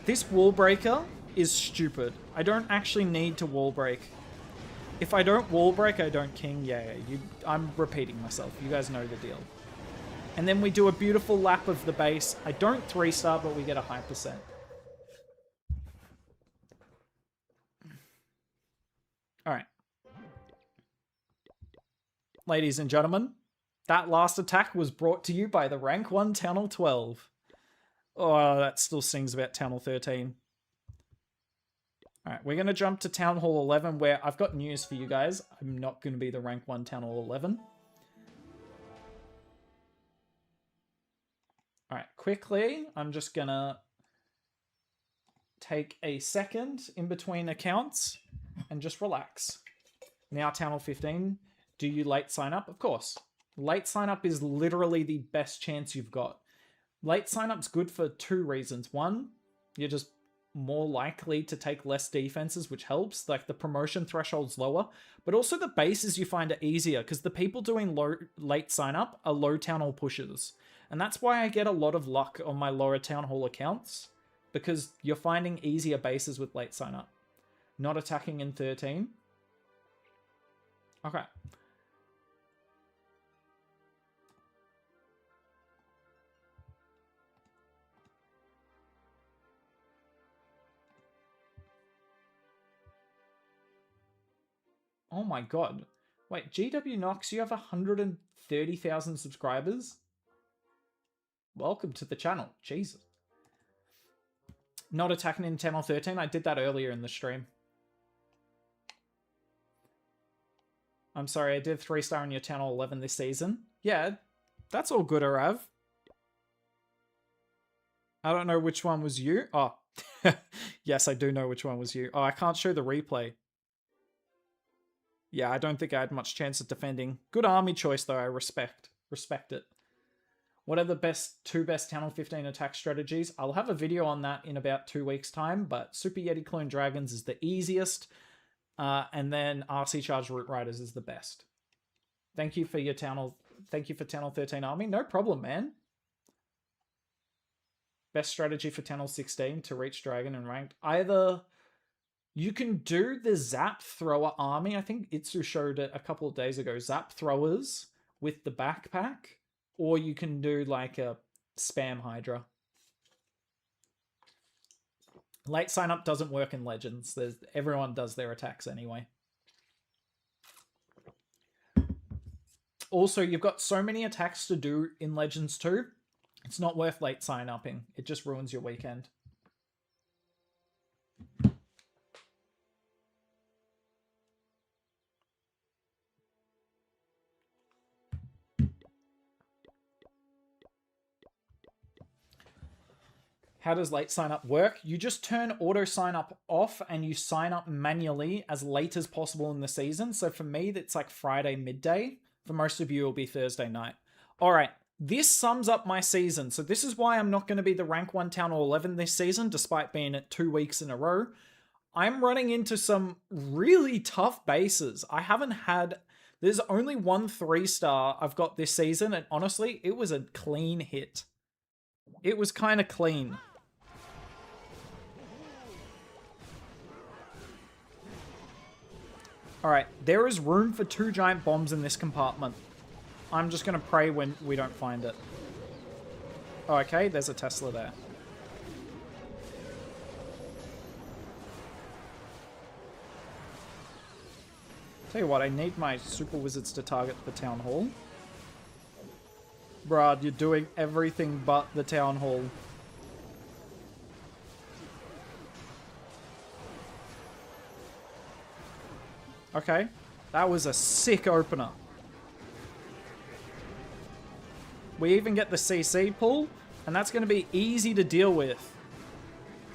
This wall breaker is stupid. I don't actually need to wall break. If I don't wall break, I don't king. Yeah, I'm repeating myself. You guys know the deal. And then we do a beautiful lap of the base. I don't 3-star, but we get a high percent. Alright. Ladies and gentlemen, that last attack was brought to you by the rank 1 Town Hall 12. Oh, that still sings about Town Hall 13. Alright, we're going to jump to Town Hall 11, where I've got news for you guys. I'm not going to be the rank 1 Town Hall 11. Alright, quickly, I'm just going to take a second in between accounts and just relax. Now, Town Hall 15, do you late sign up? Of course. Late sign up is literally the best chance you've got. Late sign up's good for 2 reasons. One, you're just more likely to take less defenses, which helps. Like, the promotion threshold's lower, but also the bases you find are easier because the people doing late sign up are low Town Hall pushers. And that's why I get a lot of luck on my lower Town Hall accounts, because you're finding easier bases with late sign up. Not attacking in 13. Okay. Oh my god. Wait, GW Nox, you have 130,000 subscribers? Welcome to the channel. Jesus. Not attacking in 10 or 13. I did that earlier in the stream. I'm sorry, I did 3-star on your Town Hall 11 this season. Yeah, that's all good, Arav. I don't know which one was you. Oh, yes, I do know which one was you. Oh, I can't show the replay. Yeah, I don't think I had much chance of defending. Good army choice, though. I respect it. What are the 2 best Town Hall 15 attack strategies? I'll have a video on that in about 2 weeks' time, but Super Yeti Clone Dragons is the easiest, and then RC Charge Root Riders is the best. Thank you for your Town Hall 13 army. No problem, man. Best strategy for Town Hall 16 to reach Dragon and ranked. Either You can do the Zap Thrower army. I think Itsu showed it a couple of days ago. Zap Throwers with the backpack. Or you can do like a Spam Hydra. Late sign up doesn't work in Legends. Everyone does their attacks anyway. Also, you've got so many attacks to do in Legends too. It's not worth late sign upping. It just ruins your weekend. How does late sign up work? You just turn auto sign up off and you sign up manually as late as possible in the season. So for me, that's like Friday midday. For most of you, it'll be Thursday night. All right, this sums up my season. So this is why I'm not going to be the rank 1 Town Hall 11 this season, despite being at 2 weeks in a row. I'm running into some really tough bases. I haven't had... There's only one 3-star I've got this season, and honestly, it was a clean hit. It was kind of clean. Alright, there is room for 2 giant bombs in this compartment. I'm just going to pray when we don't find it. Oh, okay, there's a Tesla there. Tell you what, I need my super wizards to target the town hall. Bruh, you're doing everything but the town hall. Okay, that was a sick opener. We even get the CC pull, and that's going to be easy to deal with.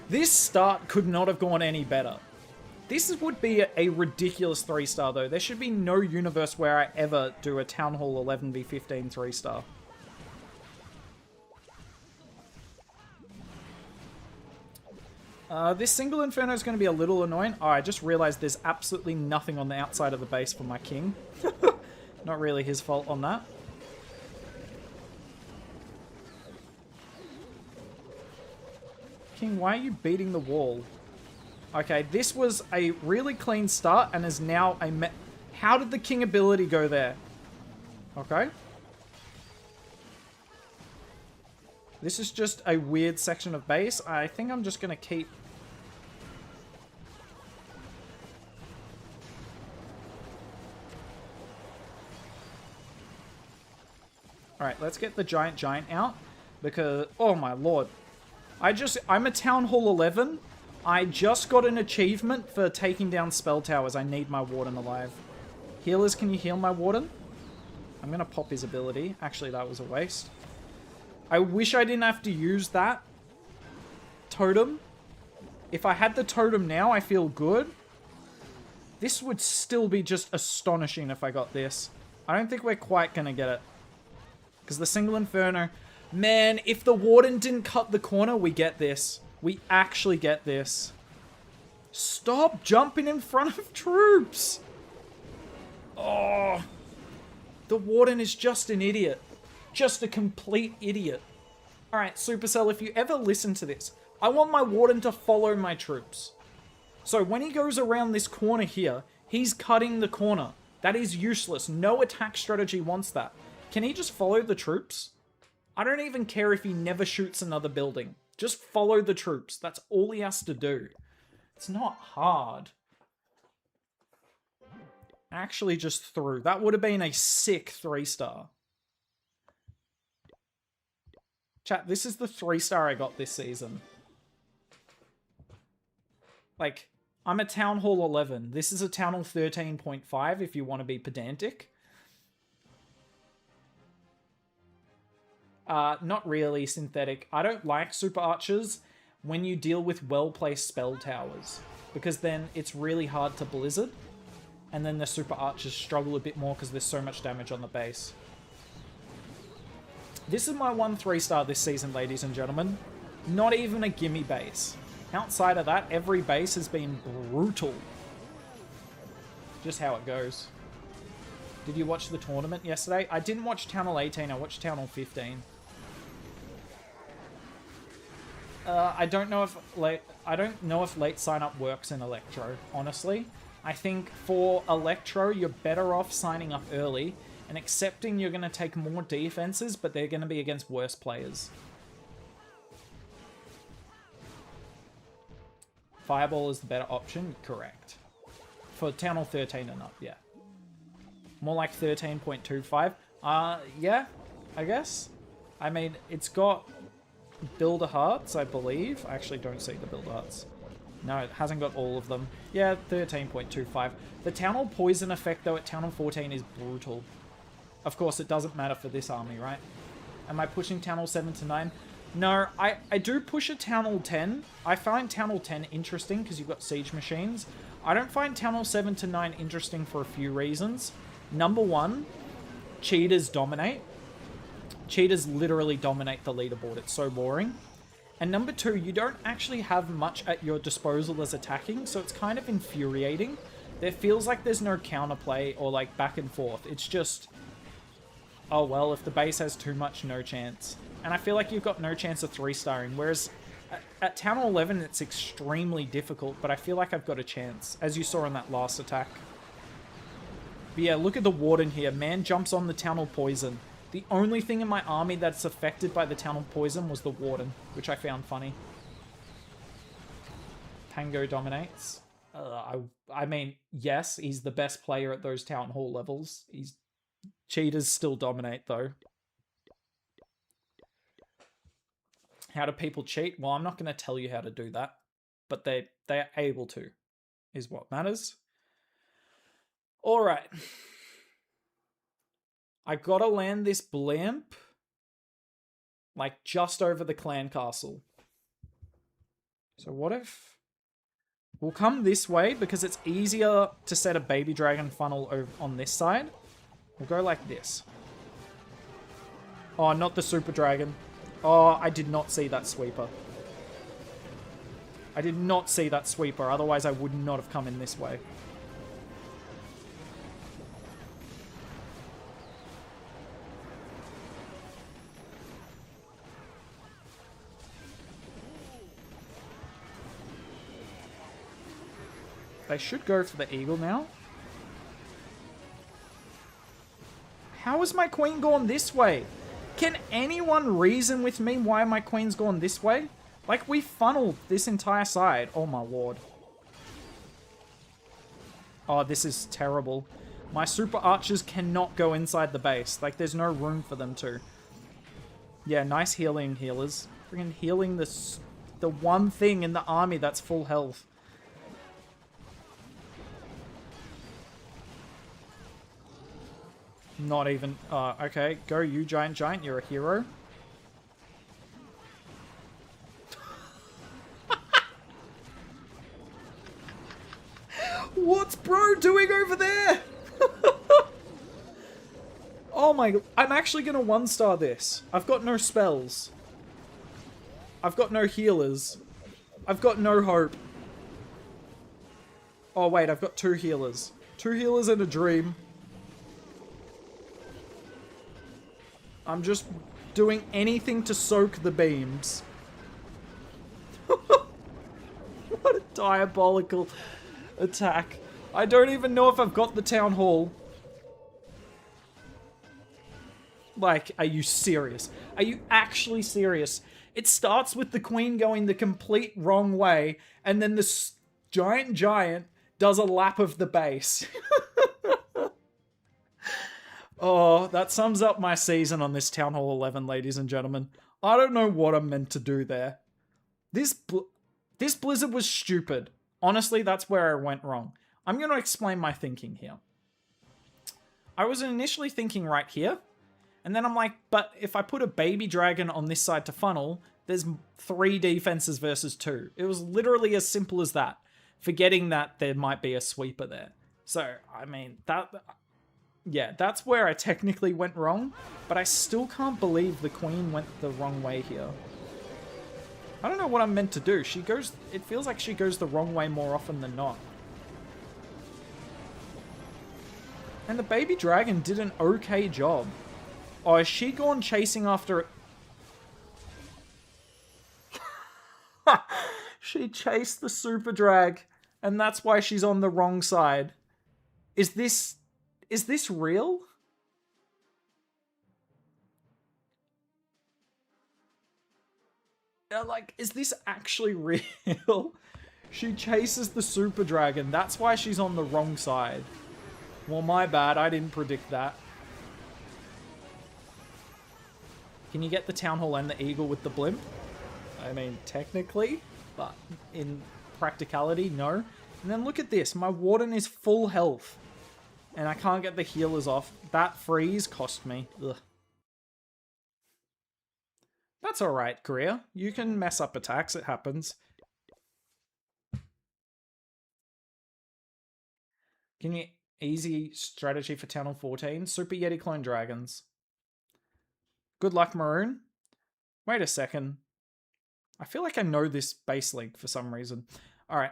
This start could not have gone any better. This would be a ridiculous 3-star, though. There should be no universe where I ever do a Town Hall 11v15 3-star. This single Inferno is going to be a little annoying. Oh, I just realized there's absolutely nothing on the outside of the base for my king. Not really his fault on that. King, why are you beating the wall? Okay, this was a really clean start and is now a... How did the king ability go there? Okay. This is just a weird section of base. I think I'm just going to keep... Alright, let's get the giant out. Because, oh my lord. I'm a Town Hall 11. I just got an achievement for taking down spell towers. I need my Warden alive. Healers, can you heal my Warden? I'm going to pop his ability. Actually, that was a waste. I wish I didn't have to use that totem. If I had the totem now, I feel good. This would still be just astonishing if I got this. I don't think we're quite going to get it. Because the single Inferno... Man, if the Warden didn't cut the corner, we get this. We actually get this. Stop jumping in front of troops! Oh. The Warden is just an idiot. Just a complete idiot. Alright, Supercell, if you ever listen to this, I want my Warden to follow my troops. So when he goes around this corner here, he's cutting the corner. That is useless. No attack strategy wants that. Can he just follow the troops? I don't even care if he never shoots another building. Just follow the troops. That's all he has to do. It's not hard. Actually just threw. That would have been a sick 3-star. Chat, this is the 3-star I got this season. Like, I'm a Town Hall 11. This is a Town Hall 13.5 if you want to be pedantic. Not really synthetic. I don't like super archers when you deal with well-placed spell towers, because then it's really hard to blizzard, and then the super archers struggle a bit more because there's so much damage on the base. This is my 1 3-star this season, ladies and gentlemen. Not even a gimme base. Outside of that, every base has been brutal. Just how it goes. Did you watch the tournament yesterday? I didn't watch Town Hall 18, I watched Town Hall 15. I don't know if late sign up works in Electro, honestly. I think for Electro, you're better off signing up early and accepting you're going to take more defenses, but they're going to be against worse players. Fireball is the better option, correct. For Town Hall 13 and up, yeah. More like 13.25. Yeah, I guess. I mean, it's got Builder Hearts, I believe. I actually don't see the Builder Hearts. No, it hasn't got all of them. Yeah, 13.25. The Town Hall Poison effect, though, at Town Hall 14 is brutal. Of course, it doesn't matter for this army, right? Am I pushing Town Hall 7 to 9? No, I do push a Town Hall 10. I find Town Hall 10 interesting because you've got Siege Machines. I don't find Town Hall 7 to 9 interesting for a few reasons. Number one, cheaters dominate. Cheaters literally dominate the leaderboard. It's so boring. And number two, you don't actually have much at your disposal as attacking, so it's kind of infuriating. There feels like there's no counterplay or like back and forth. It's just, oh well, if the base has too much, no chance. And I feel like you've got no chance of 3-starring, whereas at Town Hall 11, it's extremely difficult, but I feel like I've got a chance, as you saw in that last attack. But yeah, look at the Warden here. Man jumps on the Town Hall Poison. The only thing in my army that's affected by the Town Hall Poison was the Warden, which I found funny. Tango dominates. I mean, yes, he's the best player at those Town Hall levels. Cheaters still dominate, though. How do people cheat? Well, I'm not going to tell you how to do that, but they're able to, is what matters. All right. I gotta land this blimp, like, just over the clan castle. So what if... We'll come this way, because it's easier to set a baby dragon funnel over on this side. We'll go like this. Oh, not the super dragon. Oh, I did not see that sweeper. I did not see that sweeper, otherwise I would not have come in this way. They should go for the eagle now. How is my queen gone this way? Can anyone reason with me why my queen's gone this way? Like, we funneled this entire side. Oh my lord. Oh, this is terrible. My super archers cannot go inside the base. Like, there's no room for them to. Yeah, nice healing, healers. Freaking healing the one thing in the army that's full health. Not even... okay, go you, Giant. You're a hero. What's bro doing over there? Oh my... I'm actually going to 1-star this. I've got no spells. I've got no healers. I've got no hope. Oh wait, I've got 2 healers. 2 healers and a dream. I'm just doing anything to soak the beams. What a diabolical attack. I don't even know if I've got the town hall. Like, are you serious? Are you actually serious? It starts with the queen going the complete wrong way, and then the giant does a lap of the base. Oh, that sums up my season on this Town Hall 11, ladies and gentlemen. I don't know what I'm meant to do there. This blizzard was stupid. Honestly, that's where I went wrong. I'm going to explain my thinking here. I was initially thinking right here, and then I'm like, but if I put a baby dragon on this side to funnel, there's 3 defenses versus 2. It was literally as simple as that, forgetting that there might be a sweeper there. So, I mean, yeah, that's where I technically went wrong, but I still can't believe the queen went the wrong way here. I don't know what I'm meant to do. It feels like she goes the wrong way more often than not. And the baby dragon did an okay job. Oh, is she gone chasing after it? She chased the super drag, and that's why she's on the wrong side. Is this real? Like, is this actually real? She chases the super dragon. That's why she's on the wrong side. Well, my bad. I didn't predict that. Can you get the Town Hall and the Eagle with the blimp? I mean, technically, but in practicality, no. And then look at this. My Warden is full health. And I can't get the healers off. That freeze cost me. Ugh. That's alright, Korea. You can mess up attacks. It happens. Can you... Easy strategy for Town Hall 14. Super Yeti Clone Dragons. Good luck, Maroon. Wait a second. I feel like I know this base link for some reason. Alright.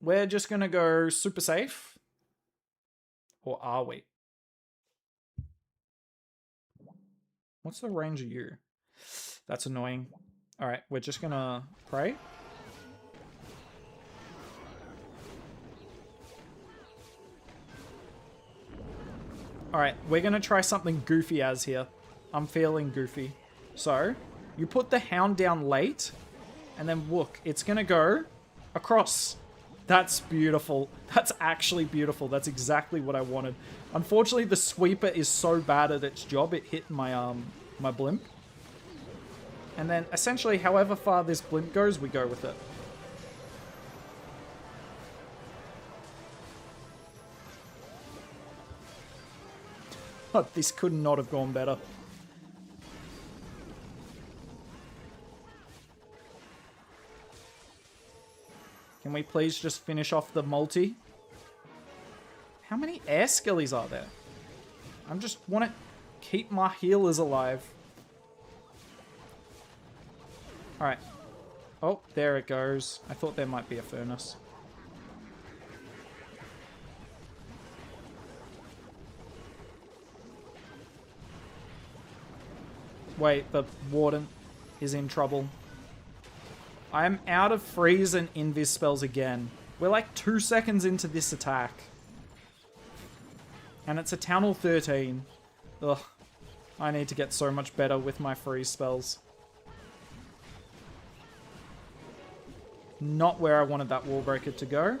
We're just going to go super safe. Or are we? What's the range of you? That's annoying. Alright, we're just going to pray. Alright, we're going to try something goofy as here. I'm feeling goofy. So, you put the hound down late, and then look, it's going to go across. That's beautiful. That's actually beautiful. That's exactly what I wanted. Unfortunately, the sweeper is so bad at its job, it hit my my blimp. And then, essentially, however far this blimp goes, we go with it. This could not have gone better. Can we please just finish off the multi? How many air skillies are there? I just want to keep my healers alive. Alright. Oh, there it goes. I thought there might be a furnace. Wait, the Warden is in trouble. I am out of freeze and invis spells again. We're like 2 seconds into this attack. And it's a Town Hall 13. Ugh. I need to get so much better with my freeze spells. Not where I wanted that wall breaker to go.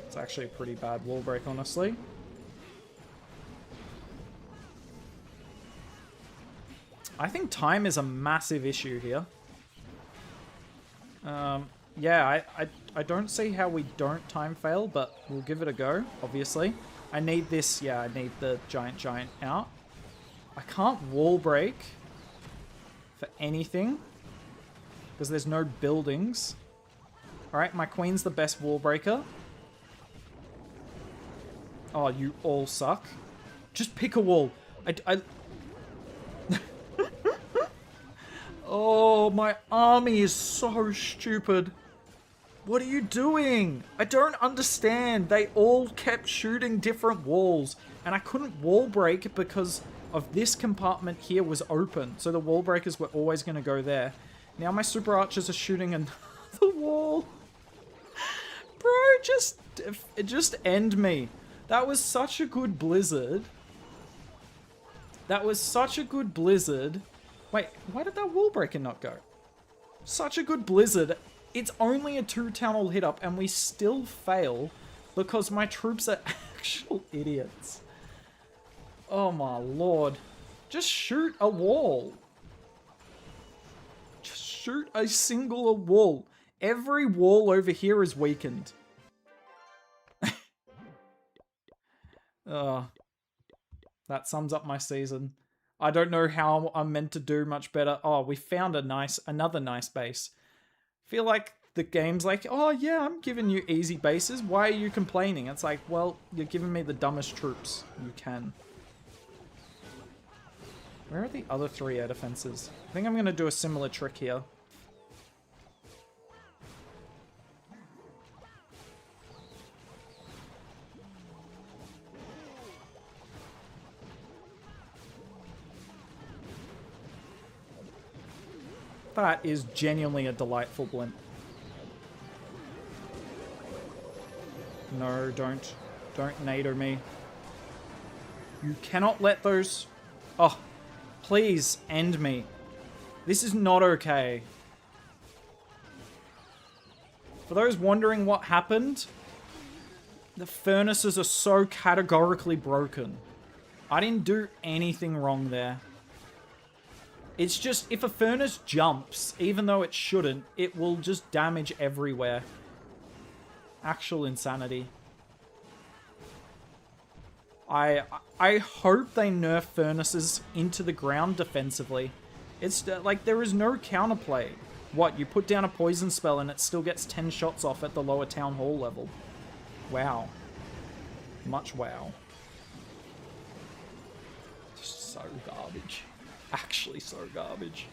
It's actually a pretty bad wall break, honestly. I think time is a massive issue here. Yeah, I don't see how we don't time fail, but we'll give it a go, obviously. I need this, yeah, I need the giant out. I can't wall break for anything because there's no buildings. Alright, my queen's the best wall breaker. Oh, you all suck. Just pick a wall. I Oh, my army is so stupid. What are you doing? I don't understand. They all kept shooting different walls, and I couldn't wall break because of this compartment here was open. So the wall breakers were always going to go there. Now my super archers are shooting another wall. Bro, just end me. That was such a good blizzard. That was such a good blizzard. Wait, why did that wall breaker not go? Such a good blizzard. It's only a 2 Town Hall hit up and we still fail because my troops are actual idiots. Oh my lord. Just shoot a wall. Just shoot a single wall. Every wall over here is weakened. That sums up my season. I don't know how I'm meant to do much better. Oh, we found another nice base. Feel like the game's like, oh yeah, I'm giving you easy bases. Why are you complaining? It's like, well, you're giving me the dumbest troops you can. Where are the other 3 air defenses? I think I'm going to do a similar trick here. That is genuinely a delightful blimp. No, don't nado me. You cannot let those... Oh, please end me. This is not okay. For those wondering what happened, the furnaces are so categorically broken. I didn't do anything wrong there. It's just, if a furnace jumps, even though it shouldn't, it will just damage everywhere. Actual insanity. I hope they nerf furnaces into the ground defensively. It's like, there is no counterplay. What, you put down a poison spell and it still gets 10 shots off at the lower town hall level. Wow. Much wow. Just so garbage. Actually so garbage.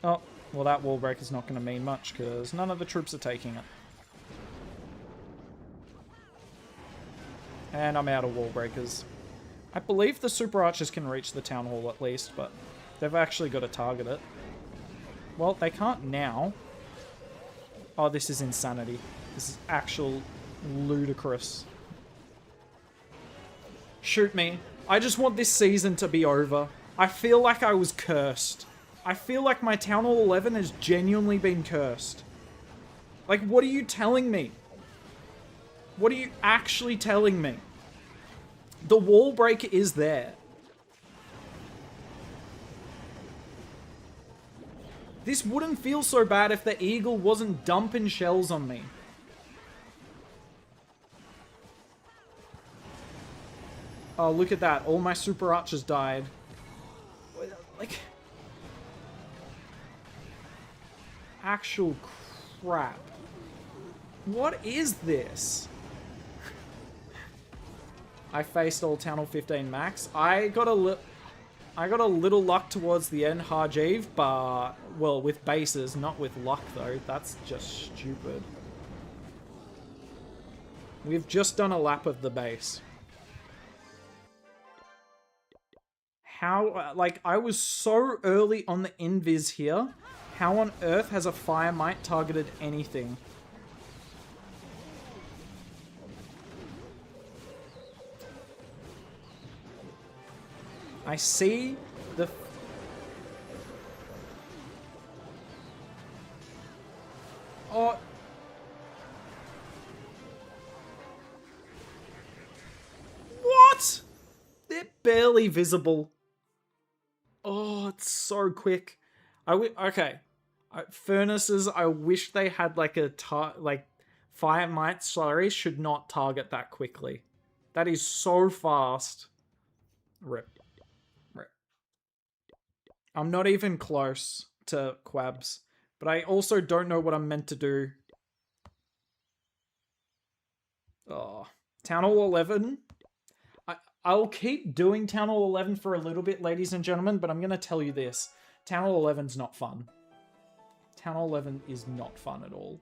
Oh, well that wall break is not going to mean much because none of the troops are taking it. And I'm out of wall breakers. I believe the super archers can reach the town hall at least, but they've actually got to target it. Well, they can't now. Oh, this is insanity. This is actual ludicrous. Shoot me. I just want this season to be over. I feel like I was cursed. I feel like my Town Hall 11 has genuinely been cursed. Like, what are you telling me? What are you actually telling me? The wall break is there. This wouldn't feel so bad if the eagle wasn't dumping shells on me. Oh, look at that. All my super archers died. Like... actual crap. What is this? I faced all Town Hall 15 max. I got a little luck towards the end, Harjeev, but... well, with bases, not with luck, though. That's just stupid. We've just done a lap of the base. How... like, I was so early on the invis here. How on earth has a Fire Mite targeted anything? I see the... oh... what? They're barely visible. Oh, it's so quick. Okay. Furnaces, I wish they had like a... like, Fire Mite, sorry, should not target that quickly. That is so fast. Rip. I'm not even close to Quabs, but I also don't know what I'm meant to do. Oh, Town Hall 11. I'll keep doing Town Hall 11 for a little bit, ladies and gentlemen, but I'm going to tell you this. Town Hall 11's not fun. Town Hall 11 is not fun at all.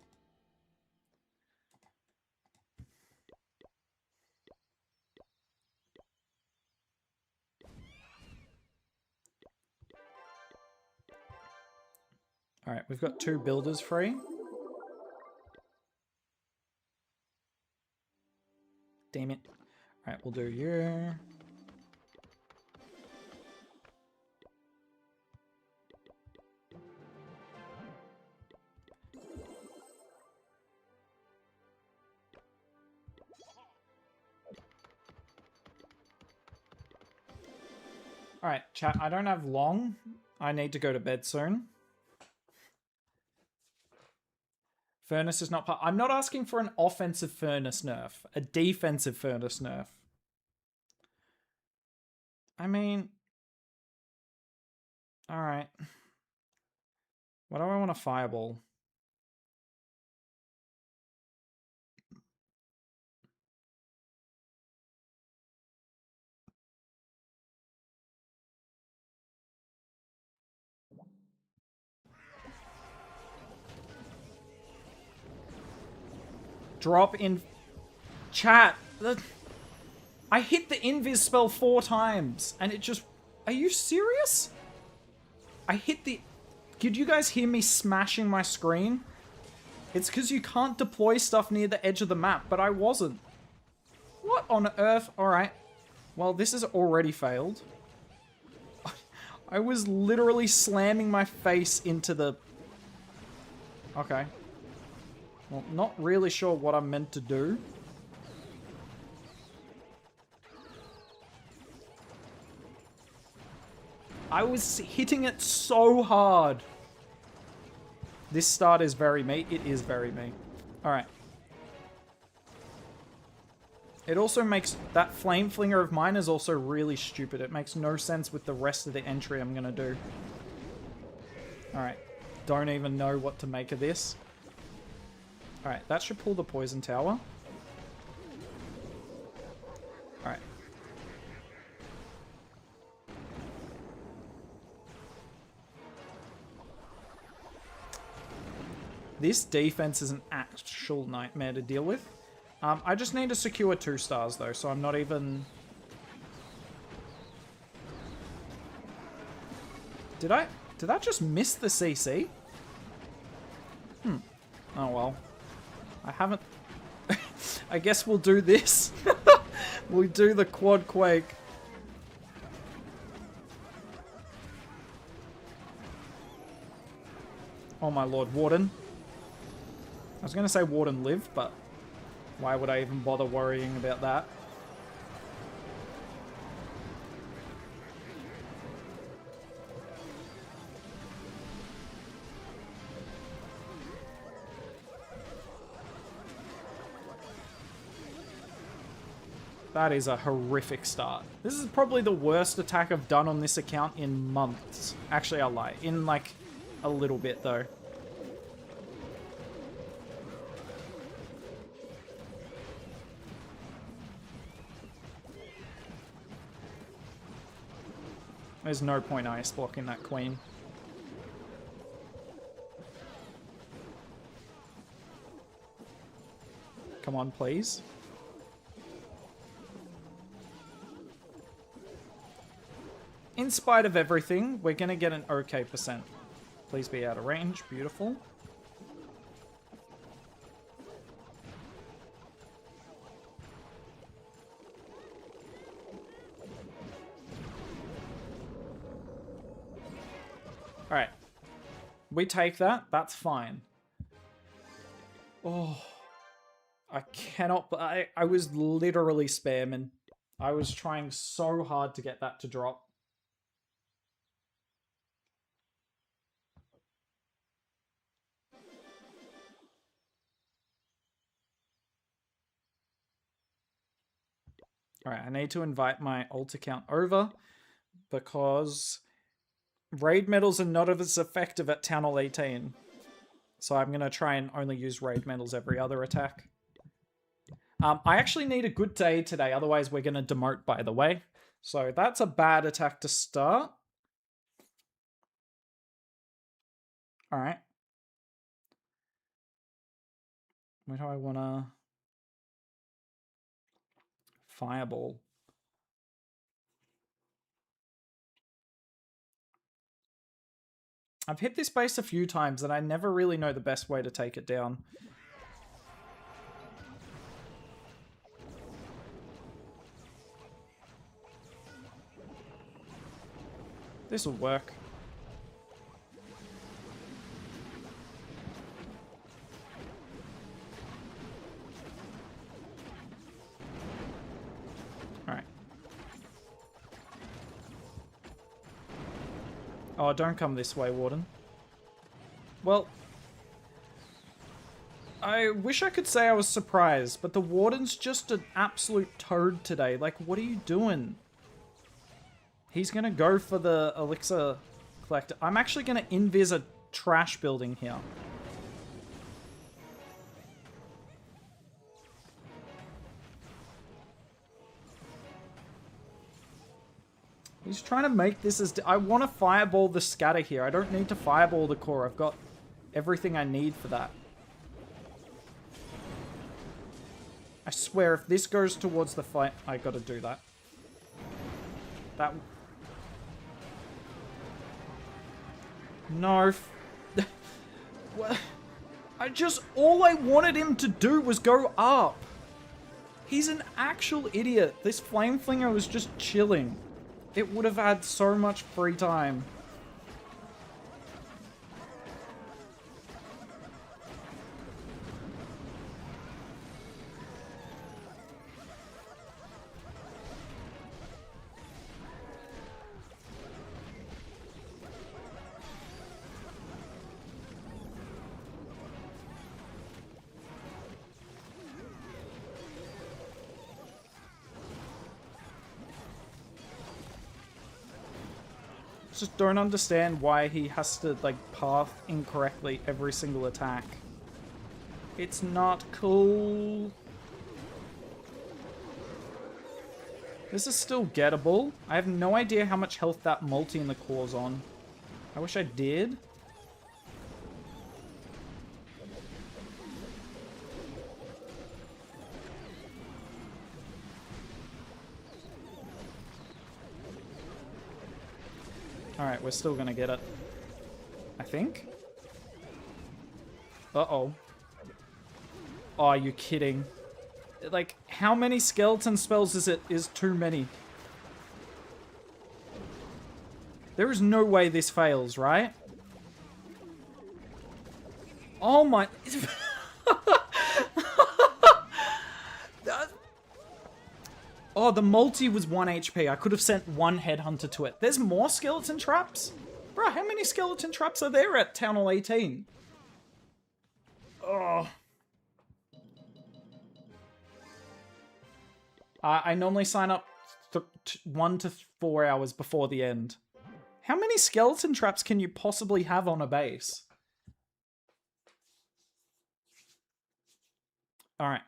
Alright, we've got 2 builders free. Damn it. Alright, we'll do you. Alright, chat, I don't have long. I need to go to bed soon. Furnace is not part... I'm not asking for an offensive furnace nerf. A defensive furnace nerf. I mean... alright. What do I want to fireball? Drop in... chat. I hit the invis spell 4 times, and it just... are you serious? I hit the... Did you guys hear me smashing my screen? It's because you can't deploy stuff near the edge of the map, but I wasn't. What on earth? Alright. Well, this has already failed. I was literally slamming my face into the... Okay. Well, not really sure what I'm meant to do. I was hitting it so hard. This start is very me. It is very me. Alright. It also makes... That flame flinger of mine is also really stupid. It makes no sense with the rest of the entry I'm gonna do. Alright. Don't even know what to make of this. Alright, that should pull the poison tower. Alright. This defense is an actual nightmare to deal with. I just need to secure 2 stars though, so I'm not even... Did I just miss the CC? Oh well. I haven't... I guess we'll do this. We'll do the quad quake. Oh my lord, Warden. I was going to say Warden lived, but why would I even bother worrying about that? That is a horrific start. This is probably the worst attack I've done on this account in months. Actually, I'll lie. In like a little bit though. There's no point ice blocking that queen. Come on, please. In spite of everything, we're going to get an okay percent. Please be out of range. Beautiful. Alright. We take that. That's fine. Oh. I cannot... I was literally spamming. I was trying so hard to get that to drop. Alright, I need to invite my alt account over because raid medals are not as effective at Town Hall 18. So I'm going to try and only use raid medals every other attack. I actually need a good day today, otherwise we're going to demote, by the way. So that's a bad attack to start. Alright. Where do I want to... Fireball. I've hit this base a few times and I never really know the best way to take it down. This will work. Alright. Oh, don't come this way, Warden. Well, I wish I could say I was surprised, but the Warden's just an absolute toad today. Like, what are you doing? He's gonna go for the elixir collector. I'm actually gonna invis a trash building here. He's trying to make this as... I want to fireball the scatter here. I don't need to fireball the core. I've got everything I need for that. I swear, if this goes towards the fight, I gotta do that. That... No. What? All I wanted him to do was go up. He's an actual idiot. This flame flinger was just chilling. It would have had so much free time. Just don't understand why he has to, like, path incorrectly every single attack. It's not cool. This is still gettable. I have no idea how much health that multi in the core's on. I wish I did. Alright, we're still gonna get it. I think. Uh-oh. Oh, are you kidding? Like, how many skeleton spells is too many? There is no way this fails, right? Oh my... Oh, the multi was 1 HP. I could have sent one headhunter to it. There's more skeleton traps? Bro, how many skeleton traps are there at Town Hall 18? Oh. I normally sign up 1 to 4 hours before the end. How many skeleton traps can you possibly have on a base? Alright.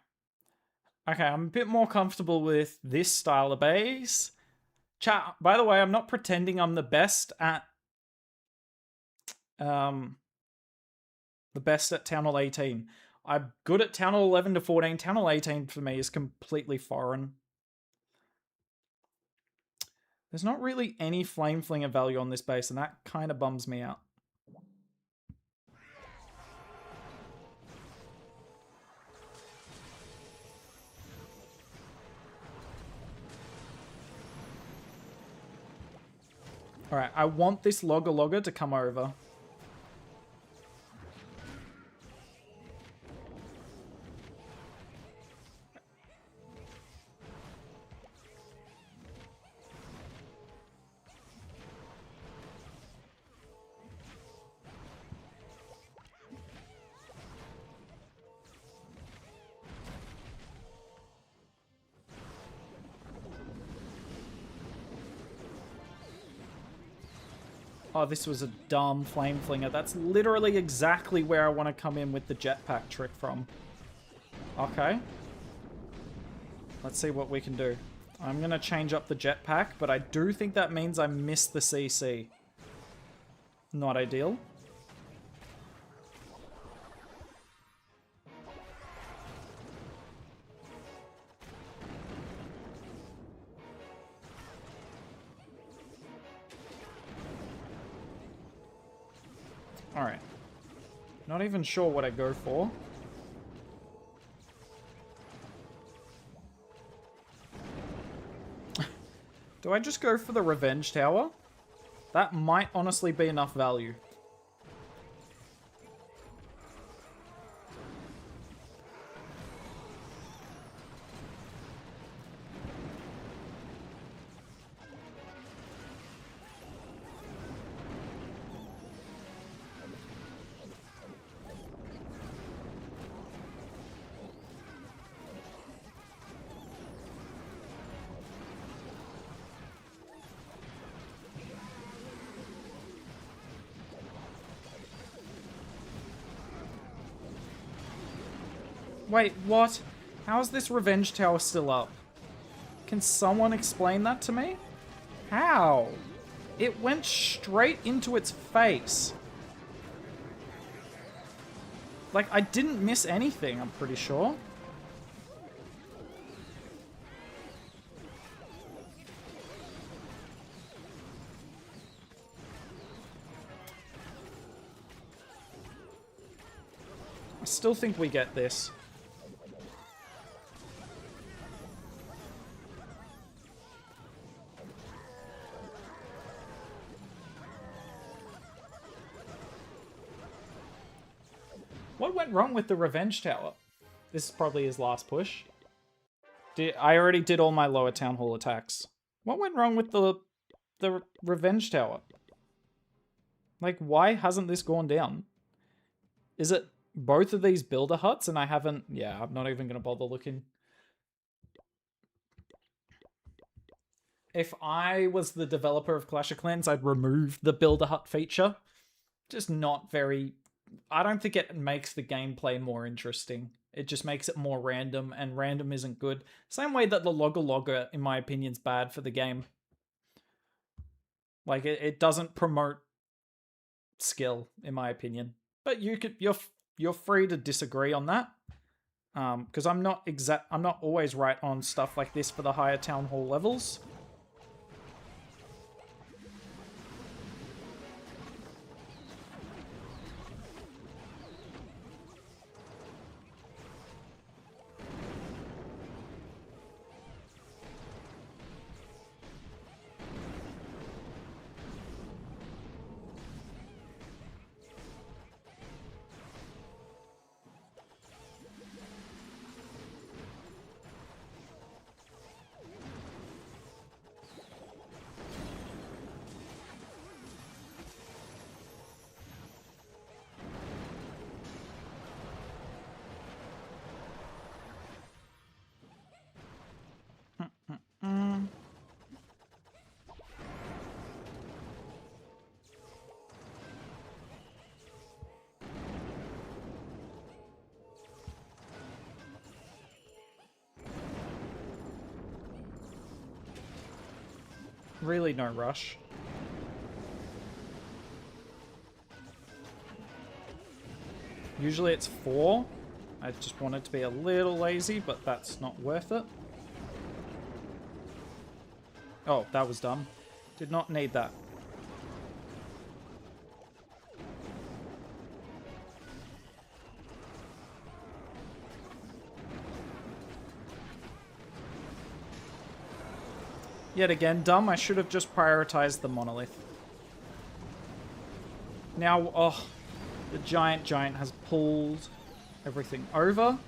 Okay, I'm a bit more comfortable with this style of base. Chat, by the way, I'm not pretending I'm the best at Town Hall 18. I'm good at Town Hall 11 to 14. Town Hall 18 for me is completely foreign. There's not really any Flame Flinger value on this base, and that kind of bums me out. Alright, I want this Logger to come over. Oh, this was a dumb Flame Flinger. That's literally exactly where I want to come in with the jetpack trick from. Okay. Let's see what we can do. I'm going to change up the jetpack, but I do think that means I missed the CC. Not ideal. Alright. Not even sure what I go for. Do I just go for the Revenge Tower? That might honestly be enough value. Wait, what? How is this Revenge Tower still up? Can someone explain that to me? How? It went straight into its face. Like, I didn't miss anything, I'm pretty sure. still think we get this. What went wrong with the Revenge Tower? This is probably his last push. I already did all my lower Town Hall attacks. What went wrong with the Revenge Tower? Like, why hasn't this gone down? Is it both of these builder huts and I haven't... Yeah, I'm not even going to bother looking. If I was the developer of Clash of Clans, I'd remove the builder hut feature. Just not very... I don't think it makes the gameplay more interesting. It just makes it more random, and random isn't good. Same way that the Logger, in my opinion, is bad for the game. Like, it doesn't promote skill, in my opinion. But you're free to disagree on that. Because I'm not always right on stuff like this for the higher Town Hall levels. Really no rush. Usually it's 4. I just wanted to be a little lazy, but that's not worth it. Oh, that was dumb. Did not need that. Yet again, dumb. I should have just prioritized the monolith. Now, oh, the giant has pulled everything over.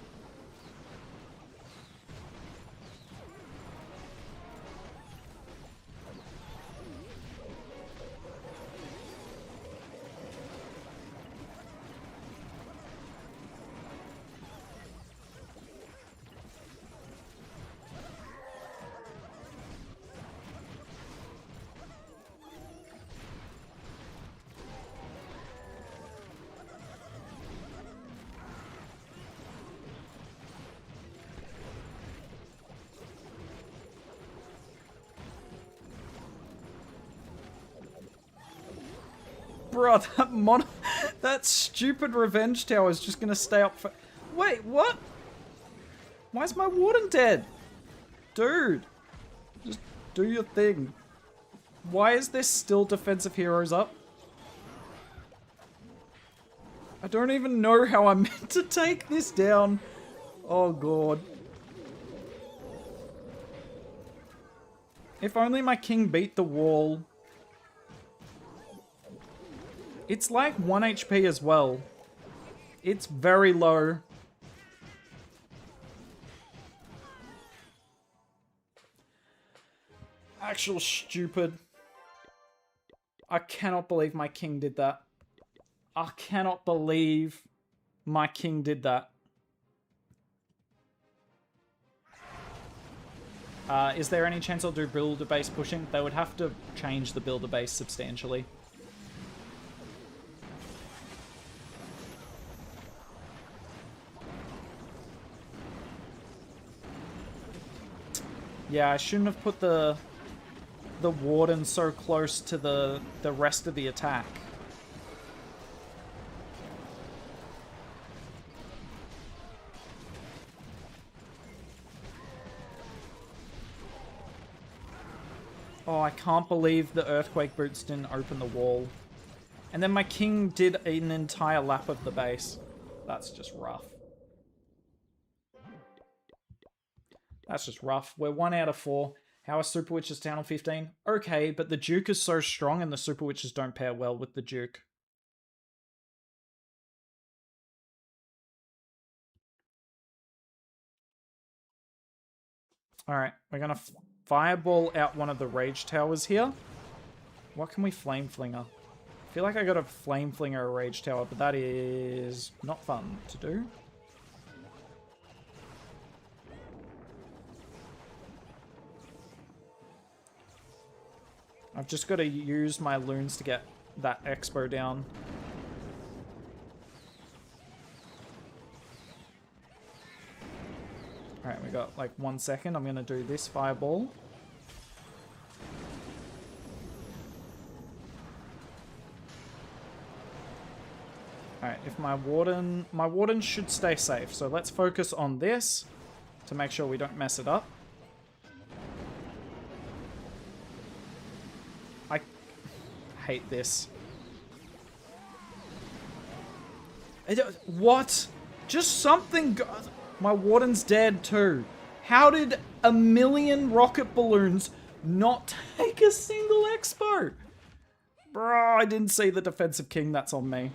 Bro, that stupid Revenge Tower is just gonna stay up for... Wait, what? Why is my Warden dead? Dude, just do your thing. Why is there still defensive heroes up? I don't even know how I'm meant to take this down. Oh god. If only my king beat the wall. It's like 1 HP as well. It's very low. Actual stupid. I cannot believe my king did that. I cannot believe my king did that. Is there any chance I'll do builder base pushing? They would have to change the builder base substantially. Yeah, I shouldn't have put the Warden so close to the rest of the attack. Oh, I can't believe the Earthquake Boots didn't open the wall. And then my king did an entire lap of the base. That's just rough. That's just rough. We're 1 out of 4. How are Super Witches Town Hall 15? Okay, but the Duke is so strong and the Super Witches don't pair well with the Duke. Alright, we're going to fireball out one of the Rage Towers here. What can we Flame Flinger? I feel like I got a Flame Flinger a Rage Tower, but that is not fun to do. I've just got to use my loons to get that Expo down. Alright, we got like 1 second. I'm going to do this fireball. Alright, if my warden should stay safe. So let's focus on this to make sure we don't mess it up. I hate this. What? Just something... My warden's dead too. How did a million rocket balloons not take a single expo? Bro, I didn't see the defensive king. That's on me.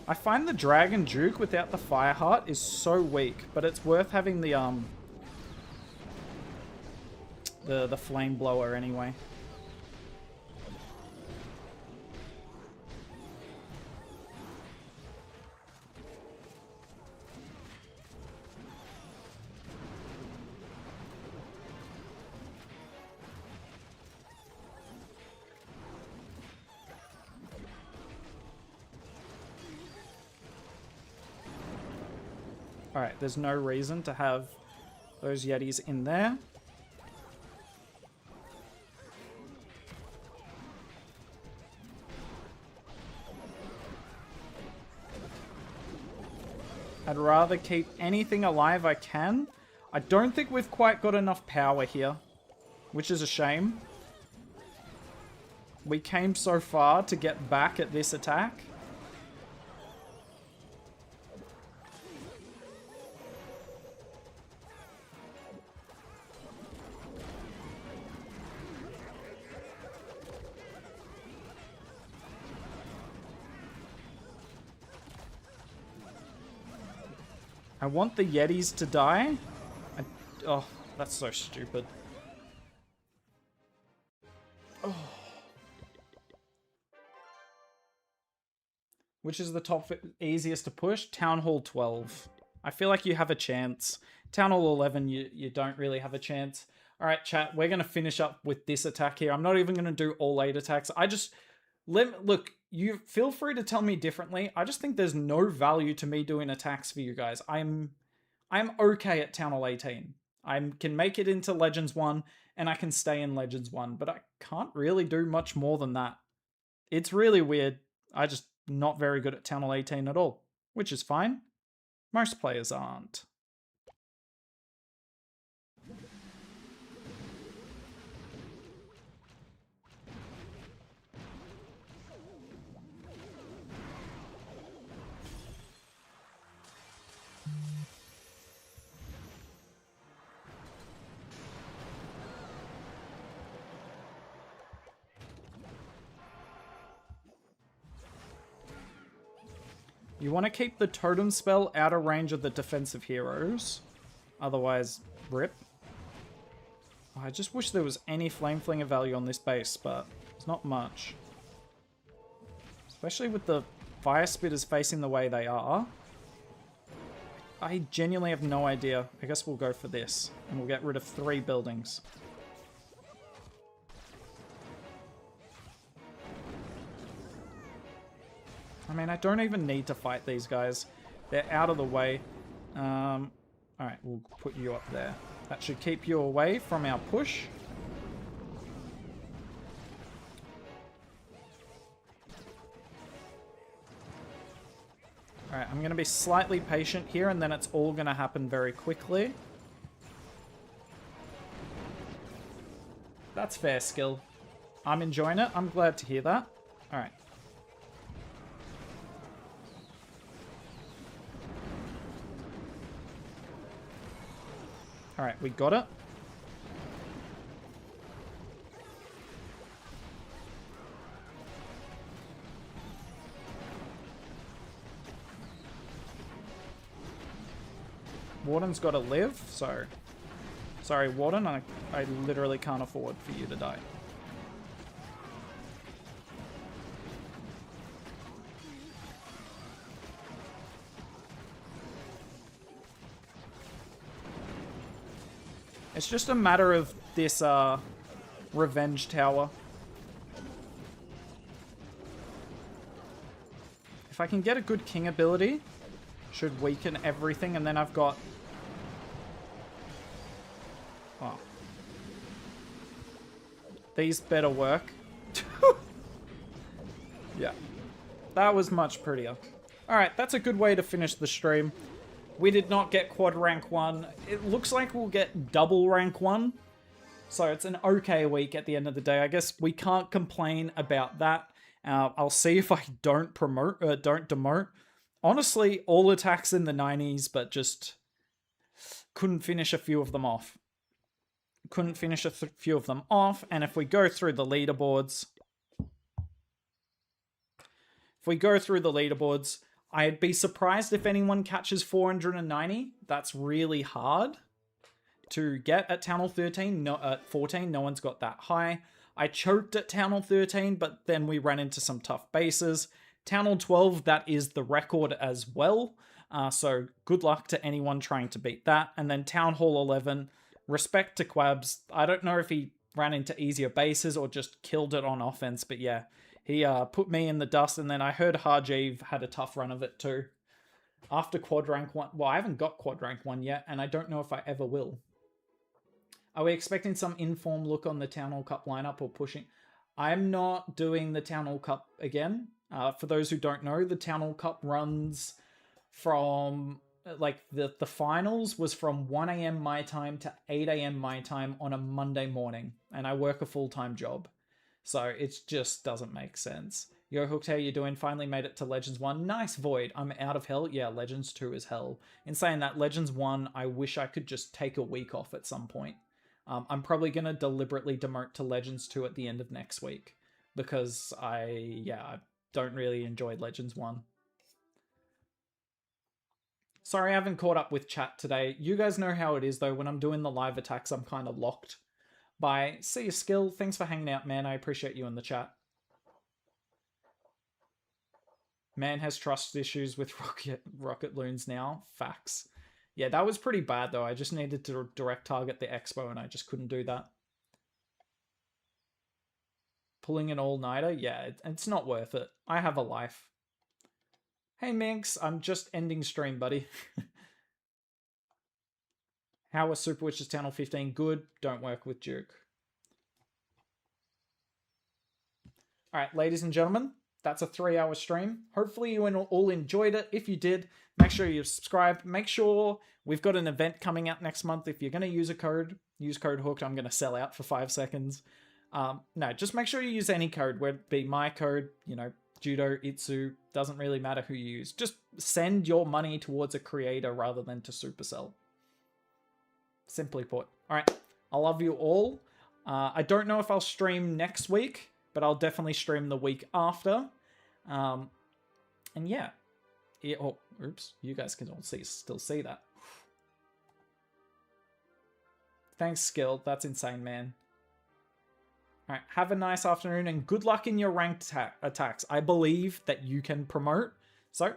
I find the Dragon Duke without the Fire Heart is so weak, but it's worth having the Flame Blower anyway. Alright, there's no reason to have those Yetis in there. I'd rather keep anything alive I can. I don't think we've quite got enough power here, which is a shame. We came so far to get back at this attack. I want the Yetis to die. Oh, that's so stupid. Oh. Which is the top easiest to push? Town Hall 12. I feel like you have a chance. Town Hall 11, you don't really have a chance. Alright, chat, we're going to finish up with this attack here. I'm not even going to do all 8 attacks. Look, you feel free to tell me differently. I just think there's no value to me doing attacks for you guys. I'm okay at Town Hall 18. I can make it into Legends 1, and I can stay in Legends 1, but I can't really do much more than that. It's really weird. I just not very good at Town Hall 18 at all, which is fine. Most players aren't. You want to keep the totem spell out of range of the defensive heroes. Otherwise, rip. Oh, I just wish there was any Flame Flinger value on this base, but there's not much. Especially with the Fire Spitters facing the way they are. I genuinely have no idea. I guess we'll go for this. And we'll get rid of 3 buildings. I mean, I don't even need to fight these guys. They're out of the way. Alright, we'll put you up there. That should keep you away from our push. Alright, I'm going to be slightly patient here, and then it's all going to happen very quickly. That's fair skill. I'm enjoying it. I'm glad to hear that. Alright. Alright, we got it. Warden's got to live, so... Sorry, Warden, I literally can't afford for you to die. It's just a matter of this, revenge tower. If I can get a good king ability, should weaken everything, and then I've got... Oh. These better work. Yeah. That was much prettier. Alright, that's a good way to finish the stream. We did not get quad rank 1. It looks like we'll get double rank 1. So it's an okay week at the end of the day. I guess we can't complain about that. I'll see if I don't demote. Honestly, all attacks in the 90s, but just couldn't finish a few of them off. Couldn't finish a few of them off. And if we go through the leaderboards... I'd be surprised if anyone catches 490. That's really hard to get at Town Hall 13. No, at 14, no one's got that high. I choked at Town Hall 13, but then we ran into some tough bases. Town Hall 12, that is the record as well. So good luck to anyone trying to beat that. And then Town Hall 11, respect to Quabs. I don't know if he ran into easier bases or just killed it on offense, but yeah. He put me in the dust, and then I heard Harjeev had a tough run of it too. After quad rank 1... Well, I haven't got quad rank 1 yet, and I don't know if I ever will. Are we expecting some inform look on the Town Hall Cup lineup or pushing? I'm not doing the Town Hall Cup again. For those who don't know, the Town Hall Cup runs from... Like, the finals was from 1 AM my time to 8 AM my time on a Monday morning, and I work a full-time job. So it just doesn't make sense. Yo, Hooked, how you doing? Finally made it to Legends 1. Nice, Void. I'm out of hell. Yeah, Legends 2 is hell. In saying that, Legends 1, I wish I could just take a week off at some point. I'm probably going to deliberately demote to Legends 2 at the end of next week. Because I don't really enjoy Legends 1. Sorry I haven't caught up with chat today. You guys know how it is, though. When I'm doing the live attacks, I'm kind of locked. Bye. See you, Skill. Thanks for hanging out, man. I appreciate you in the chat. Man has trust issues with rocket loons now. Facts. Yeah, that was pretty bad, though. I just needed to direct target the expo, and I just couldn't do that. Pulling an all-nighter? Yeah, it's not worth it. I have a life. Hey, Minx. I'm just ending stream, buddy. How was Super Witch's Town Hall 15? Good. Don't work with Duke. Alright, ladies and gentlemen, that's a 3-hour stream. Hopefully you all enjoyed it. If you did, make sure you subscribe. Make sure we've got an event coming out next month. If you're going to use a code, use code HOOKED. I'm going to sell out for 5 seconds. No, just make sure you use any code, whether it be my code, you know, Judo, Itsu, doesn't really matter who you use. Just send your money towards a creator rather than to Supercell. Simply put. Alright, I love you all. I don't know if I'll stream next week, but I'll definitely stream the week after. And yeah. Oh, oops. You guys can all still see that. Thanks, Skill. That's insane, man. Alright, have a nice afternoon and good luck in your ranked attacks. I believe that you can promote. So,